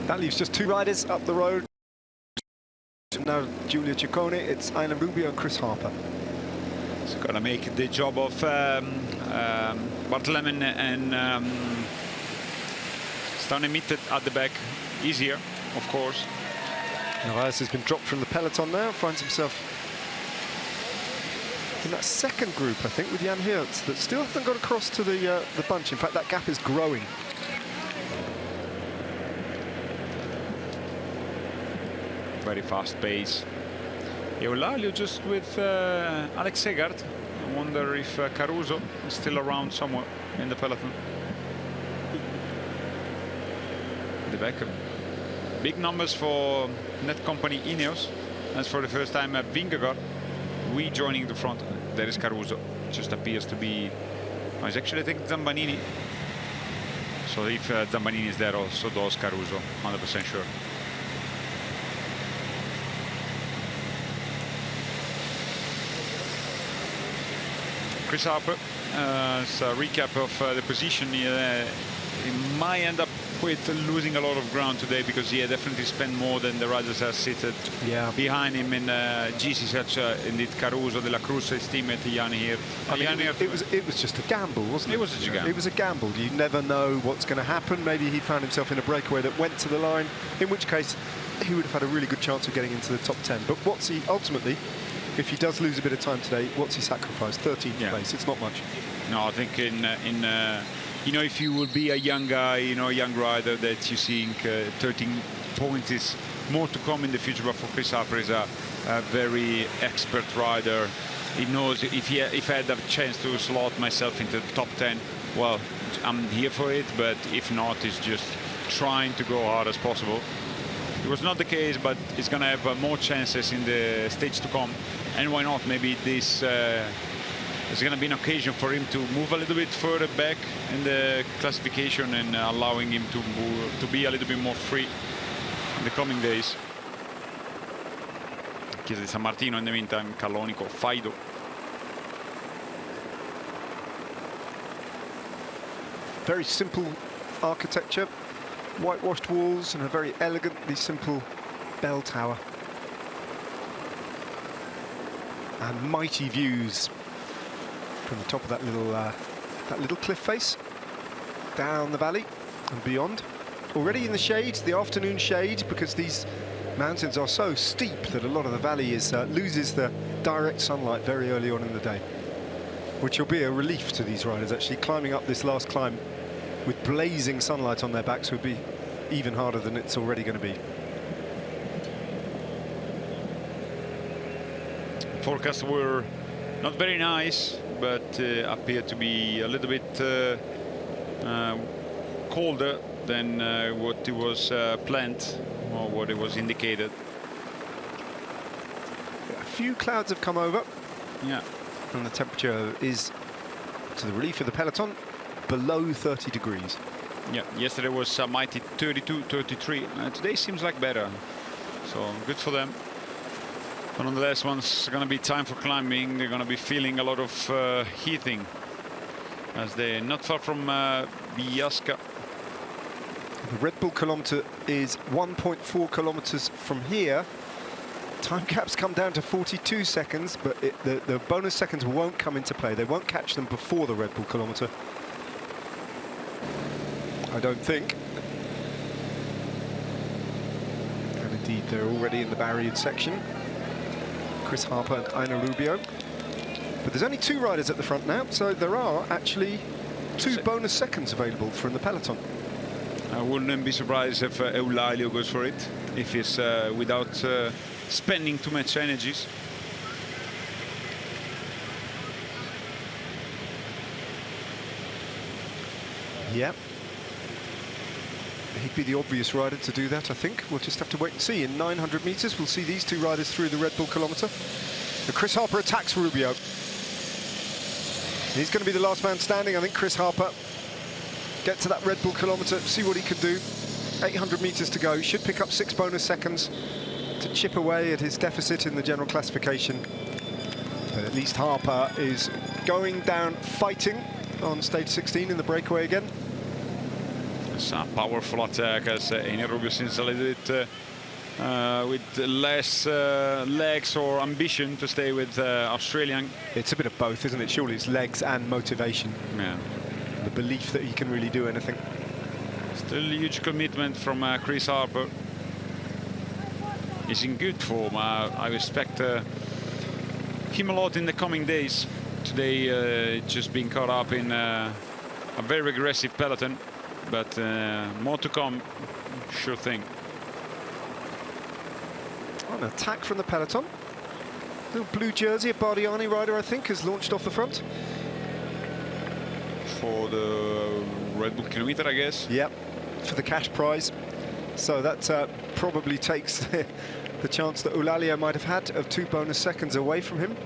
That leaves just two riders up the road. Now Giulio Ciccone, it's Aylan Rubio and Chris Harper. It's going to make the job of Bartlemen and Staunemitted at the back easier, of course. Narvaez has been dropped from the peloton now, finds himself in that second group, I think, with Jan Hertz, that still hasn't got across to the bunch. In fact, that gap is growing. Very fast pace. Eulalio just with Alex Segard. I wonder if Caruso is still around somewhere in the peloton. The back, big numbers for net company Ineos. As for the first time, Vingegaard rejoining the front. there is Caruso. Just appears to be. Oh, it's actually, I think, Zambanini. So if Zambanini is there, also does Caruso. 100% sure. Chris Harper, as a recap of the position, he might end up with losing a lot of ground today, because he definitely spent more than the riders are seated behind him in GC, such indeed Caruso, De La Cruz, his teammate Yanni here. I mean, it was just a gamble, wasn't it? It was a gamble. It was a gamble. You never know what's going to happen. Maybe he'd found himself in a breakaway that went to the line, in which case he would have had a really good chance of getting into the top 10. But what's he ultimately, if he does lose a bit of time today, what's he sacrificed? 13th place. It's not much. No, I think you know, if you will be a young guy, you know, a young rider that you think 13 points is more to come in the future. But for Chris Harper, is a very expert rider. He knows if I had a chance to slot myself into the top 10, well, I'm here for it. But if not, he's just trying to go hard as possible. It was not the case, but he's going to have more chances in the stage to come. And why not? Maybe this is going to be an occasion for him to move a little bit further back in the classification, and allowing him to be a little bit more free in the coming days. Chiesa di San Martino in the meantime, Calonico, Faido. Very simple architecture, whitewashed walls and a very elegantly simple bell tower. And mighty views from the top of that little cliff face, down the valley and beyond. Already in the shade, the afternoon shade, because these mountains are so steep that a lot of the valley loses the direct sunlight very early on in the day, which will be a relief to these riders. Actually, climbing up this last climb with blazing sunlight on their backs would be even harder than it's already going to be. Forecasts were not very nice, but appeared to be a little bit colder than what it was planned or what it was indicated. A few clouds have come over. Yeah. And the temperature is, to the relief of the peloton, below 30 degrees. Yeah, yesterday was a mighty 32, 33. Today seems like better. So good for them. But nonetheless, once it's going to be time for climbing, they're going to be feeling a lot of heating, as they're not far from Biasca. The Red Bull kilometre is 1.4 kilometres from here. Time caps come down to 42 seconds, but the bonus seconds won't come into play. They won't catch them before the Red Bull kilometre, I don't think. And indeed, they're already in the barriered section. Chris Harper and Aina Rubio. But there's only two riders at the front now, so there are actually two bonus seconds available from the peloton. I wouldn't be surprised if Eulalia goes for it, if he's without spending too much energies. Yeah. He'd be the obvious rider to do that, I think. We'll just have to wait and see. In 900 metres, we'll see these two riders through the Red Bull kilometre. And Chris Harper attacks Rubio. He's going to be the last man standing. I think Chris Harper get to that Red Bull kilometre, see what he can do. 800 metres to go. He should pick up 6 bonus seconds to chip away at his deficit in the general classification. But at least Harper is going down fighting on stage 16 in the breakaway again. It's a powerful attack, as Aina Rubio seems a little bit with less legs or ambition to stay with Australian. It's a bit of both, isn't it? Surely it's legs and motivation. Yeah. The belief that he can really do anything. Still a huge commitment from Chris Harper. He's in good form. I respect him a lot in the coming days. Today just being caught up in a very aggressive peloton, but more to come, sure thing. An attack from the peloton. Little blue jersey, a Bardiani rider, I think, has launched off the front. For the Red Bull kilometre, I guess. Yep, for the cash prize. So that probably takes the chance that Eulalia might have had of 2 bonus seconds away from him.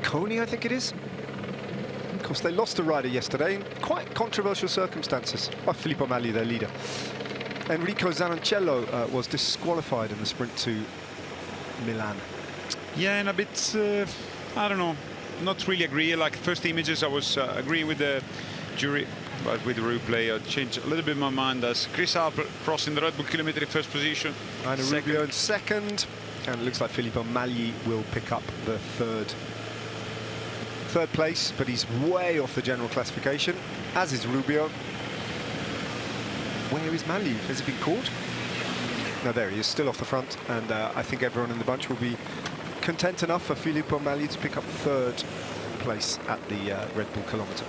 Coney, I think it is. Of course, they lost a rider yesterday in quite controversial circumstances. By Filippo Magli, their leader. Enrico Zanoncello was disqualified in the sprint to Milan. Yeah, and a bit, I don't know, not really agree. Like first images, I was agreeing with the jury, but with the replay, I changed a little bit my mind as Chris Harper crossing the Red Bull kilometer in first position. Aina Rubio in second, and it looks like Filippo Magli will pick up the third place, but he's way off the general classification, as is Rubio. Where is Magli? Has he been caught? No, there he is, still off the front, and I think everyone in the bunch will be content enough for Filippo Magli to pick up third place at the Red Bull kilometer.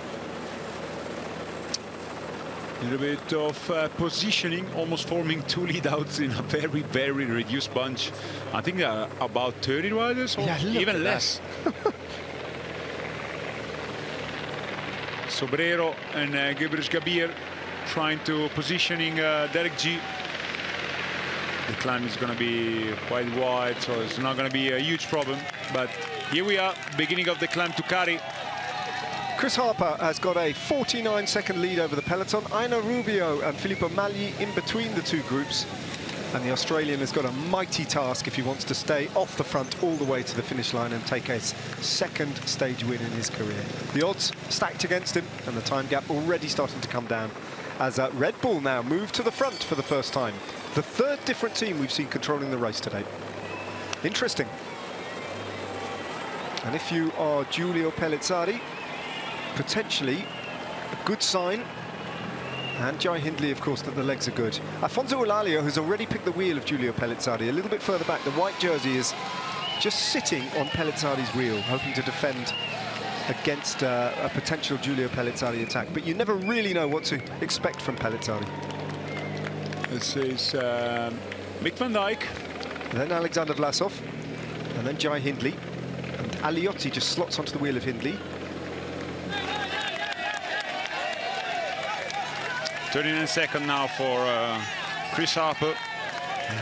A little bit of positioning, almost forming two lead-outs in a very, very reduced bunch. I think there are about 30 riders, or even less. Sobrero and Gebrez Gabir trying to positioning Derek G. The climb is going to be quite wide, so it's not going to be a huge problem. But here we are, beginning of the climb to Cari. Chris Harper has got a 49-second lead over the peloton. Aina Rubio and Filippo Magli in between the two groups. And the Australian has got a mighty task if he wants to stay off the front all the way to the finish line and take a second stage win in his career. The odds stacked against him, and the time gap already starting to come down as Red Bull now move to the front for the first time. The third different team we've seen controlling the race today. Interesting. And if you are Giulio Pellizzari, potentially a good sign. And Jai Hindley, of course, that the legs are good. Afonso Eulalia, who's already picked the wheel of Giulio Pellizzari, a little bit further back. The white jersey is just sitting on Pellizzari's wheel, hoping to defend against a potential Giulio Pellizzari attack. But you never really know what to expect from Pellizzari. This is Mick van Dijk. Then Alexander Vlasov, and then Jai Hindley. And Aliotti just slots onto the wheel of Hindley. 39 seconds now for Chris Harper.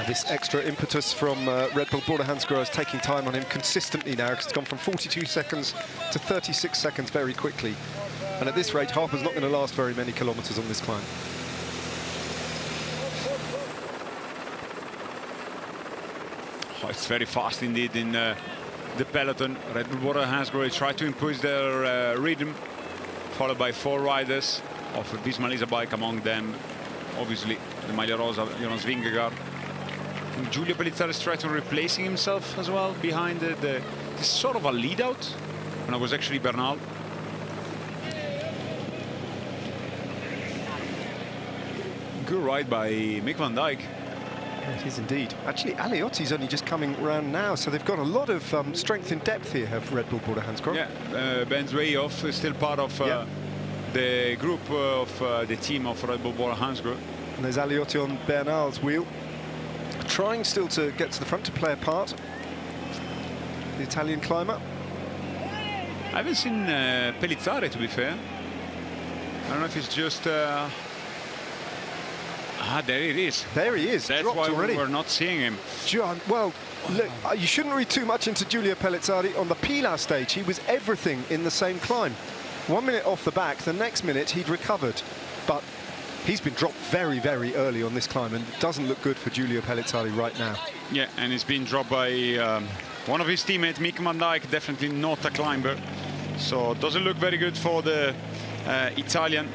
This extra impetus from Red Bull Border-Hansgrohe is taking time on him consistently now, because it's gone from 42 seconds to 36 seconds very quickly. And at this rate, Harper's not going to last very many kilometres on this climb. Oh, it's very fast indeed in the peloton. Red Bull Border-Hansgrohe tried to impose their rhythm, followed by 4 riders of Visma Lease bike, among them obviously the Maglia Rosa, Jonas Vingegaard. And Giulio Pellizzari is trying to replacing himself as well behind this sort of a lead out, when it was actually Bernal. Good ride by Mick van Dijk. It is indeed. Actually, Aliotti's only just coming around now, so they've got a lot of strength in depth here, have Red Bull Border-Hansgrohe. Yeah, Ben Zweyoff is still part of the group of the team of Red Bull Border-Hansgrohe. And there's Aliotti on Bernal's wheel, trying still to get to the front to play a part. The Italian climber. I haven't seen Pellizzari, to be fair. I don't know if it's just... there it is. There he is. That's why we're not seeing him. John, well, look, you shouldn't read too much into Giulio Pellizzari. On the Pilar stage, he was everything in the same climb. 1 minute off the back, the next minute he'd recovered. But he's been dropped very, very early on this climb, and it doesn't look good for Giulio Pellizzari right now. Yeah, and he's been dropped by one of his teammates, Mick van Dijk, definitely not a climber. So it doesn't look very good for the Italian.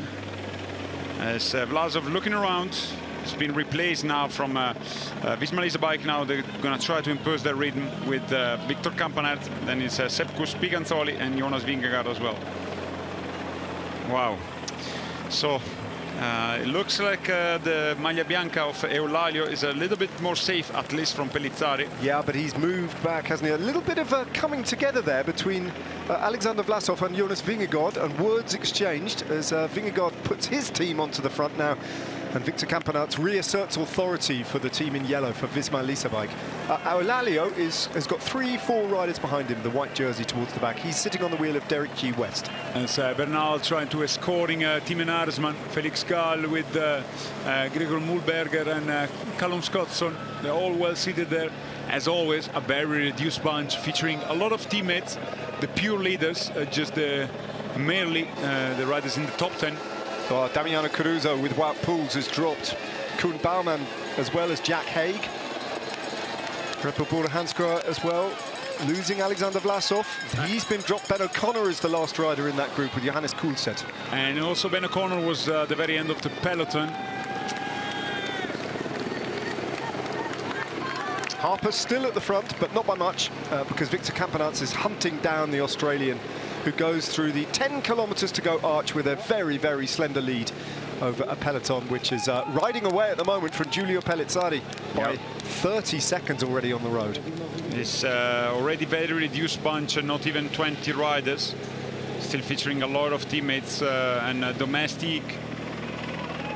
As Vlasov looking around, it's been replaced now from Visma Lease bike. Now they're going to try to impose their rhythm with Victor Campanat. Then it's Sepkus Piganzoli and Jonas Vingegaard as well. Wow. So it looks like the Maglia Bianca of Eulalia is a little bit more safe, at least from Pellizzari. Yeah, but he's moved back, hasn't he? A little bit of a coming together there between Alexander Vlasov and Jonas Vingegaard, and words exchanged as Vingegaard puts his team onto the front now. And Victor Campanat reasserts authority for the team in yellow for Visma Lease bike. Eulalia has got 3-4 riders behind him, the white jersey towards the back. He's sitting on the wheel of Derek G. West. As Bernal trying to escorting Timo Aresman, Felix Gall with Gregor Mulberger and Callum Scottson. They're all well seated there. As always, a very reduced bunch featuring a lot of teammates the pure leaders, just merely the riders in the top 10. Oh, Damiano Caruso with Wout Poels has dropped Koen Bouwman as well as Jack Haig. Red Bull Bora Hansgrohe as well, losing Alexander Vlasov. He's been dropped. Ben O'Connor is the last rider in that group with Johannes Koolset. And also Ben O'Connor was the very end of the peloton. Harper's still at the front, but not by much, because Victor Campenaerts is hunting down the Australian, who goes through the 10 kilometres to go arch with a very, very slender lead over a peloton, which is riding away at the moment from Giulio Pellizzari by 30 seconds already on the road. It's already very reduced bunch, not even 20 riders. Still featuring a lot of teammates and domestic.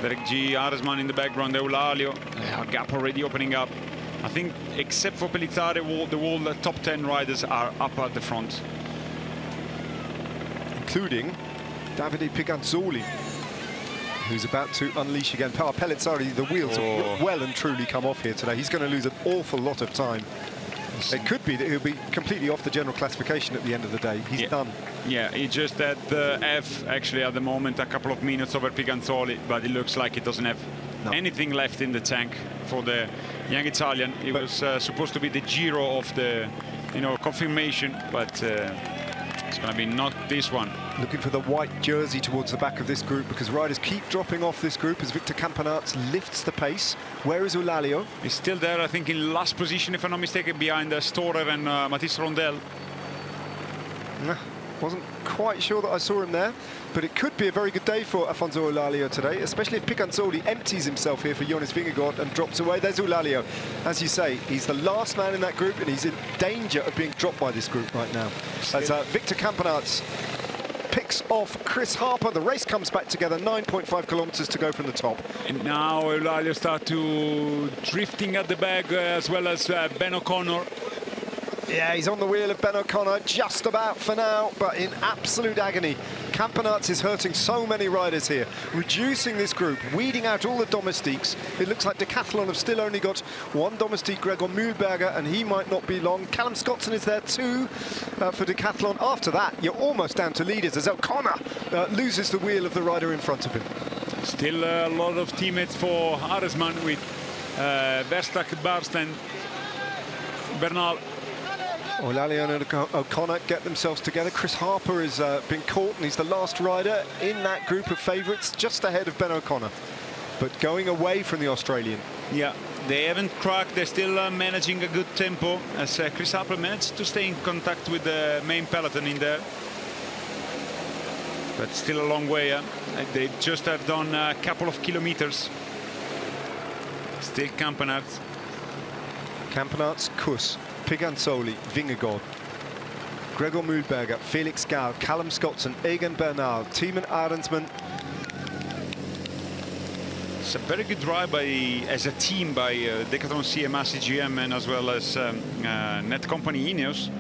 Derek G, Aresman in the background, Eulalio. A gap already opening up. I think except for Pellizzari, the whole top 10 riders are up at the front. Including Davide Piganzoli, who's about to unleash again. Pellizzari, the wheels have well and truly come off here today. He's going to lose an awful lot of time. It could be that he'll be completely off the general classification at the end of the day. He's done. Yeah, he just at the F, actually, at the moment, a couple of minutes over Piganzoli, but it looks like he doesn't have anything left in the tank for the young Italian. It was supposed to be the Giro of the, confirmation, but it's going to be not this one. Looking for the white jersey towards the back of this group, because riders keep dropping off this group as Victor Campenaerts lifts the pace. Where is Eulalio? He's still there, I think, in last position, if I'm not mistaken, behind Storer and Mathis Rondel. Wasn't quite sure that I saw him there, but it could be a very good day for Afonso Eulalio today, especially if Piganzoli empties himself here for Jonas Vingegaard and drops away. There's Eulalio. As you say, he's the last man in that group, and he's in danger of being dropped by this group right now. As Victor Campenaerts picks off Chris Harper. The race comes back together, 9.5 kilometres to go from the top. And now Eulalio start to drifting at the back, as well as Ben O'Connor. Yeah, he's on the wheel of Ben O'Connor just about for now, but in absolute agony. Campenaerts is hurting so many riders here, reducing this group, weeding out all the domestiques. It looks like Decathlon have still only got one domestique, Gregor Mühlberger, and he might not be long. Callum Scottson is there too for Decathlon. After that, you're almost down to leaders as O'Connor loses the wheel of the rider in front of him. Still a lot of teammates for Aresman with Verstack, Barsten, Bernal. Eulalio and O'Connor get themselves together. Chris Harper has been caught, and he's the last rider in that group of favourites, just ahead of Ben O'Connor, but going away from the Australian. Yeah, they haven't cracked. They're still managing a good tempo, as Chris Harper managed to stay in contact with the main peloton in there. But still a long way. They just have done a couple of kilometers. Still Campenaerts. Campenaerts, Kuss, Piganzoli, Vingegaard, Gregor Mühlberger, Felix Gall, Callum Scottson, Egan Bernal, Tiemann Arendsman. It's a very good drive as a team by Decathlon CMA CGM, and as well as net company Ineos,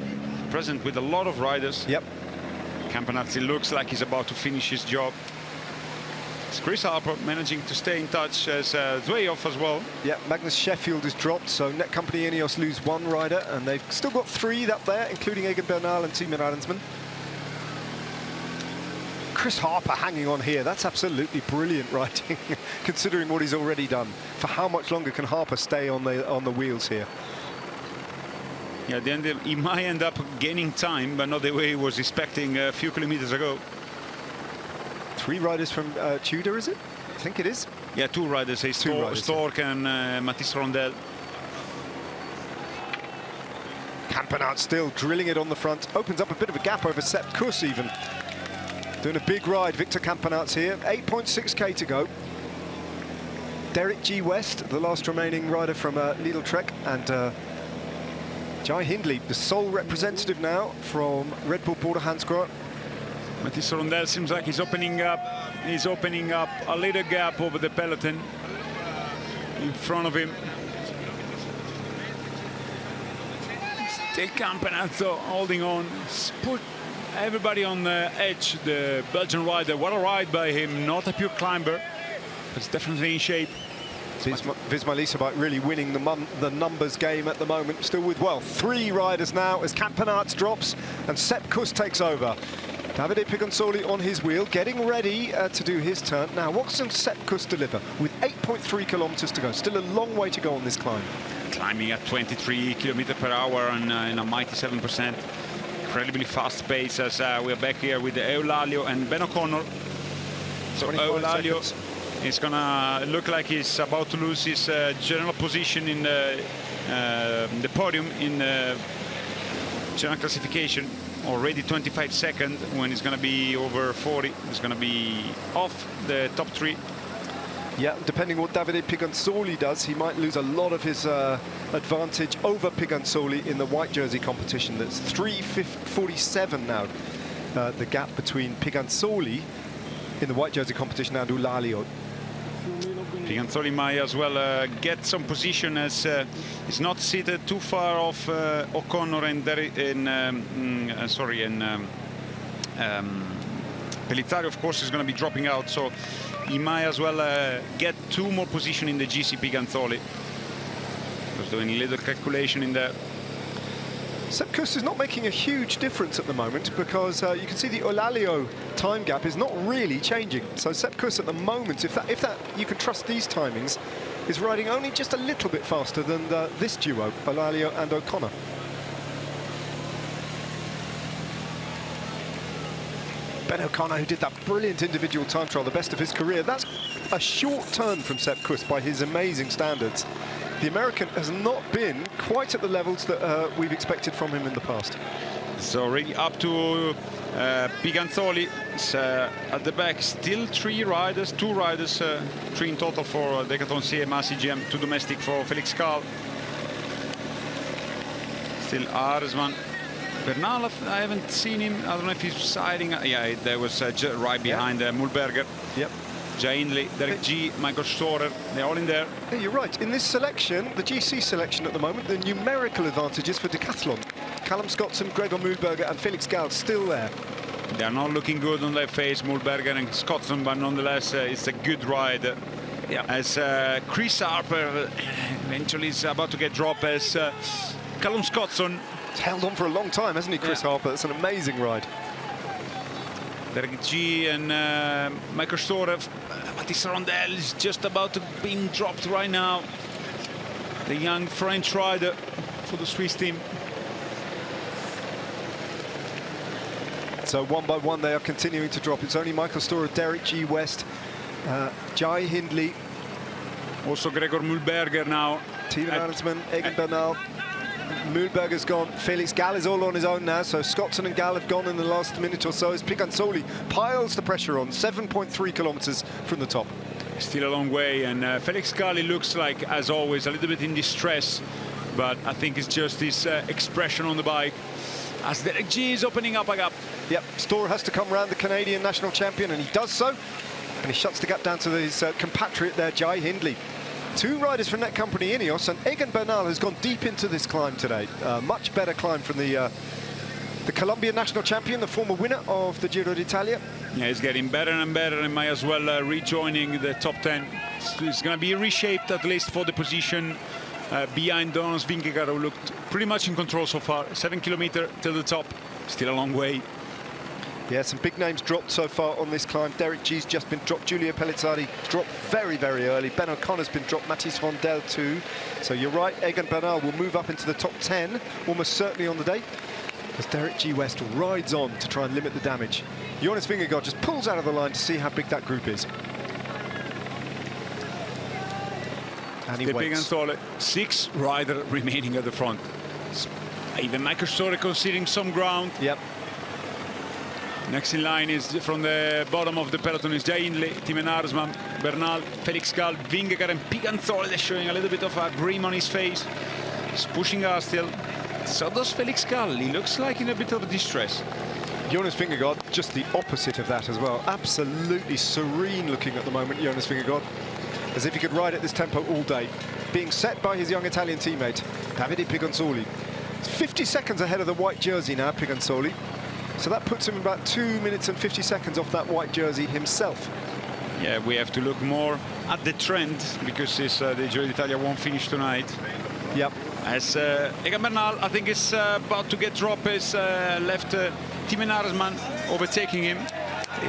present with a lot of riders. Yep. Campenaerts, it looks like he's about to finish his job. It's Chris Harper managing to stay in touch as Zverev as well. Yeah, Magnus Sheffield is dropped, so net company Ineos lose one rider, and they've still got three up there, including Egan Bernal and Tiemann Arendsman. Chris Harper hanging on here. That's absolutely brilliant riding, considering what he's already done. For how much longer can Harper stay on the wheels here? Yeah, at the end he might end up gaining time, but not the way he was expecting a few kilometers ago. Three riders from Tudor, is it? I think it is. Yeah, two riders. Stork and Mathis Rondel. Campenaerts still drilling it on the front. Opens up a bit of a gap over Sepp Kuss even. Doing a big ride, Victor Campenaerts here. 8.6k to go. Derek G. West, the last remaining rider from Lidl Trek, and Jai Hindley, the sole representative now from Red Bull Bora Hansgrohe. Mathis Rondel seems like he's opening up a little gap over the peloton in front of him. Still Campenaerts holding on. Put everybody on the edge. The Belgian rider, what a ride by him. Not a pure climber, but it's definitely in shape. Visma Leasebike really winning the numbers game at the moment, still with, well, 3 riders now as Campenaerts drops and Sepp Kuss takes over. Davide Pigonsoli on his wheel, getting ready to do his turn. Now, what can Sepp Kuss deliver with 8.3 kilometers to go? Still a long way to go on this climb. Climbing at 23 kilometers per hour and in a mighty 7%. Incredibly fast pace as we're back here with Eulalio and Ben O'Connor. So Eulalio is gonna look like he's about to lose his general position in the podium in general classification. Already 25 seconds. When he's gonna be over 40, he's gonna be off the top 3. Yeah, depending what Davide Pigonsoli does, he might lose a lot of his advantage over Pigonsoli in the white jersey competition. That's 3:47 now, the gap between Pigonsoli in the white jersey competition and Eulalio. Pigonsoli might as well get some position as he's not seated too far off O'Connor and Pellizzari, of course, is going to be dropping out, so he might as well get 2 more positions in the GC Pigonsoli. Just doing a little calculation in there. Sepp Kuss is not making a huge difference at the moment because you can see the Eulalio time gap is not really changing. So Sepp Kuss at the moment, if that you can trust these timings, is riding only just a little bit faster than this duo, Eulalio and O'Connor. Ben O'Connor, who did that brilliant individual time trial, the best of his career. That's a short turn from Sepp Kuss by his amazing standards. The American has not been quite at the levels that we've expected from him in the past. So already up to Pigonsoli at the back. Still 2 riders, 3 in total for Decathlon CMA CGM, 2 domestic for Felix Karl. Still Aresman. Bernal, I haven't seen him. I don't know if he's siding. Yeah, there was right behind Mühlberger. Yep. Jay Hindley, Derek G, Michael Storer, they're all in there. Yeah, you're right. In this selection, the GC selection at the moment, the numerical advantages for Decathlon. Callum Scottson, Gregor Mühlberger and Felix Gall still there. They're not looking good on their face, Mühlberger and Scottson, but nonetheless, it's a good ride. Yeah. As Chris Harper eventually is about to get dropped as Callum Scottson. He's held on for a long time, hasn't he, Chris Harper? It's an amazing ride. Derek G and Michael Storer. Mathis Rondel is just about to be dropped right now. The young French rider for the Swiss team. So one by one they are continuing to drop. It's only Michael Storer, Derek G West, Jai Hindley. Also Gregor Mühlberger now. Steven Arendsman, Egan Bernal. Mühlberger's gone. Felix Gall is all on his own now, so Scottson and Gall have gone in the last minute or so as Pigonsoli piles the pressure on, 7.3 kilometers from the top. Still a long way, and Felix Gall looks like, as always, a little bit in distress, but I think it's just his expression on the bike as Derek G is opening up a gap. Yep, Storer has to come round the Canadian national champion, and he does so, and he shuts the gap down to his compatriot there, Jai Hindley. 2 riders from that company, Ineos, and Egan Bernal has gone deep into this climb today. Much better climb from the Colombian national champion, the former winner of the Giro d'Italia. Yeah, he's getting better and better and might as well rejoining the top 10. It's going to be reshaped at least for the position behind Jonas Vingegaard, who looked pretty much in control so far. 7 kilometers till the top, still a long way. Yeah, some big names dropped so far on this climb. Derek G's just been dropped. Giulio Pellizzari dropped very, very early. Ben O'Connor's been dropped. Mathis Rondel too. So you're right, Egan Bernal will move up into the top 10, almost certainly on the day, as Derek G West rides on to try and limit the damage. Jonas Vingegaard just pulls out of the line to see how big that group is. And he waits. 6 riders remaining at the front. Even Michael Storer conceding some ground. Yep. Next in line is from the bottom of the peloton is Jai Hindley, Timen Aresman, Bernal, Felix Gall, Vingegaard and Pigonsoli. They're showing a little bit of a grin on his face. He's pushing us still. So does Felix Gall. He looks like in a bit of distress. Jonas Vingegaard, just the opposite of that as well. Absolutely serene looking at the moment, Jonas Vingegaard. As if he could ride at this tempo all day. Being set by his young Italian teammate, Davide Pigonsoli. 50 seconds ahead of the white jersey now, Pigonsoli. So that puts him about 2 minutes and 50 seconds off that white jersey himself. Yeah, we have to look more at the trend because the Giro d'Italia won't finish tonight. Yep. As Egan Bernal, I think, is about to get dropped. Is left Thymen Arensman overtaking him.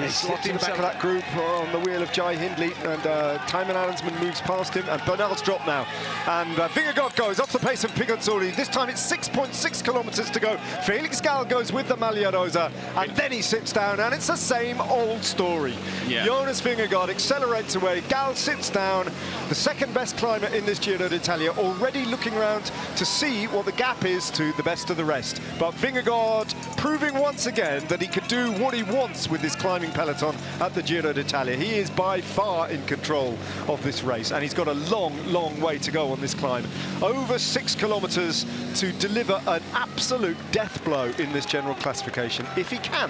He's locked in the back of that group on the wheel of Jai Hindley, and Thymen Arensman moves past him, and Bernal's dropped now. And Vingegaard goes off the pace of Pigantoli. This time it's 6.6 kilometers to go. Felix Gall goes with the Maglia Rosa, and then he sits down, and it's the same old story. Yeah. Jonas Vingegaard accelerates away. Gall sits down, the second best climber in this Giro d'Italia, already looking around to see what the gap is to the best of the rest. But Vingegaard proving once again that he can do what he wants with this climbing peloton at the Giro d'Italia. He is by far in control of this race, and he's got a long way to go on this climb. Over 6 kilometers to deliver an absolute death blow in this general classification, if he can.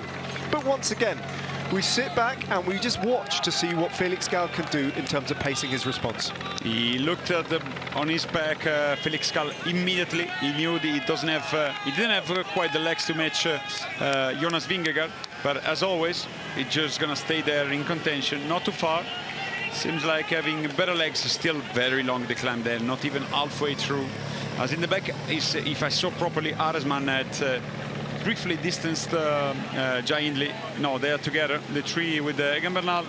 But once again, we sit back and we just watch to see what Felix Gall can do in terms of pacing his response. He looked at on his back, Felix Gall immediately. He knew that he didn't have quite the legs to match Jonas Vingegaard. But as always, he's just gonna stay there in contention, not too far. Seems like having better legs. Still very long the climb there, not even halfway through. As in the back is, if I saw properly, Arensman had briefly distanced Jai Hindley. No, they are together, the three with Egan Bernal,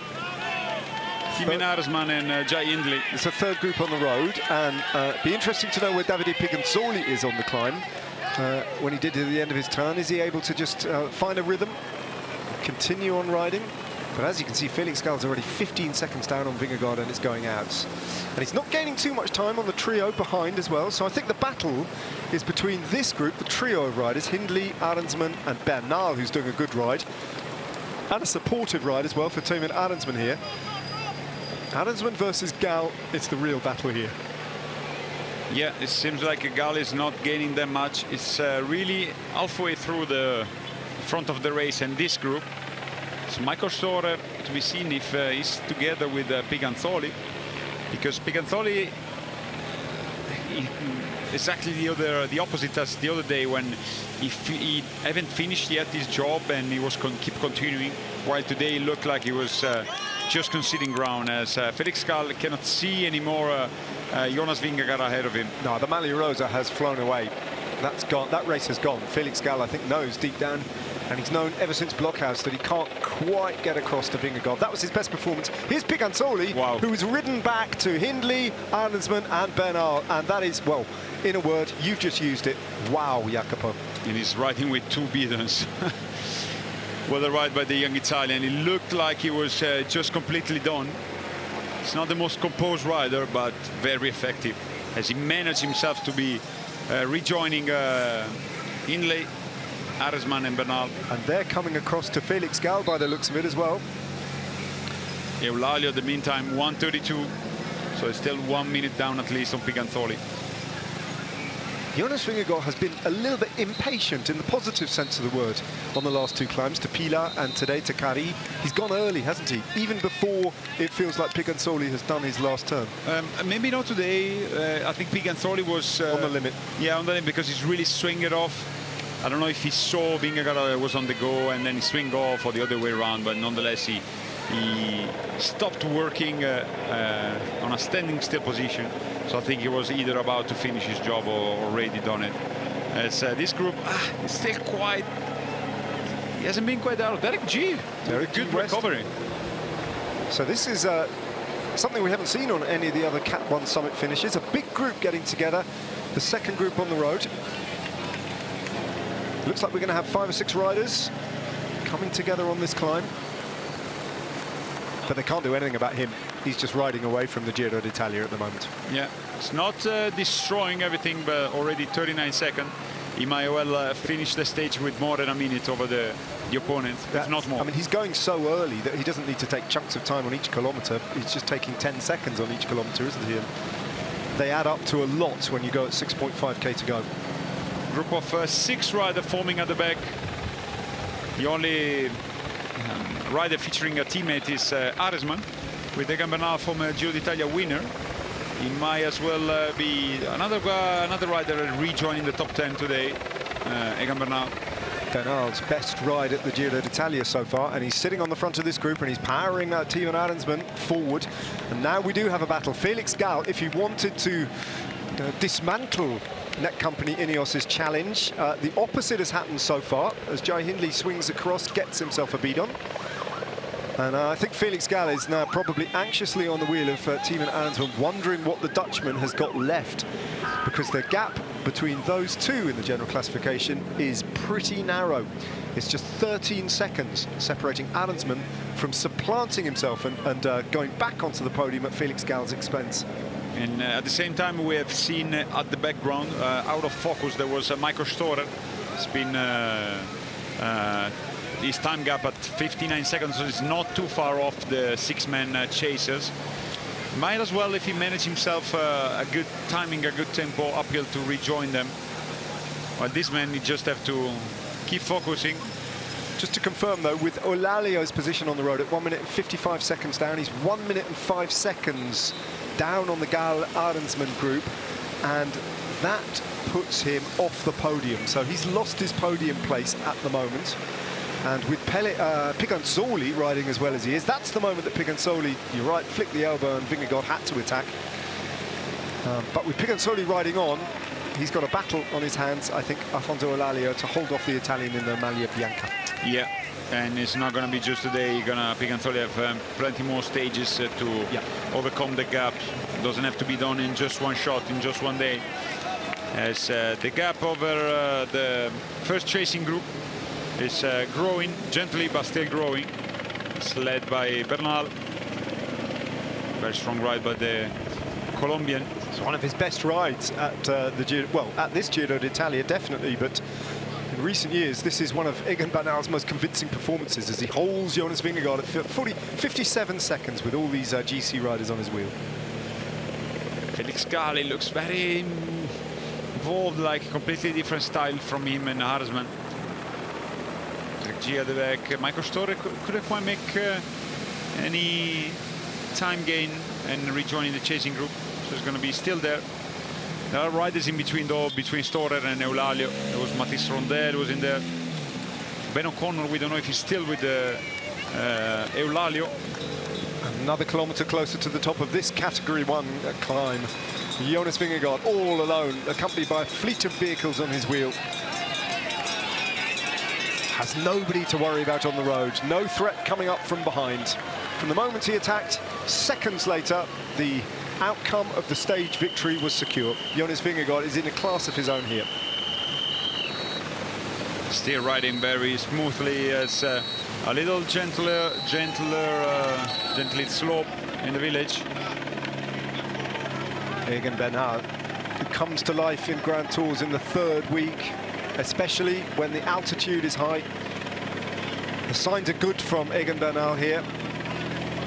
Thymen Arensman and Jai Hindley. It's a third group on the road, and be interesting to know where Davide Pigantoli is on the climb. When he did at the end of his turn, is he able to just find a rhythm, continue on riding? But as you can see, Felix Gall's already 15 seconds down on Vingegaard, and it's going out. And he's not gaining too much time on the trio behind as well. So I think the battle is between this group, the trio of riders, Hindley, Arensman and Bernal, who's doing a good ride. And a supportive ride as well for Thymen Arensman here. Arensman versus Gall, it's the real battle here. Yeah, it seems like Gall is not gaining that much. It's really halfway through the front of the race, and this group. So Michael Storer to be seen if he's together with Pigantoli, because Pigantoli exactly the opposite as the other day, when he haven't finished yet his job and he was keep continuing, while today it looked like he was just conceding ground, as Felix Gall cannot see anymore Jonas Vingegaard ahead of him. No, the Maglia Rosa has flown away. That's gone. That race has gone. Felix Gall, I think, knows deep down, and he's known ever since Blockhouse that he can't quite get across to Vingegaard. That was his best performance. Here's Pigantoli, wow, who's ridden back to Hindley, Arensman and Bernal, and that is, well, in a word, you've just used it. Wow, Jacopo. And he's riding with two beaters. Well, a ride by the young Italian. It looked like he was just completely done. It's not the most composed rider, but very effective, as he managed himself to be rejoining Hindley, Arensman and Bernal. And they're coming across to Felix Gall by the looks of it as well. Eulalia, in the meantime, 1:32, so it's still 1 minute down at least on Pigantoli. Jonas Vingegaard has been a little bit impatient in the positive sense of the word on the last two climbs, to Pila and today to Cari. He's gone early, hasn't he? Even before it feels like Pigantoli has done his last turn. Maybe not today. I think Pigantoli was on the limit. Yeah, on the limit, because he's really swinging it off. I don't know if he saw Vingegaard was on the go and then he swing off, or the other way around, but nonetheless he stopped working on a standing still position. So I think he was either about to finish his job or already done it. As this group is still quite, he hasn't been quite out. Derek G, very good recovery. So this is something we haven't seen on any of the other Cat 1 Summit finishes. A big group getting together, the second group on the road. Looks like we're going to have 5 or 6 riders coming together on this climb. But they can't do anything about him. He's just riding away from the Giro d'Italia at the moment. Yeah, it's not destroying everything, but already 39 seconds. He might well finish the stage with more than a minute over the opponent, if not more. I mean, he's going so early that he doesn't need to take chunks of time on each kilometre. He's just taking 10 seconds on each kilometre, isn't he? And they add up to a lot when you go at 6.5k to go. Group of 6 riders forming at the back. The only rider featuring a teammate is Arensman, with Egan Bernal, former Giro d'Italia winner. He might as well be another rider rejoining the top 10 today, Egan Bernal. Bernal's best ride at the Giro d'Italia so far, and he's sitting on the front of this group and he's powering Timo Arensman forward. And now we do have a battle. Felix Gall, if he wanted to dismantle Netcompany Ineos's challenge, the opposite has happened so far, as Jai Hindley swings across, gets himself a beat on. And I think Felix Gall is now probably anxiously on the wheel of Timo Arensman, wondering what the Dutchman has got left, because the gap between those two in the general classification is pretty narrow. It's just 13 seconds separating Arensman from supplanting himself and going back onto the podium at Felix Gall's expense. And at the same time, we have seen at the background, out of focus, there was Michael Storer. It's been his time gap at 59 seconds, so it's not too far off the six-man chasers. Might as well, if he managed himself a good timing, a good tempo uphill, to rejoin them. But this man, he just have to keep focusing. Just to confirm, though, with Eulalio's position on the road at 1 minute and 55 seconds down, he's 1 minute and 5 seconds down on the Gall-Arensman group, and that puts him off the podium. So he's lost his podium place at the moment. And with Piganzoli riding as well as he is, that's the moment that Piganzoli, you're right, flicked the elbow and Vingegaard had to attack. But with Piganzoli riding on, he's got a battle on his hands, I think, Afonso Eulalio, to hold off the Italian in the Maglia Bianca. Yeah, and it's not going to be just today. Piganzoli have plenty more stages to overcome the gap. Doesn't have to be done in just one shot, in just one day. As the gap over the first chasing group is growing, gently but still growing. It's led by Bernal. Very strong ride by the Colombian. It's one of his best rides at the Giro, well, at this Giro d'Italia, definitely, but in recent years, this is one of Egan Bernal's most convincing performances, as he holds Jonas Vingegaard at 57 seconds with all these GC riders on his wheel. Felix Gall looks very involved, like a completely different style from him and Arensman. G at the back. Michael Storer couldn't quite make any time gain and rejoining the chasing group, so it's going to be still there. There are riders in between, though, between Storer and Eulalio. There was Mathis Rondel was in there. Ben O'Connor, we don't know if he's still with Eulalio. Another kilometre closer to the top of this Category 1 climb. Jonas Vingegaard all alone, accompanied by a fleet of vehicles on his wheel. Has nobody to worry about on the road. No threat coming up from behind. From the moment he attacked, seconds later, the outcome of the stage victory was secure. Jonas Vingegaard is in a class of his own here. Still riding very smoothly, as a little gently slope in the village. Egan Bernal, who comes to life in Grand Tours in the third week, especially when the altitude is high. The signs are good from Egan Bernal here.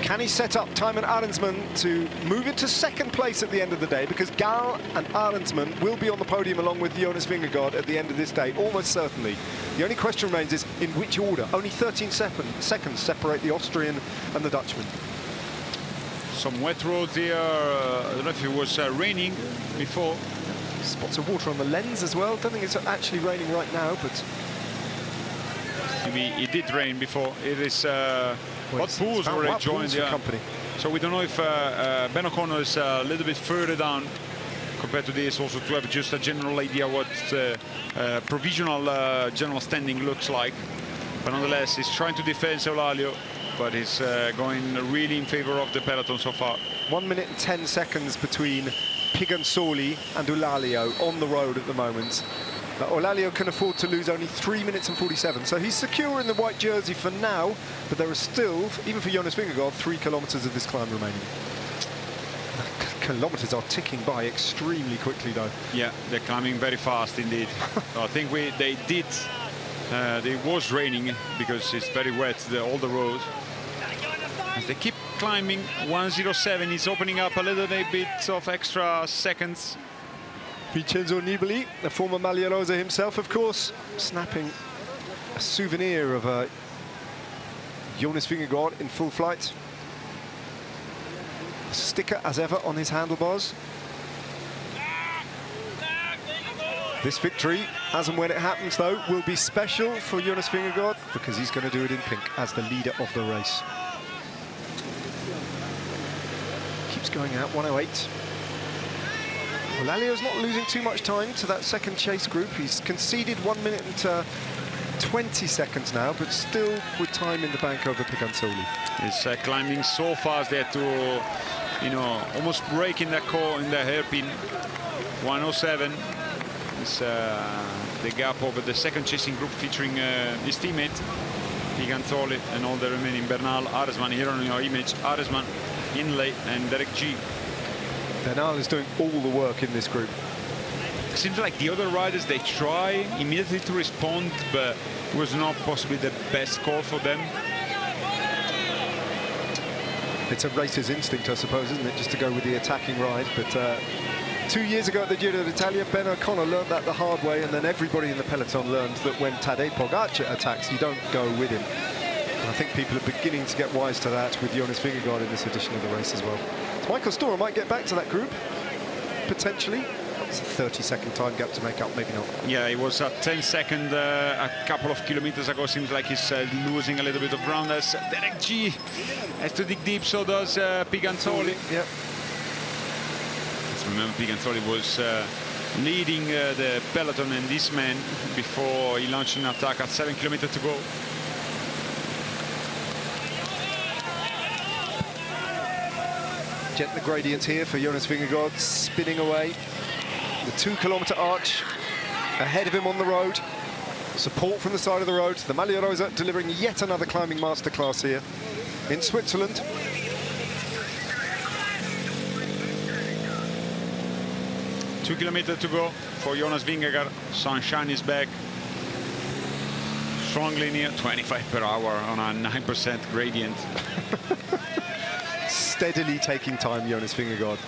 Can he set up Timo Arensman to move into second place at the end of the day? Because Gall and Arensman will be on the podium along with Jonas Vingegaard at the end of this day, almost certainly. The only question remains is in which order. Only 13 seconds separate the Austrian and the Dutchman. Some wet roads here. I don't know if it was raining before. Spots of water on the lens as well. Don't think it's actually raining right now, but maybe it did rain before. It is hot pools already joined the company. So we don't know if Ben O'Connor is a little bit further down compared to this, also to have just a general idea what provisional general standing looks like. But nonetheless, he's trying to defend Eulalio, but he's going really in favor of the peloton so far. 1 minute and 10 seconds between Piganzoli and Eulalio on the road at the moment. Eulalio can afford to lose only 3 minutes and 47, so he's secure in the white jersey for now, but there are still, even for Jonas Vingegaard, 3 kilometres of this climb remaining. Kilometres are ticking by extremely quickly, though. Yeah, they're climbing very fast indeed. I think it was raining because it's very wet, all the roads. As they keep climbing, 1:07 is opening up a little bit of extra seconds. Vincenzo Nibali, the former Maglia Rosa himself, of course, snapping a souvenir of Jonas Vingegaard in full flight. A sticker, as ever, on his handlebars. This victory, as and when it happens, though, will be special for Jonas Vingegaard because he's going to do it in pink as the leader of the race. Keeps going out, 1:08. Lalio's not losing too much time to that second chase group. He's conceded 1 minute and 20 seconds now, but still with time in the bank over Pigansoli. He's climbing so fast there to, you know, almost break in the hairpin. 1:07 is the gap over the second chasing group featuring his teammate Pigansoli and all the remaining Bernal, Aresman. Here on your image, Aresman, Hindley and Derek G. Bernal is doing all the work in this group. It seems like the other riders, they try immediately to respond, but it was not possibly the best call for them. It's a racer's instinct, I suppose, isn't it, just to go with the attacking ride. But 2 years ago at the Giro d'Italia, Ben O'Connor learned that the hard way, and then everybody in the peloton learned that when Tadej Pogacar attacks, you don't go with him. And I think people are beginning to get wise to that with Jonas Vingegaard in this edition of the race as well. So Michael Storer might get back to that group, potentially. It's a 30-second time gap to make up, maybe not. Yeah, it was at 10 seconds a couple of kilometers ago. Seems like he's losing a little bit of ground as Derek G has to dig deep, so does Pigansoli. Yep. Let's remember Pigansoli was leading the peloton and this man before he launched an attack at 7 kilometers to go. Gentler gradients here for Jonas Vingegaard, spinning away. The 2-kilometer arch ahead of him on the road. Support from the side of the road. The Maglia Rosa delivering yet another climbing masterclass here in Switzerland. Two kilometers to go for Jonas Vingegaard. Sunshine is back. Strongly near 25 per hour on a 9% gradient. Steadily taking time, Jonas Vingegaard.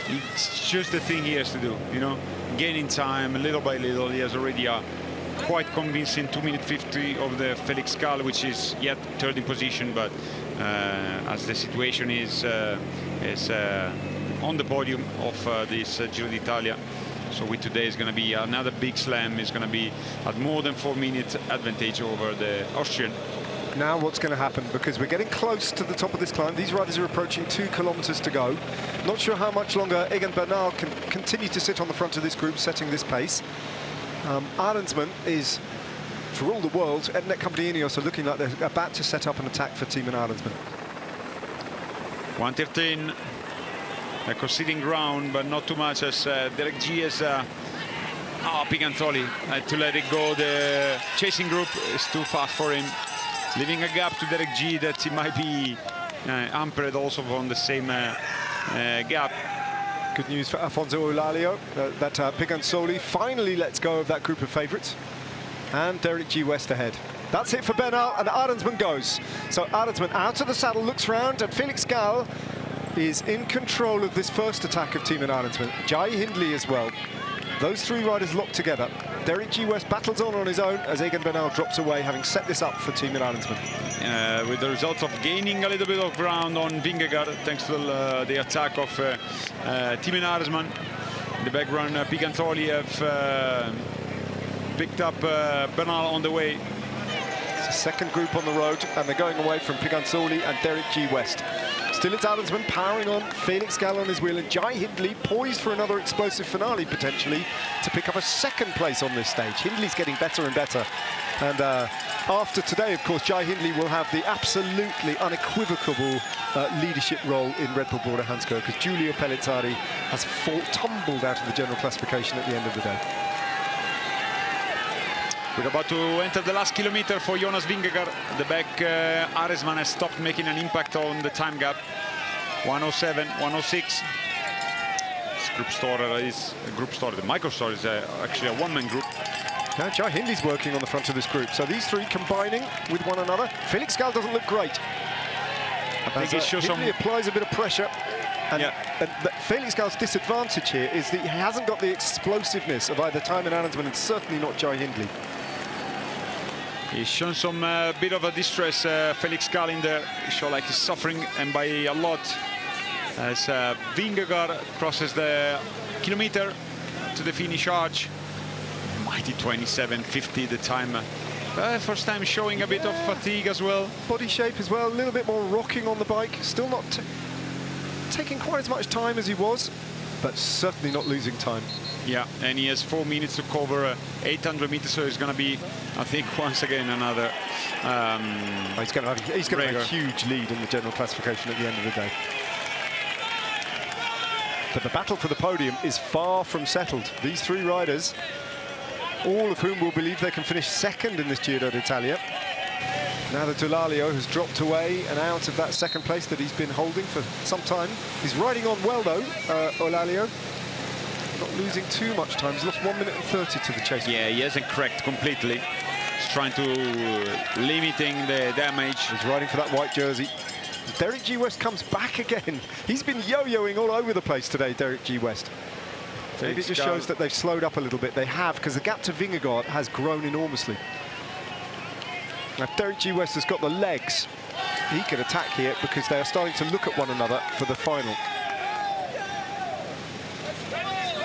It's just the thing he has to do, you know, gaining time little by little. He has already a quite convincing 2 minute 50 of the Felix Gall, which is yet third in position, but as the situation is on the podium of this Giro d'Italia. So with today is going to be another big slam. Is going to be at more than 4 minutes advantage over the Austrian. Now what's going to happen, because we're getting close to the top of this climb. These riders are approaching 2 kilometers to go. Not sure how much longer Egan Bernal can continue to sit on the front of this group, setting this pace. Arendsman is, for all the world, Etnet Company Ineos are looking like they're about to set up an attack for Team Arendsman. 1:13, conceding ground, but not too much as Derek G is. Pigansoli had to let it go. The chasing group is too fast for him, leaving a gap to Derek G that he might be hampered also on the same gap. Good news for Afonso Eulalio that Pigansoli finally lets go of that group of favourites. And Derek G West ahead. That's it for Bernal, and Arendsman goes. So Arendsman out of the saddle, looks round, and Felix Gall is in control of this first attack of Team Arendsman. Jai Hindley as well. Those three riders locked together. Derek G West battles on his own as Egan Bernal drops away, having set this up for Team Arendsman. With the results of gaining a little bit of ground on Vingegaard, thanks to the attack of Team Arendsman. In the background, Pigansoli have picked up Bernal on the way. It's a second group on the road, and they're going away from Pigansoli and Derek G West. Still it's Arendsman powering on, Felix Gall on his wheel, and Jai Hindley poised for another explosive finale, potentially, to pick up a second place on this stage. Hindley's getting better and better. And after today, of course, Jai Hindley will have the absolutely unequivocal leadership role in Red Bull Border Hansgrohe, because Giulio Pellizzari has tumbled out of the general classification at the end of the day. We're about to enter the last kilometer for Jonas Vingegaard. The back Arendsman has stopped making an impact on the time gap. 1:07, 1:06. This group store is a group store. The micro store is actually a one-man group. Now Jai Hindley's working on the front of this group. So these three combining with one another. Felix Gall doesn't look great. I think he shows Hindley applies a bit of pressure. And, yeah. and Felix Gall's disadvantage here is that he hasn't got the explosiveness of either Team Arendsman and certainly not Jai Hindley. He's shown some bit of a distress, Felix Gall in there. He shows like he's suffering, and by a lot, as Vingegaard crosses the kilometer to the finish arch. mighty 27.50 the time. First time showing a bit of fatigue as well. Body shape as well, a little bit more rocking on the bike. Still not taking quite as much time as he was, but certainly not losing time. Yeah, and he has 4 minutes to cover 800 meters, so it's going to be, I think, once again another. He's going to have a huge lead in the general classification at the end of the day. But the battle for the podium is far from settled. These three riders, all of whom will believe they can finish second in this Giro d'Italia. Now that Eulalio has dropped away and out of that second place that he's been holding for some time. He's riding on well, though, Eulalio. Not losing too much time. He's lost 1 minute and 30 to the chase. Yeah, he hasn't cracked completely. He's trying to limiting the damage. He's riding for that white jersey. Derek G. West comes back again. He's been yo-yoing all over the place today, Derek G. West. Maybe it just shows that they've slowed up a little bit. They have, because the gap to Vingegaard has grown enormously. Now, if Derek G. West has got the legs, he could attack here because they are starting to look at one another for the final.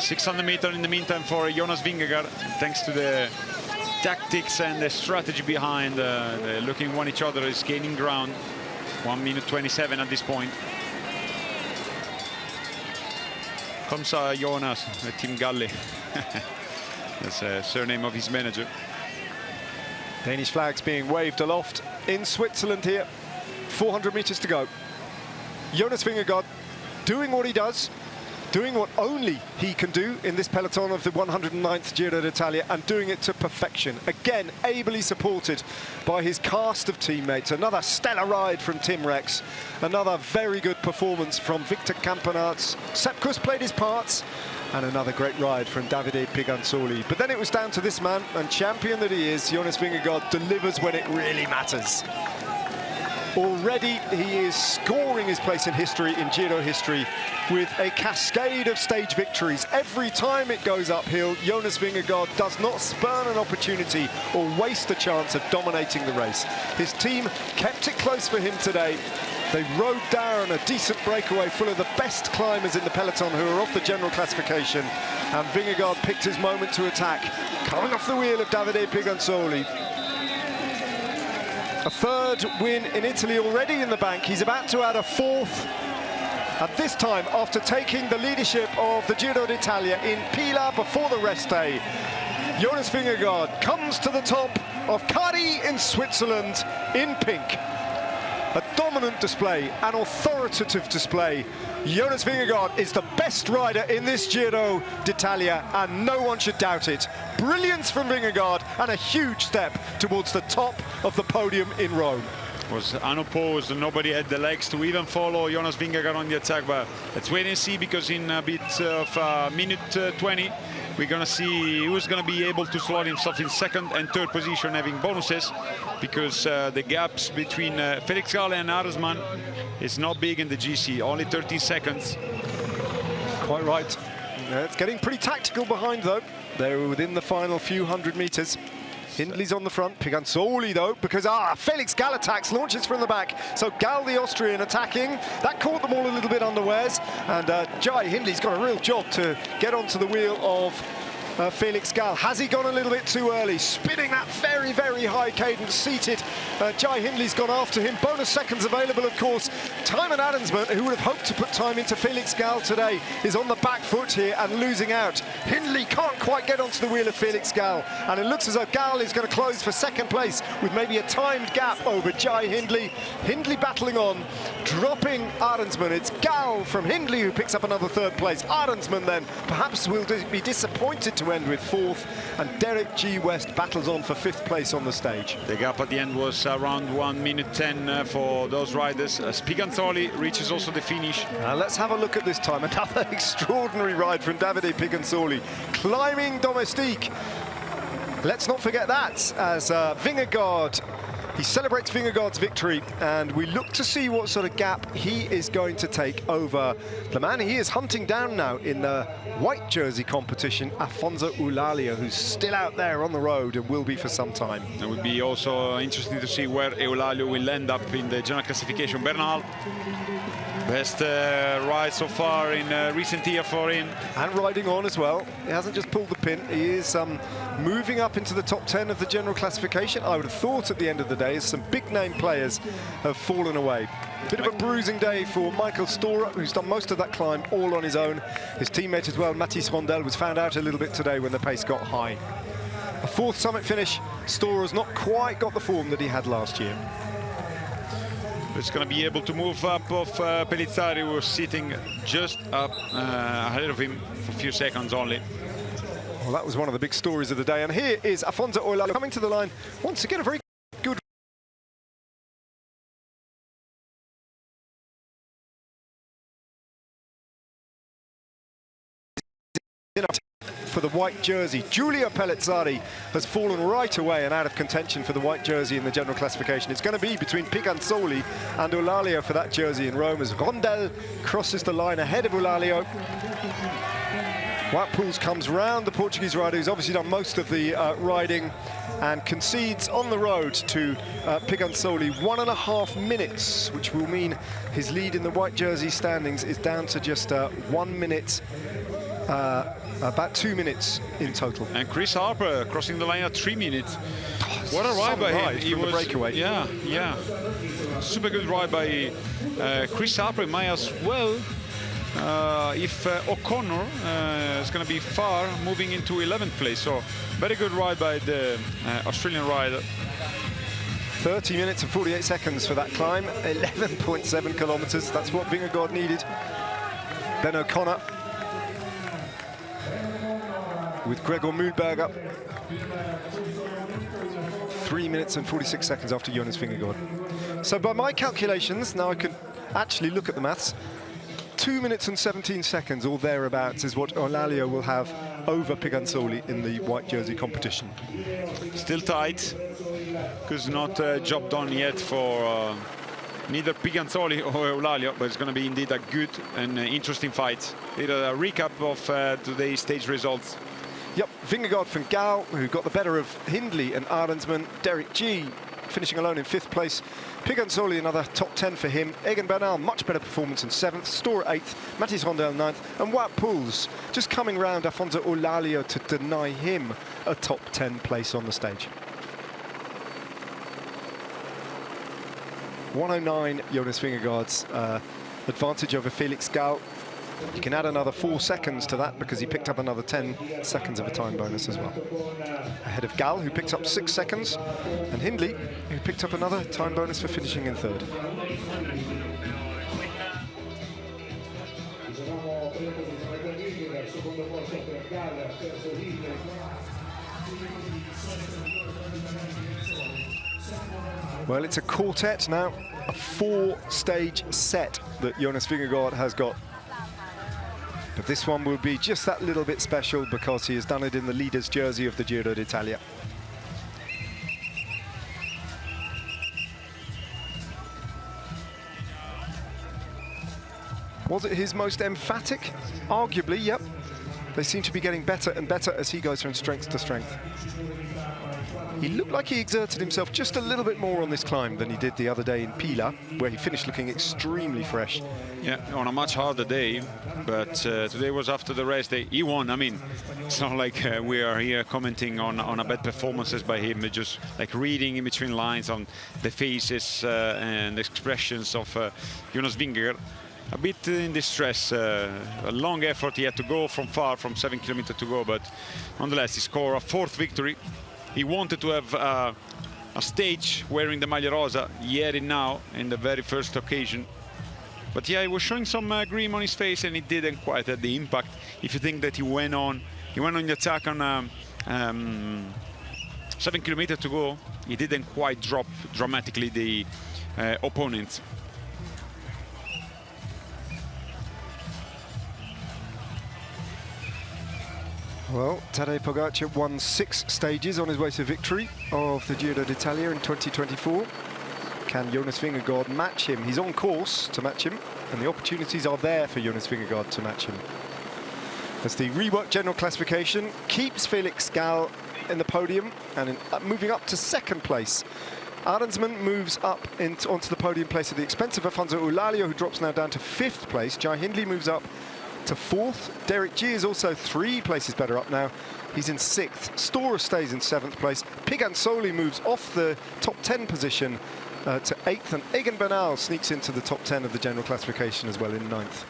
600 meters in the meantime for Jonas Vingegaard, thanks to the tactics and the strategy behind looking one each other, is gaining ground. 1 minute 27 at this point. Comes Jonas, Team Galli. That's the surname of his manager. Danish flags being waved aloft in Switzerland here. 400 meters to go. Jonas Vingegaard doing what he does, doing what only he can do in this peloton of the 109th Giro d'Italia, and doing it to perfection. Again, ably supported by his cast of teammates. Another stellar ride from Tim Rex. Another very good performance from Victor Campenaerts. Sepp Kuss played his parts. And another great ride from Davide Piganzoli. But then it was down to this man, and champion that he is, Jonas Vingegaard delivers when it really matters. Already he is scoring his place in history, in Giro history, with a cascade of stage victories. Every time it goes uphill, Jonas Vingegaard does not spurn an opportunity or waste a chance of dominating the race. His team kept it close for him today. They rode down a decent breakaway full of the best climbers in the peloton who are off the general classification, and Vingegaard picked his moment to attack, coming off the wheel of Davide Piganzoli. A third win in Italy already in the bank. He's about to add a fourth. And this time, after taking the leadership of the Giro d'Italia in Pila before the rest day, Jonas Vingegaard comes to the top of Cari in Switzerland in pink. A dominant display, an authoritative display. Jonas Vingegaard is the best rider in this Giro d'Italia, and no one should doubt it. Brilliance from Vingegaard, and a huge step towards the top of the podium in Rome. Was unopposed, nobody had the legs to even follow Jonas Vingegaard on the attack, but let's wait and see, because in a bit of minute 20 we're gonna see who's gonna be able to slot himself in second and third position, having bonuses, because the gaps between Felix Gall and Arensman is not big in the GC, only 13 seconds. Quite right. It's getting pretty tactical behind, though. They're within the final few hundred meters. Hindley's on the front, Piganzoli though, because Felix Gall attacks, launches from the back. So Gall, the Austrian, attacking. That caught them all a little bit unawares, and Jai Hindley's got a real job to get onto the wheel of Felix Gall. Has he gone a little bit too early? Spinning that very, very high cadence, seated. Jai Hindley's gone after him. Bonus seconds available, of course. Thymen Adamsman, who would have hoped to put time into Felix Gall today, is on the back foot here and losing out. Hindley can't quite get onto the wheel of Felix Gall, and it looks as though Gall is going to close for second place with maybe a timed gap over Jai Hindley. Hindley battling on, dropping Adamsman. It's Gall from Hindley who picks up another third place. Adamsman then perhaps will be disappointed to end with fourth, and Derek G. West battles on for fifth place on the stage. The gap at the end was around 1 minute 10 for those riders. Piganzoli reaches also the finish. Let's have a look at this time. Another extraordinary ride from Davide Piganzoli, climbing Domestique. Let's not forget that, as Vingegaard He celebrates Vingegaard's victory, and we look to see what sort of gap he is going to take over the man he is hunting down now in the white jersey competition, Afonso Eulalia, who's still out there on the road and will be for some time. It would be also interesting to see where Eulalia will end up in the general classification. Bernal, best ride so far in recent year for him. And riding on as well. He hasn't just pulled the pin, he is moving up into the top 10 of the general classification. I would have thought at the end of the day, some big-name players have fallen away. Bit of a bruising day for Michael Storer, who's done most of that climb all on his own. His teammate as well, Mathis Rondel, was found out a little bit today when the pace got high. A fourth summit finish, Storer's not quite got the form that he had last year. It's going to be able to move up of Pellizzari, who was sitting just up ahead of him for a few seconds only. Well, that was one of the big stories of the day. And here is Afonso Eulalia coming to the line. Once again, a very good for the white jersey. Giulio Pellizzari has fallen right away and out of contention for the white jersey in the general classification. It's going to be between Piganzoli and Eulalia for that jersey in Rome as Rondel crosses the line ahead of Eulalia. Wout Poels comes round the Portuguese rider, who's obviously done most of the riding, and concedes on the road to Piganzoli 1.5 minutes, which will mean his lead in the white jersey standings is down to just 1 minute, about 2 minutes in total. And Chris Harper crossing the line at 3 minutes. What a ride by him. He was breakaway. Yeah, yeah. Super good ride by Chris Harper. Might as well. If O'Connor is going to be far, moving into 11th place. So very good ride by the Australian rider. 30 minutes and 48 seconds for that climb, 11.7 kilometers. That's what Vingegaard needed. Ben O'Connor with Gregor Mühlberger. 3 minutes and 46 seconds after Jonas Vingegaard. So by my calculations, now I can actually look at the maths, 2 minutes and 17 seconds or thereabouts is what Eulalia will have over Piganzoli in the white jersey competition. Still tight, because not a job done yet for neither Piganzoli or Eulalia, but it's going to be indeed a good and interesting fight. Here a recap of today's stage results. Yep, Vingegaard from Gal, who got the better of Hindley and Arendsman. Derek G finishing alone in 5th place. Piganzoli, another top 10 for him. Egan Bernal, much better performance in 7th. Storer 8th. Mathis Rondel 9th. And Wout Poels just coming round Afonso Eulalia to deny him a top 10 place on the stage. 109 Jonas Vingegaard's advantage over Felix Gal. You can add another 4 seconds to that because he picked up another 10 seconds of a time bonus as well. Ahead of Gal, who picked up 6 seconds, and Hindley, who picked up another time bonus for finishing in 3rd. Well, it's a quartet now, a 4-stage set that Jonas Vingegaard has got. But this one will be just that little bit special because he has done it in the leader's jersey of the Giro d'Italia. Was it his most emphatic? Arguably, yep. They seem to be getting better and better as he goes from strength to strength. He looked like he exerted himself just a little bit more on this climb than he did the other day in Pila, where he finished looking extremely fresh. Yeah, on a much harder day, but today was after the rest day. He won. I mean, it's not like we are here commenting on a bad performances by him, just like reading in between lines on the faces and expressions of Jonas Vingegaard. A bit in distress, a long effort he had to go from far, from 7 kilometers to go, but nonetheless he scored a 4th victory. He wanted to have a stage wearing the Maglia Rosa, he had it now in the very first occasion. But yeah, he was showing some grim on his face and it didn't quite have the impact. If you think that he went on the attack on 7 kilometers to go, he didn't quite drop dramatically the opponent. Well, Tadej Pogacar won 6 stages on his way to victory. of the Giro d'Italia in 2024. Can Jonas Vingegaard match him? He's on course to match him, and the opportunities are there for Jonas Vingegaard to match him. As the reworked general classification keeps Felix Gall in the podium and moving up to second place. Arensman moves up onto the podium place of the expensive Afonso Eulalia, who drops now down to 5th place. Jai Hindley moves up to 4th. Derek G is also 3 places better up now. He's in 6th. Storer stays in 7th place. Pigansoli moves off the top 10 position to 8th, and Egan Bernal sneaks into the top 10 of the general classification as well in 9th.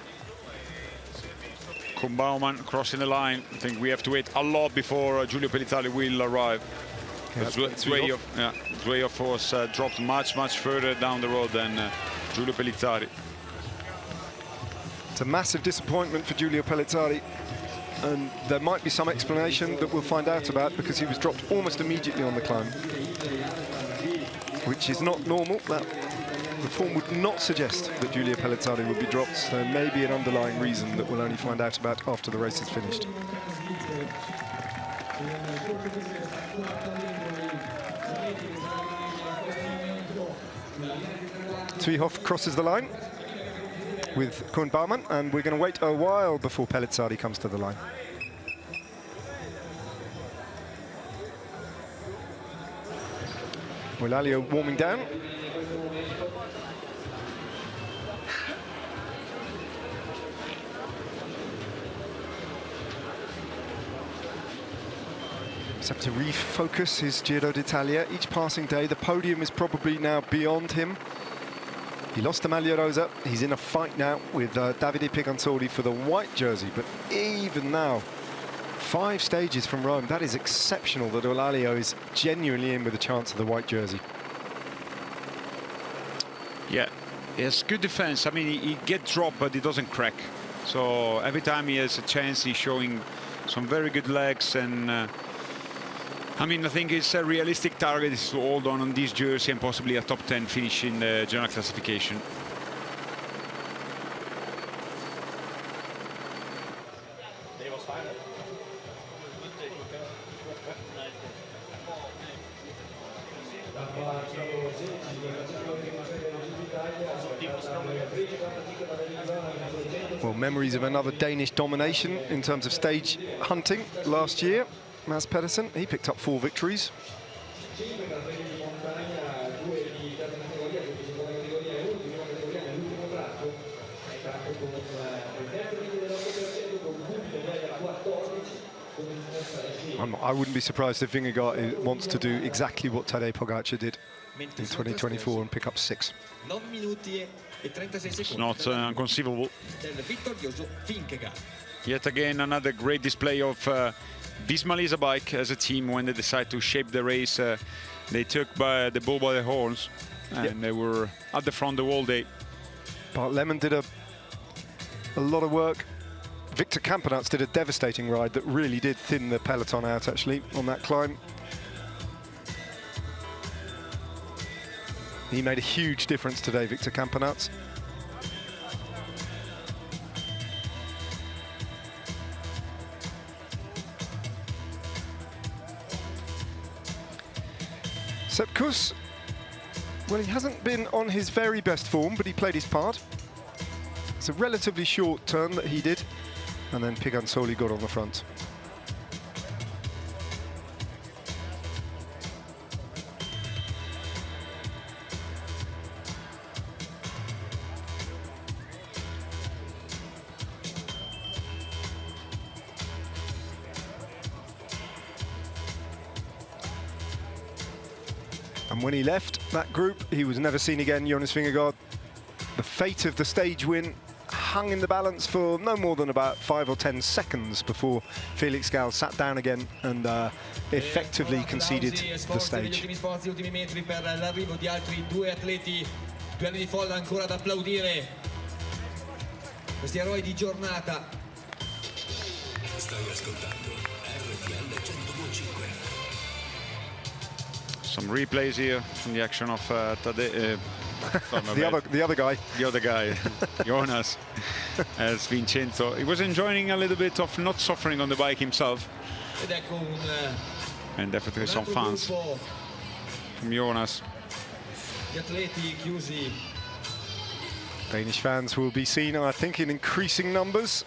Koen Bouwman crossing the line. I think we have to wait a lot before Giulio Pellizzari will arrive. Yeah, Zweyoff was dropped much further down the road than Giulio Pellizzari. It's a massive disappointment for Giulio Pellizzari, and there might be some explanation that we'll find out about, because he was dropped almost immediately on the climb, which is not normal. The form would not suggest that Giulio Pellizzari would be dropped, so there may be an underlying reason that we'll only find out about after the race is finished. Twihoff crosses the line with Koen Bouwman, and we're going to wait a while before Pellizzari comes to the line. Eulalia warming down. He's have to refocus his Giro d'Italia. Each passing day, the podium is probably now beyond him. He lost to Maglia Rosa. He's in a fight now with Davide Pigansoli for the white jersey. But even now, 5 stages from Rome, that is exceptional that Eulalia is genuinely in with a chance of the white jersey. Yeah, he has good defense. I mean, he gets dropped, but he doesn't crack. So every time he has a chance, he's showing some very good legs. And I mean, I think his realistic target is to hold on this jersey and possibly a top 10 finish in the general classification. Well, memories of another Danish domination in terms of stage hunting last year. Mads Pedersen, he picked up 4 victories. I wouldn't be surprised if Vingegaard wants to do exactly what Tadej Pogacar did in 2024 and pick up 6. It's not inconceivable. Yet again, another great display of Visma bike as a team. When they decide to shape the race, they took the bull by the horns, and they were at the front the whole day. Bart Lemon did a lot of work. Victor Campenaerts did a devastating ride that really did thin the peloton out, actually, on that climb. He made a huge difference today, Victor Campenaerts. Sepp Kuss, well, he hasn't been on his very best form, but he played his part. It's a relatively short turn that he did, and then Pigansoli got on the front. And when he left that group, he was never seen again, Jonas Vingegaard. The fate of the stage win hung in the balance for no more than about 5 or 10 seconds before Felix Gall sat down again and effectively conceded the stage. Questi eroi di giornata. Stai ascoltando RTL 102.5. Some replays here from the action of Tadej. the other guy. The other guy, Jonas, as Vincenzo. He was enjoying a little bit of not suffering on the bike himself. Ed ecco And definitely some fans from Jonas. Gli atleti chiusi. Danish fans will be seen, I think, in increasing numbers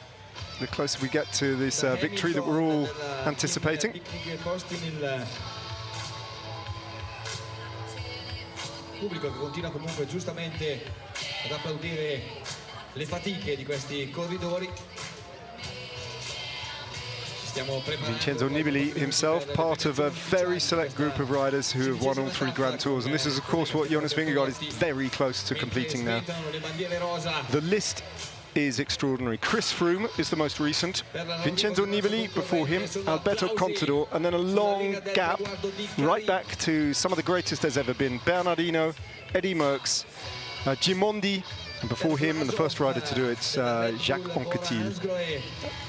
the closer we get to this victory that we're all anticipating. Il pubblico che continua comunque giustamente ad applaudire le fatiche di questi corridori. Vincenzo Nibali himself, part of a very select group of riders who have won all 3 Grand Tours, and this is of course what Jonas Vingegaard is very close to completing now. The list is extraordinary. Chris Froome is the most recent, Vincenzo Nibali before him, Alberto Contador, and then a long gap right back to some of the greatest there's ever been, Bernardino, Eddy Merckx, Gimondi, and before him, and the first rider to do it's Jacques Anquetil.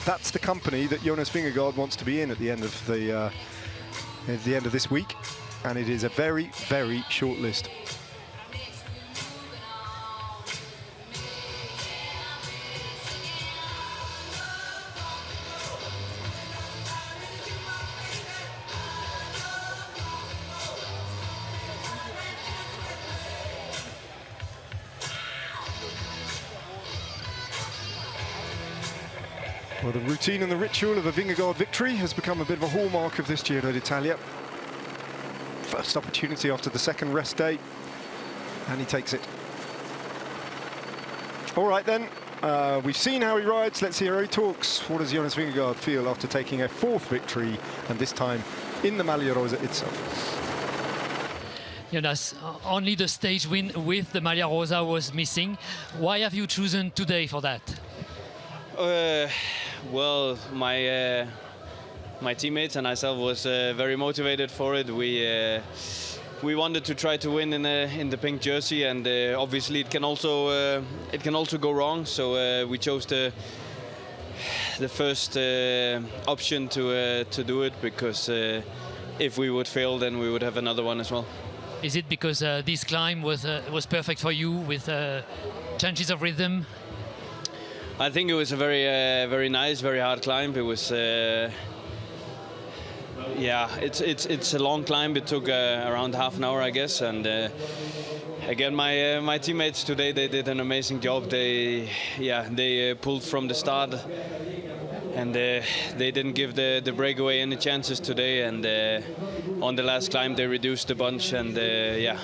That's the company that Jonas Vingegaard wants to be in at the end of this week, and it is a very, very short list. Well, the routine and the ritual of a Vingegaard victory has become a bit of a hallmark of this Giro d'Italia. First opportunity after the second rest day, and he takes it. All right then, we've seen how he rides, let's hear how he talks. What does Jonas Vingegaard feel after taking a 4th victory, and this time in the Maglia Rosa itself? Jonas, only the stage win with the Maglia Rosa was missing. Why have you chosen today for that? Well, my teammates and myself was very motivated for it. We wanted to try to win in the pink jersey, and obviously it can also go wrong. So we chose the first option to do it, because if we would fail, then we would have another one as well. Is it because this climb was perfect for you with changes of rhythm? I think it was a very nice, very hard climb. It was, yeah, it's a long climb. It took around half an hour, I guess. And again, my teammates today, they did an amazing job. They pulled from the start, and they didn't give the breakaway any chances today. And on the last climb, they reduced a bunch, and yeah.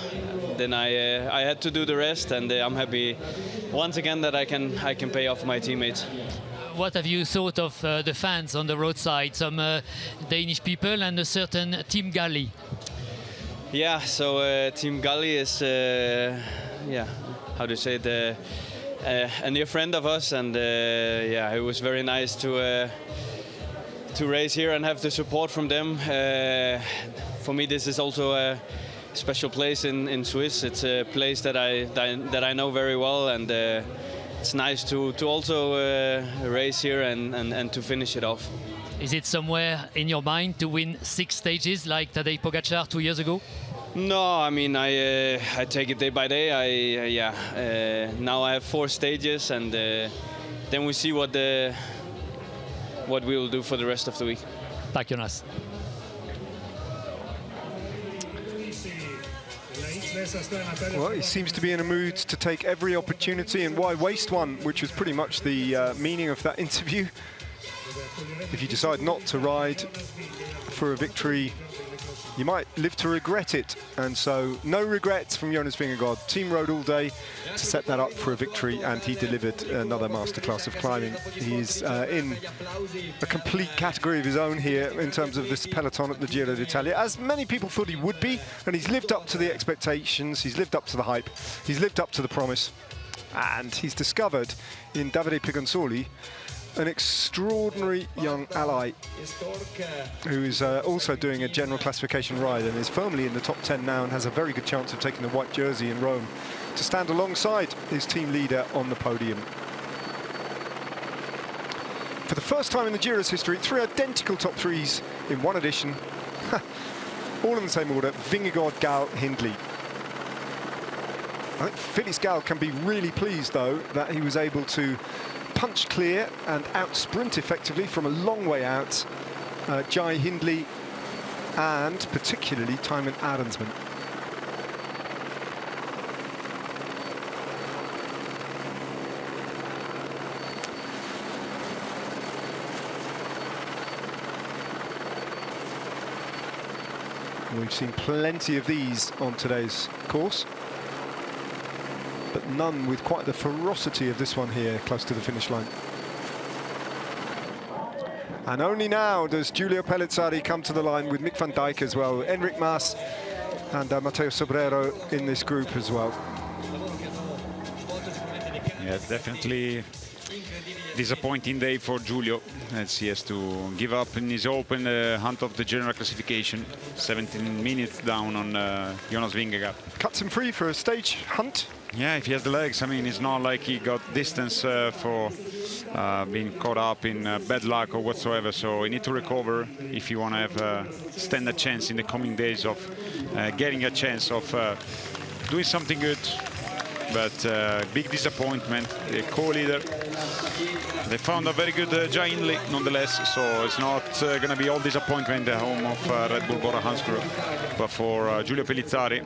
Then I had to do the rest, and I'm happy once again that I can pay off my teammates. What have you thought of the fans on the roadside? Some Danish people and a certain Team Galli. Yeah, so Team Galli is yeah, how do you say it? A near friend of us, and yeah, it was very nice to race here and have the support from them. For me, this is also a special place in Swiss. It's a place that I know very well, and it's nice to also race here and to finish it off. Is it somewhere in your mind to win 6 stages like Tadej Pogačar 2 years ago? No, I mean I take it day by day. Now I have 4 stages, and then we see what we will do for the rest of the week. Tack Jonas. Well, he seems to be in a mood to take every opportunity, and why waste one, which was pretty much the meaning of that interview. If you decide not to ride for a victory, you might live to regret it, and so no regrets from Jonas Vingegaard. Team rode all day to set that up for a victory, and he delivered another masterclass of climbing. He's in a complete category of his own here in terms of this peloton at the Giro d'Italia, as many people thought he would be, and he's lived up to the expectations, he's lived up to the hype, he's lived up to the promise, and he's discovered in Davide Pigonsoli an extraordinary young ally who is also doing a general classification ride and is firmly in the top 10 now and has a very good chance of taking the white jersey in Rome to stand alongside his team leader on the podium. For the first time in the Giro's history, 3 identical top 3s in one edition, all in the same order: Vingegaard, Gal, Hindley. I think Felix Gal can be really pleased, though, that he was able to punch clear and out-sprint effectively from a long way out Jai Hindley and particularly Thymen Arensman. We've seen plenty of these on today's course, but none with quite the ferocity of this one here close to the finish line. And only now does Giulio Pellizzari come to the line with Mick van Dijk as well, Enric Mas and Matteo Sobrero in this group as well. Yeah, definitely disappointing day for Giulio, as he has to give up in his open hunt of the general classification. 17 minutes down on Jonas Vingegaard. Cuts him free for a stage hunt. Yeah, if he has the legs, I mean, it's not like he got distance for being caught up in bad luck or whatsoever. So he needs to recover if you want to have stand a chance in the coming days of getting a chance of doing something good. But big disappointment, the co-leader. They found a very good Jai Hindley nonetheless, so it's not going to be all disappointment in the home of Red Bull Bora Hansgrohe. But for Giulio Pellizzari,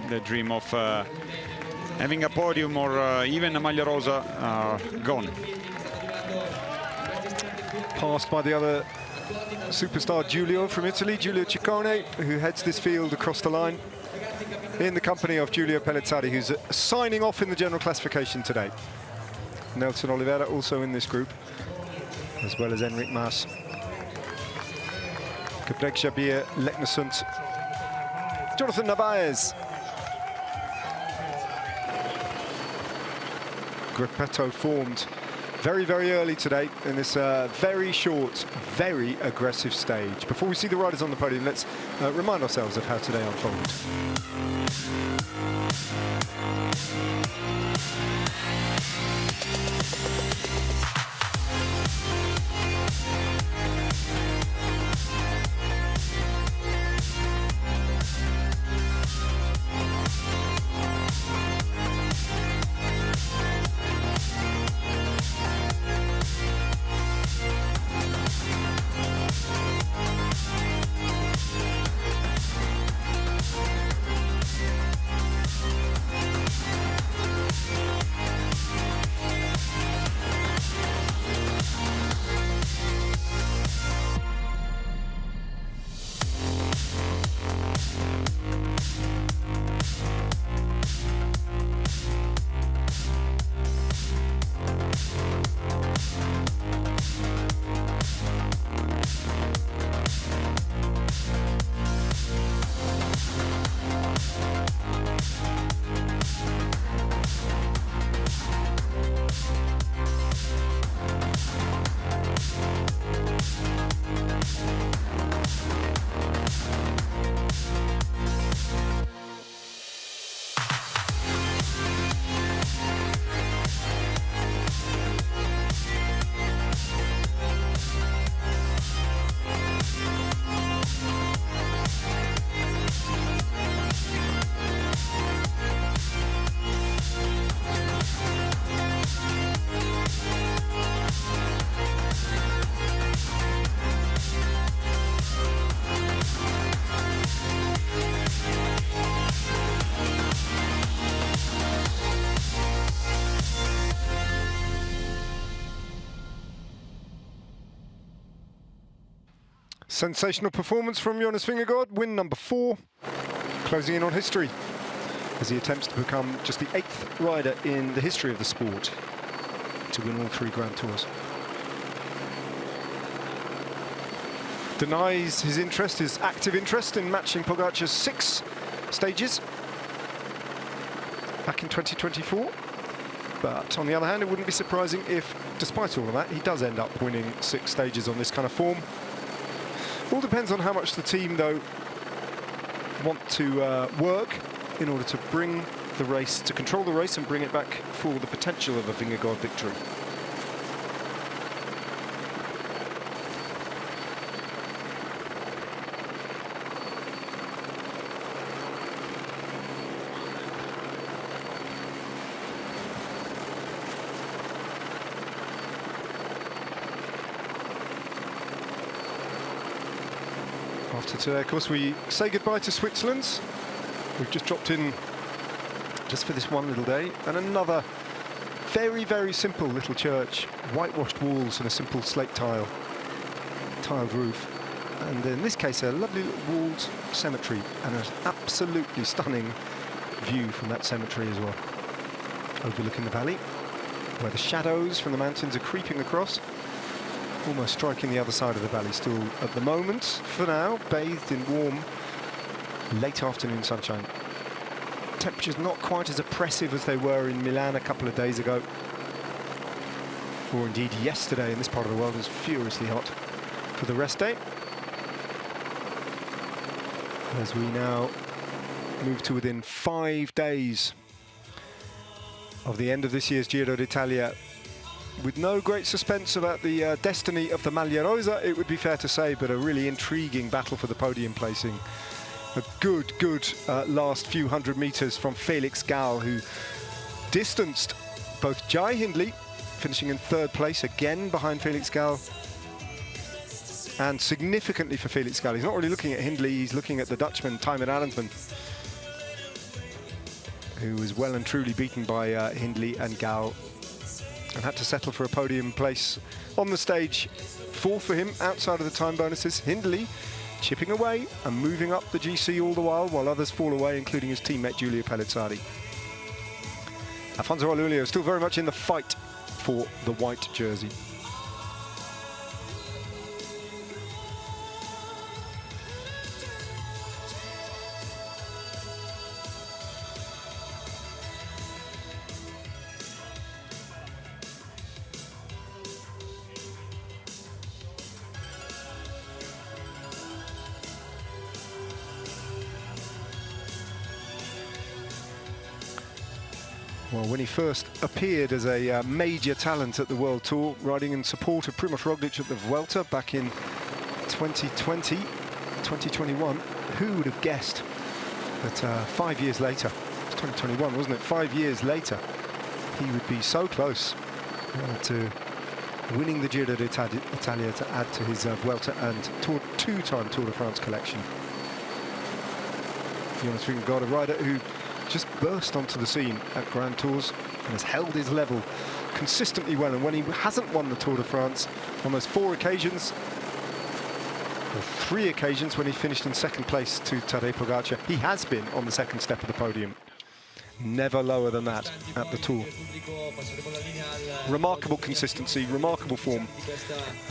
the dream of having a podium or even a Maglia Rosa gone. Passed by the other superstar Giulio from Italy, Giulio Ciccone, who heads this field across the line in the company of Giulio Pellizzari, who's signing off in the general classification today. Nelson Oliveira also in this group, as well as Enric Mas. Gebrek Jabir, Leknesund, Jonathan Narvaez, Gruppetto formed very, very early today in this very short, very aggressive stage. Before we see the riders on the podium, let's remind ourselves of how today unfolded. Sensational performance from Jonas Vingegaard, win number 4, closing in on history as he attempts to become just the 8th rider in the history of the sport to win all 3 Grand Tours. Denies his interest, his active interest in matching Pogacar's 6 stages back in 2024. But on the other hand, it wouldn't be surprising if, despite all of that, he does end up winning 6 stages on this kind of form. All depends on how much the team, though, want to work in order to bring the race, to control the race and bring it back for the potential of a Vingegaard victory. After today, of course, we say goodbye to Switzerland. We've just dropped in just for this one little day, and another very, very simple little church, whitewashed walls and a simple slate tiled roof. and in this case a lovely walled cemetery, and an absolutely stunning view from that cemetery as well, overlooking the valley, where the shadows from the mountains are creeping across, almost striking the other side of the valley. Still, at the moment, for now, bathed in warm late afternoon sunshine. Temperatures not quite as oppressive as they were in Milan a couple of days ago, or indeed yesterday in this part of the world. It was furiously hot for the rest day. As we now move to within 5 days of the end of this year's Giro d'Italia, with no great suspense about the destiny of the Maglia Rosa, it would be fair to say, but a really intriguing battle for the podium placing. A good last few hundred metres from Felix Gall, who distanced both Jai Hindley, finishing in 3rd place, again behind Felix Gall, and significantly for Felix Gall. He's not really looking at Hindley, he's looking at the Dutchman, Thymen Arensman, who was well and truly beaten by Hindley and Gall, and had to settle for a podium place on the stage. 4th for him, outside of the time bonuses. Hindley chipping away and moving up the GC all the while others fall away, including his teammate Giulio Pellizzari. Alfonso Alulio still very much in the fight for the white jersey. Well, when he first appeared as a major talent at the World Tour, riding in support of Primož Roglič at the Vuelta back in 2020, 2021, who would have guessed that 5 years later, it was 2021, wasn't it? 5 years later, he would be so close to winning the Giro d'Italia to add to his Vuelta and two-time Tour de France collection. Jonas Vingegaard, a rider who just burst onto the scene at Grand Tours and has held his level consistently well. And when he hasn't won the Tour de France on those 4 occasions, or 3 occasions when he finished in 2nd place to Tadej Pogacar, he has been on the 2nd step of the podium. Never lower than that at the Tour. Remarkable consistency, remarkable form,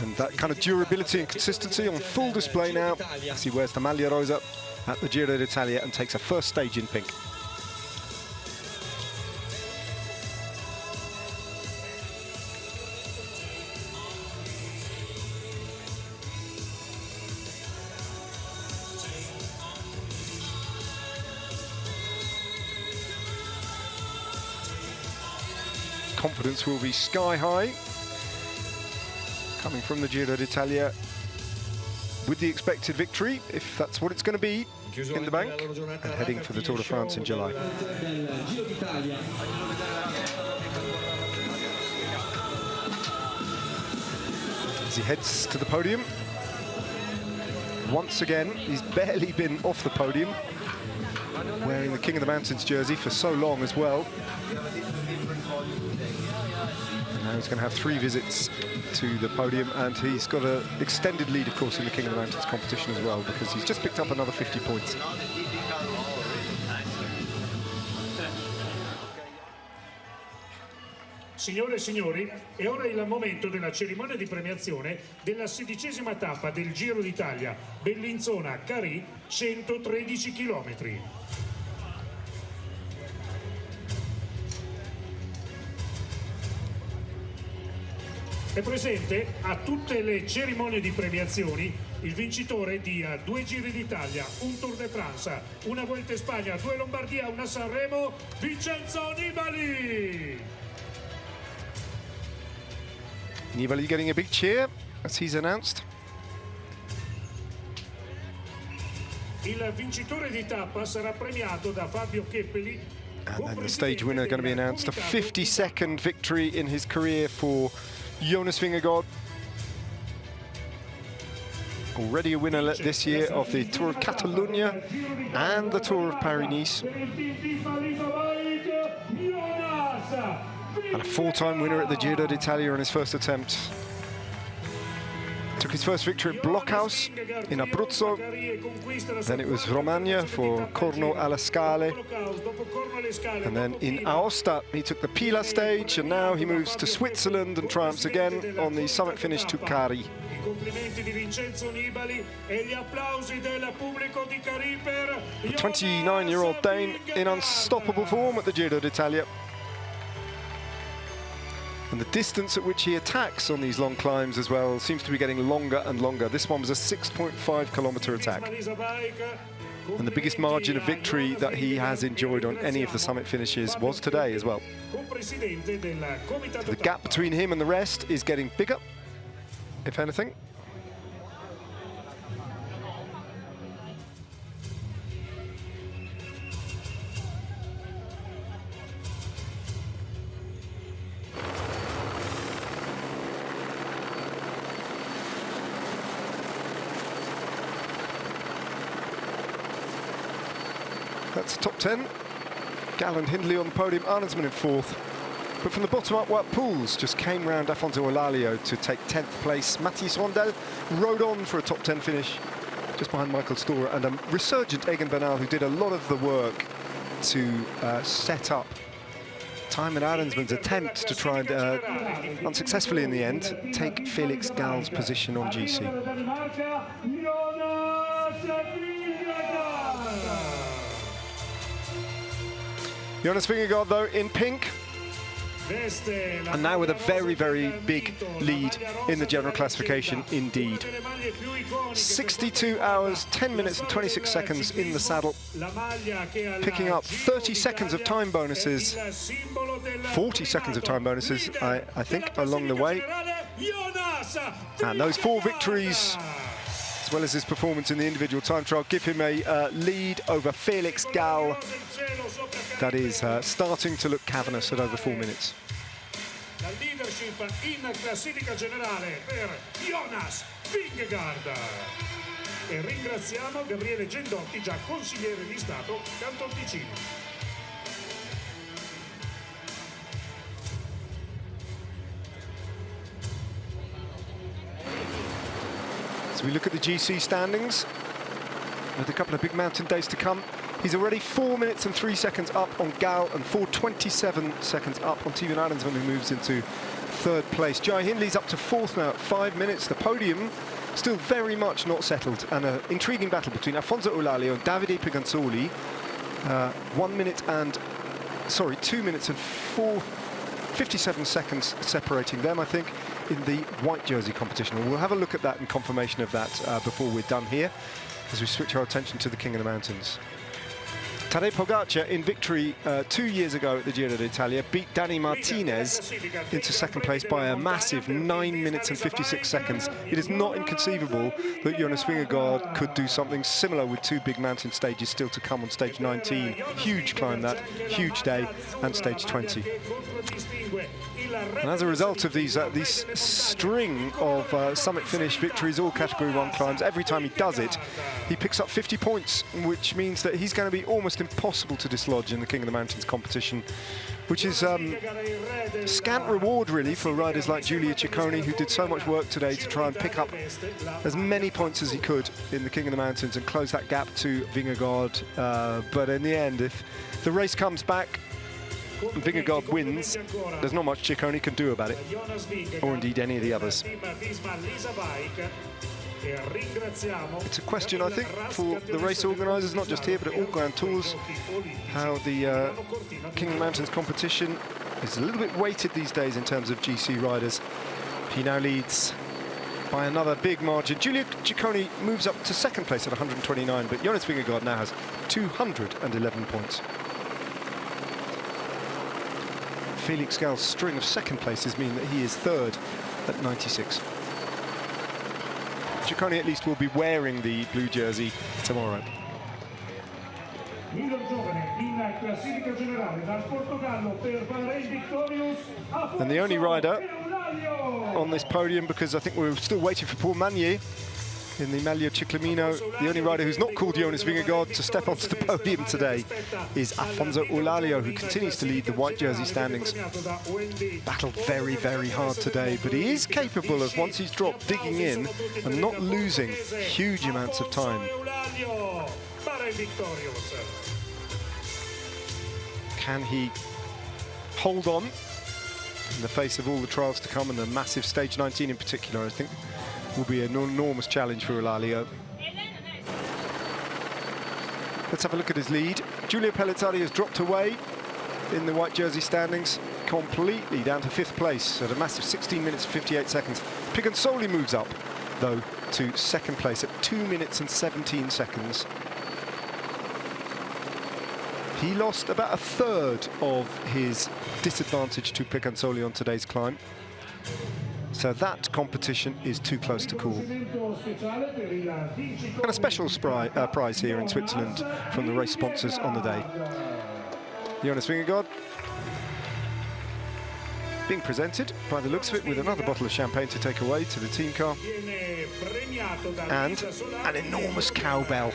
and that kind of durability and consistency on full display now as he wears the Maglia Rosa at the Giro d'Italia and takes a first stage in pink. Confidence will be sky high coming from the Giro d'Italia with the expected victory, if that's what it's going to be, in the bank, and heading for the Tour de France in July. As he heads to the podium, once again, he's barely been off the podium, wearing the King of the Mountains jersey for so long as well. And now he's going to have 3 visits to the podium, and he's got an extended lead, of course, in the King of the Mountains competition as well, because he's just picked up another 50 points. Signore e signori, è ora il momento della cerimonia di premiazione della 16ª tappa del Giro d'Italia, Bellinzona-Carì, 113 km. È presente a tutte le cerimonie di premiazioni il vincitore di 2 Giri d'Italia, un Tour de France, una Vuelta in Spagna, 2 Lombardia, una Sanremo, Vincenzo Nibali! Nibali getting a big cheer as he's announced. Il vincitore di tappa sarà premiato da Fabio Cheppeli. And then the stage winner going to be announced. A 52nd victory in his career for Jonas Vingegaard. Already a winner this year of the Tour of Catalonia and the Tour of Paris-Nice. And a 4-time winner at the Giro d'Italia on his first attempt. Took his first victory at Blockhouse in Abruzzo. Then it was Romagna for Corno alle Scale. And then in Aosta, he took the Pila stage, and now he moves to Switzerland and triumphs again on the summit finish to Cari. The 29-year-old Dane in unstoppable form at the Giro d'Italia. And the distance at which he attacks on these long climbs as well seems to be getting longer and longer. This one was a 6.5-kilometer attack. And the biggest margin of victory that he has enjoyed on any of the summit finishes was today as well. So the gap between him and the rest is getting bigger, if anything. That's top 10. Gal and Hindley on the podium, Arnsman in 4th. But from the bottom up, Wout Poels just came round Afonso Elalio to take 10th place. Mathis Rondel rode on for a top 10 finish, just behind Michael Storer, and a resurgent Egan Bernal, who did a lot of the work to set up Thymen Arensman's attempts to try and, unsuccessfully in the end, take Felix Gal's position on GC. Jonas Vingegaard, though, in pink. And now with a very, very big lead in the general classification indeed. 62 hours, 10 minutes and 26 seconds in the saddle. Picking up 30 seconds of time bonuses, 40 seconds of time bonuses, I think, along the way. And those 4 victories, as well as his performance in the individual time trial, give him a lead over Felix Gal that is starting to look cavernous at over 4 minutes. La leadership in classifica generale per Jonas Vingegaard. E ringraziamo Gabriele Gendotti, già consigliere di Stato Canton Ticino. So we look at the GC standings, with a couple of big mountain days to come. He's already 4 minutes and 3 seconds up on Gal and 4:27 seconds up on Thymen Arensman, who moves into 3rd place. Jai Hindley's up to 4th now at 5 minutes. The podium still very much not settled, and an intriguing battle between Afonso Elalio and Davide Piganzoli. 2 minutes and 57 seconds separating them, I think, in the white jersey competition. And we'll have a look at that and confirmation of that before we're done here, as we switch our attention to the King of the Mountains. Tadej Pogacar, in victory 2 years ago at the Giro d'Italia, beat Dani Martinez into 2nd place by a massive 9 minutes and 56 seconds. It is not inconceivable that Jonas Vingegaard could do something similar with 2 big mountain stages still to come on stage 19. Huge climb that, huge day, and stage 20. And as a result of these string of summit finish victories, all Category 1 climbs, every time he does it, he picks up 50 points, which means that he's going to be almost impossible to dislodge in the King of the Mountains competition, which is scant reward, really, for riders like Giulio Ciccone, who did so much work today to try and pick up as many points as he could in the King of the Mountains and close that gap to Vingegaard. But in the end, if the race comes back and Vingegaard wins, there's not much Ciccone can do about it, or indeed any of the others. It's a question, I think, for the race organisers, not just here, but at all Grand Tours, how the King of the Mountains competition is a little bit weighted these days in terms of GC riders. He now leads by another big margin. Giulio Ciccone moves up to 2nd place at 129, but Jonas Vingegaard now has 211 points. Felix Gal's string of 2nd places mean that he is 3rd at 96. Ciccone at least will be wearing the blue jersey tomorrow. And the only rider on this podium, because I think we're still waiting for Paul Magnier, in the Maglia Ciclamino. The only rider who's not called Jonas Vingegaard to step onto the podium today is Alfonso Eulalio, who continues to lead the white jersey standings. Battled very, very hard today, but he is capable of, once he's dropped, digging in and not losing huge amounts of time. Can he hold on in the face of all the trials to come, and the massive stage 19 in particular, I think, will be an enormous challenge for Eulalio. Let's have a look at his lead. Giulio Pellizzari has dropped away in the white jersey standings completely down to 5th place at a massive 16 minutes and 58 seconds. Pigansoli moves up, though, to 2nd place at 2 minutes and 17 seconds. He lost about a third of his disadvantage to Pigansoli on today's climb. So that competition is too close to call. And a special prize here in Switzerland from the race sponsors on the day. Jonas Vingegaard being presented, by the looks of it, with another bottle of champagne to take away to the team car. And an enormous cowbell.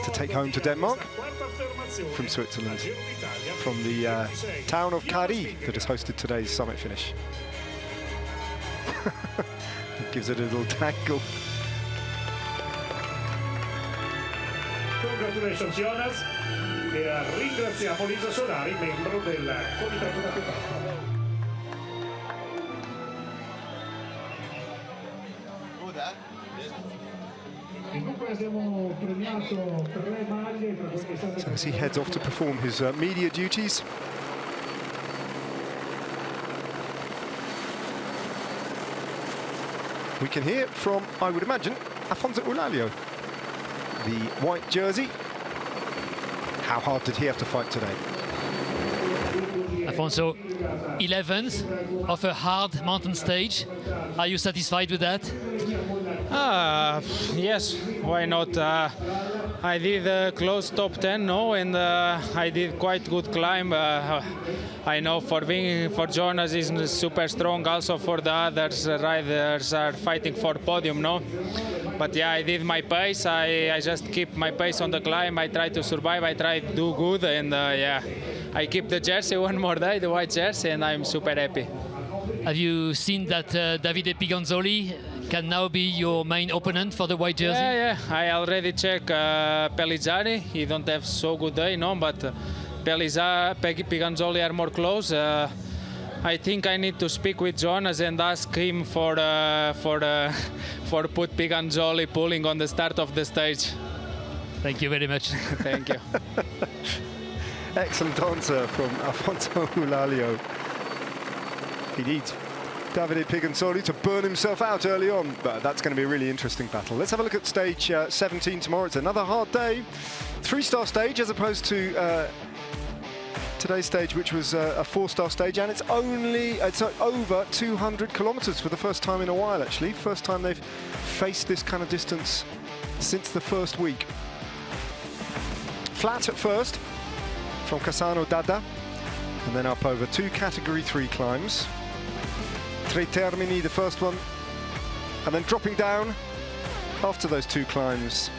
To take home to Denmark from Switzerland, from the town of Cari that has hosted today's summit finish. Gives it a little tangle. Congratulations Jonas, e ringraziamo Lisa Solari, membro del comitato da tappa. So as he heads off to perform his media duties. We can hear from, I would imagine, Alfonso Eulalio, the white jersey. How hard did he have to fight today? Alfonso, 11th of a hard mountain stage. Are you satisfied with that? Yes, why not? I did close top 10, no, and I did quite good climb. I know for Jonas is super strong, also for the others riders are fighting for podium, no? But yeah, I did my pace. I just keep my pace on the climb. I try to survive, I try to do good, and yeah, I keep the jersey one more day, the white jersey, and I'm super happy. Have you seen that Davide Pigansoli can now be your main opponent for the white jersey? Yeah, I already checked Pellizzari. He don't have so good day, no, but Pigansoli are more close. I think I need to speak with Jonas and ask him for put Pigansoli pulling on the start of the stage. Thank you very much. Thank you. Excellent answer from Alfonso Eulalio. He needs Davide Pigansoli to burn himself out early on, but that's going to be a really interesting battle. Let's have a look at stage 17 tomorrow. It's another hard day. 3-star stage as opposed to today's stage, which was a 4-star stage, and it's over 200 kilometers for the first time in a while, actually. First time they've faced this kind of distance since the first week. Flat at first from Cassano Dada, and then up over 2 category 3 climbs. Tre Termini, the first one, and then dropping down after those 2 climbs,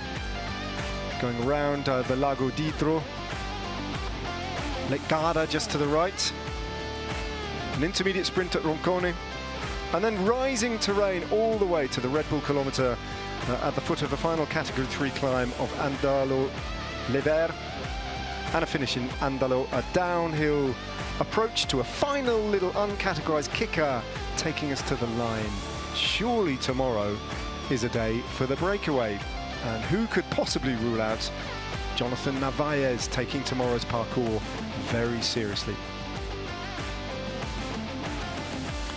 going around the Lago d'Idro, Lake Garda just to the right, an intermediate sprint at Roncone, and then rising terrain all the way to the Red Bull kilometre at the foot of the final category 3 climb of Andalo Lever, and a finish in Andalo, a downhill approach to a final little uncategorized kicker taking us to the line. Surely tomorrow is a day for the breakaway, and who could possibly rule out Jonathan Narvaez taking tomorrow's parcours very seriously.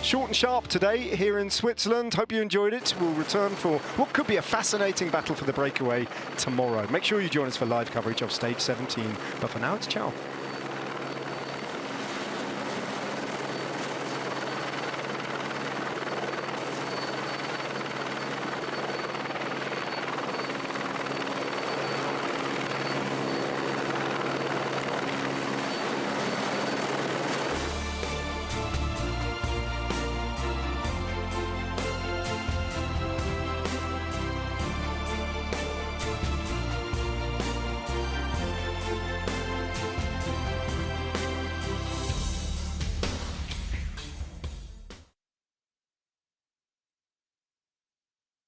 Short and sharp today here in Switzerland. Hope you enjoyed it. We'll return for what could be a fascinating battle for the breakaway tomorrow. Make sure you join us for live coverage of stage 17. But for now, it's ciao.